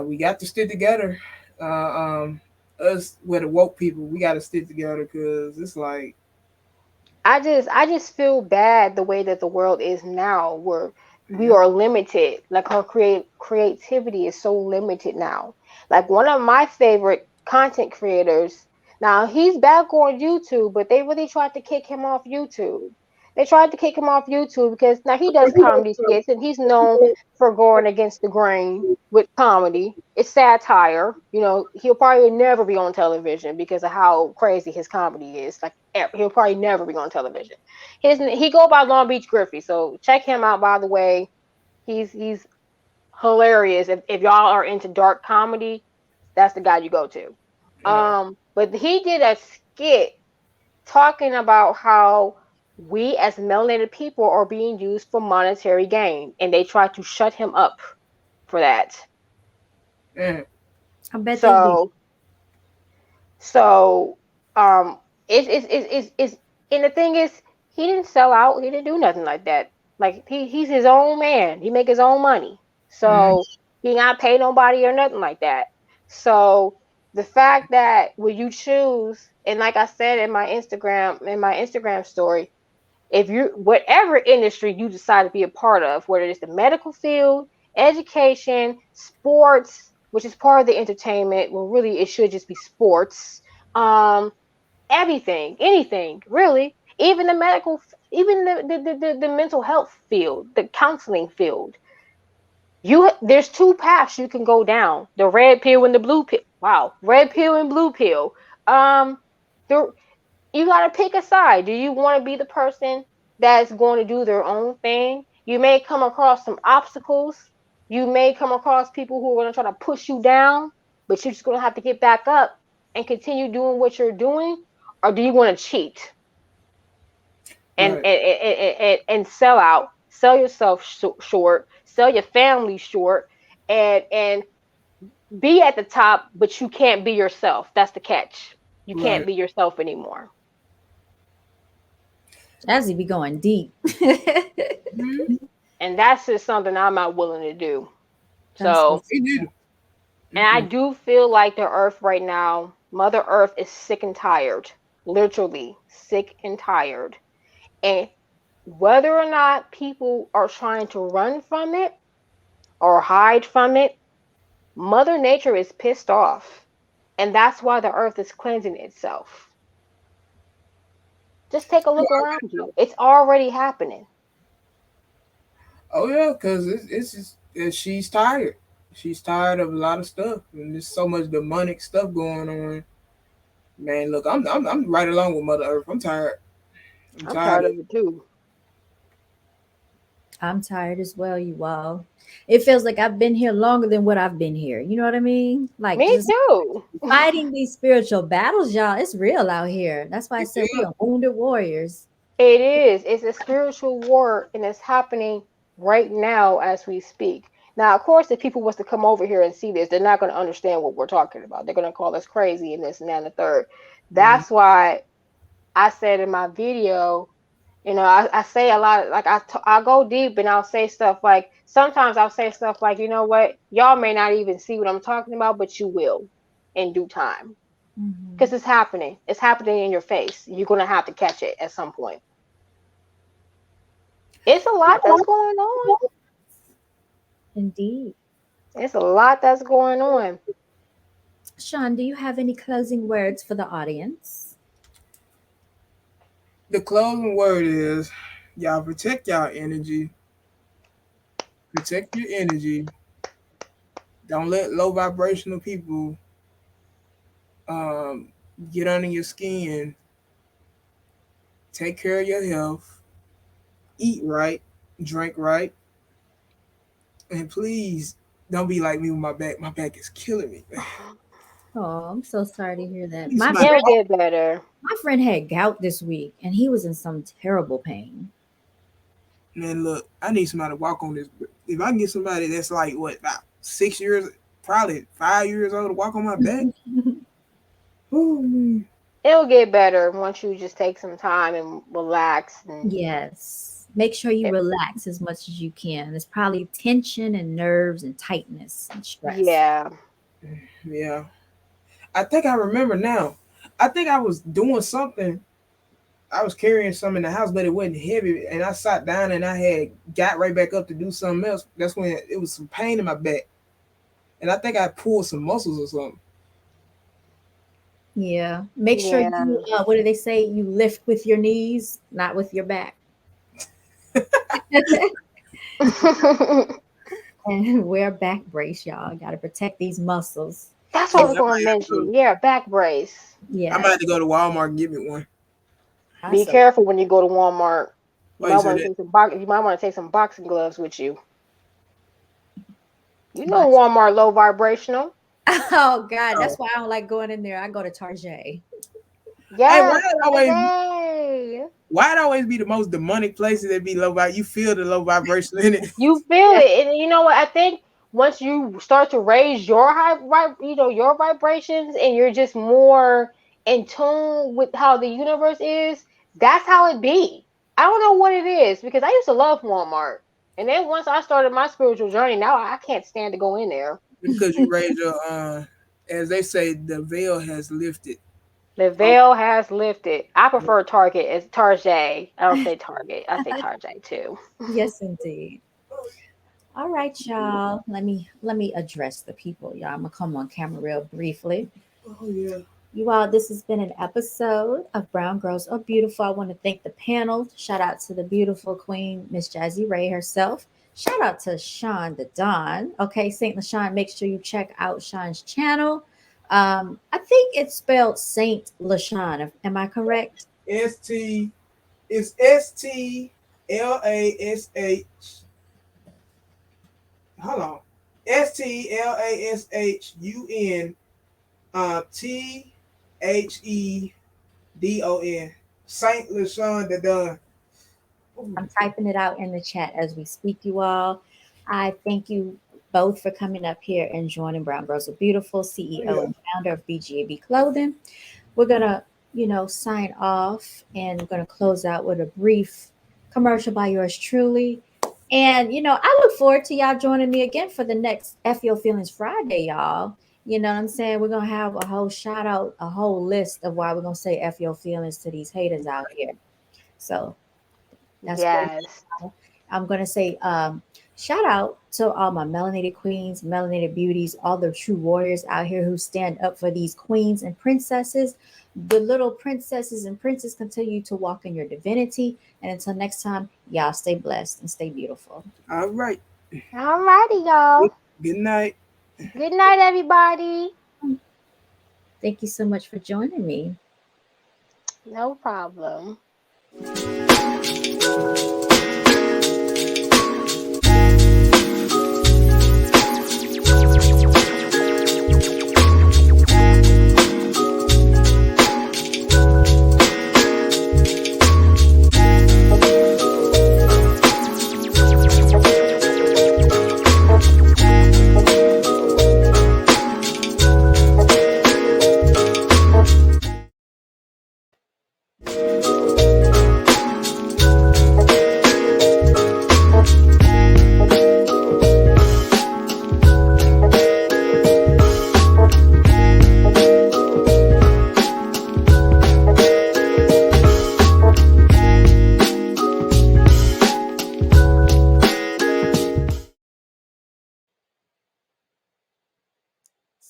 We got to stick together. Us, with the woke people, we got to stick together because it's like, I just feel bad the way that the world is now, where we are limited. Like our creativity is so limited now. Like one of my favorite content creators, now he's back on YouTube, but they really tried to kick him off YouTube. They tried to kick him off YouTube because now he does comedy skits and he's known for going against the grain with comedy. It's satire. You know, he'll probably never be on television because of how crazy his comedy is. Like he'll probably never be on television. He go by Long Beach Griffey, so check him out. By the way, he's hilarious. If y'all are into dark comedy, that's the guy you go to. uh, But he did a skit talking about how we as melanated people are being used for monetary gain, and they tried to shut him up for that. mm, I bet they did. So So um it's and the thing is he didn't sell out, he didn't do nothing like that. Like he's his own man. He make his own money. mm, So he not pay nobody or nothing like that. So the fact that when you choose, and like I said in my Instagram story, if you whatever industry you decide to be a part of, whether it's the medical field, education, sports, which is part of the entertainment, well really it should just be sports, um everything, anything really, even the medical, even the mental health field, the counseling field, you there's two paths you can go down: the red pill and the blue pill. Wow, red pill and blue pill. um the You got to pick a side. Do you want to be the person that's going to do their own thing? You may come across some obstacles. You may come across people who are going to try to push you down, but you're just going to have to get back up and continue doing what you're doing. Or do you want to cheat and right, and sell out, sell yourself short, sell your family short, and be at the top, but you can't be yourself? That's the catch. You can't right. be yourself anymore. Jazzy be going deep. Mm-hmm. And that's just something I'm not willing to do. That's So, what's Me neither. and I Mm-mm. do feel like the earth right now, Mother Earth is sick and tired, literally sick and tired. And whether or not people are trying to run from it or hide from it, Mother Nature is pissed off. And that's why the earth is cleansing itself. Just take a look around you. It's already happening. Oh yeah, because it's just she's tired. She's tired of a lot of stuff, and there's so much demonic stuff going on. Man, look, I'm right along with Mother Earth. I'm tired. I'm I'm tired tired of of it too. I'm tired as well, you all. It feels like I've been here longer than what I've been here. You know what I mean? Like Me just too. fighting these spiritual battles, y'all. It's real out here. That's why I said we it. are wounded warriors. It is. It's a spiritual war, and it's happening right now as we speak. Now, of course, if people was to come over here and see this, they're not going to understand what we're talking about. They're going to call us crazy and this and that and the third. Mm, That's why I said in my video, I say a lot. Like I go deep and I'll say stuff like sometimes I'll say stuff like, you know what, y'all may not even see what I'm talking about, but you will in due time. Mhm. because it's happening. It's happening in your face. You're gonna have to catch it at some point. It's a lot that's going on. Indeed. It's a lot that's going on. Sean, do you have any closing words for the audience? The closing word is, y'all protect y'all energy. Protect your energy. Don't let low vibrational people um, get under your skin. Take care of your health. Eat right. Drink right. And please don't be like me with my back. My back is killing me. Oh, I'm so sorry to hear that. Need My somebody friend, It'll get better. my friend had gout this week, and he was in some terrible pain. Man, look, I need somebody to walk on this. If I can get somebody that's like what about 6 years, probably 5 years old to walk on my back. Oh man. It'll get better once you just take some time and relax and Yes. Make sure you it, relax as much as you can. There's probably tension and nerves and tightness and stress. yeah. Yeah. I think I remember now. I think I was doing something. I was carrying something in the house, but it wasn't heavy. And I sat down and I had got right back up to do something else. That's when it was some pain in my back. And I think I pulled some muscles or something. Yeah. Make sure Yeah. you, what do they say? You lift with your knees, not with your back. And wear a back brace, y'all. Got to protect these muscles. That's what I Yeah, was going to mention. Yeah, back brace. I might Yes. have to go to Walmart and get me one. Be Awesome. careful when you go to Walmart. You Why you might say want to that? take you might want to take some boxing gloves with you. You know Box. Walmart low vibrational. Oh God, Oh. that's why I don't like going in there. I go to Tarjay. Hey, Yes, Jazzie. why it always be the most demonic places that be low vibe? You feel the low vibration in it. You feel it, and you know what? I think once you start to raise your your vibrations, and you're just more in tune with how the universe is. That's how it be. I don't know what it is because I used to love Walmart, and then once I started my spiritual journey, now I can't stand to go in there. Because you raise your as they say, the veil has lifted. The Oh, veil has lifted. I prefer Target as Tarjay. I don't say Target. I say Tarjay too. Yes, indeed. All right, y'all. Let me address the people, y'all. I'm gonna come on camera real briefly. oh yeah. You all, this has been an episode of Brown Girls Are Beautiful. I want to thank the panel. Shout out to the beautiful queen, Miss JazzieRae herself. Shout out to Sean the Don. Okay, Saint LaShawn, make sure you check out Sean's channel. I think it's spelled Saint LaShawn. Am I correct? ST it's STLASH. Hold on. STLASHUN THEDON. Saint LaShawn the Don. I'm typing it out in the chat as we speak, you all. I thank you both for coming up here and joining Brown Girls Are Beautiful, CEO Yeah. and founder of B.G.A.B Clothing. We're gonna, sign off and we're gonna close out with a brief commercial by yours truly. And I look forward to y'all joining me again for the next F Your Feelings Friday, y'all. You know what I'm saying? We're gonna have a whole shout out, a whole list of why we're gonna say F Your Feelings to these haters out here. So that's what Yes. I'm going to say. Shout out to all my melanated queens, melanated beauties, all the true warriors out here who stand up for these queens and princesses. The little princesses and princes continue to walk in your divinity. And until next time, y'all stay blessed and stay beautiful. All right. Alrighty, y'all. Good night. Good night, everybody. Thank you so much for joining me. No problem.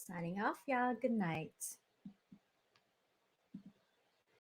Signing off, y'all. Good night.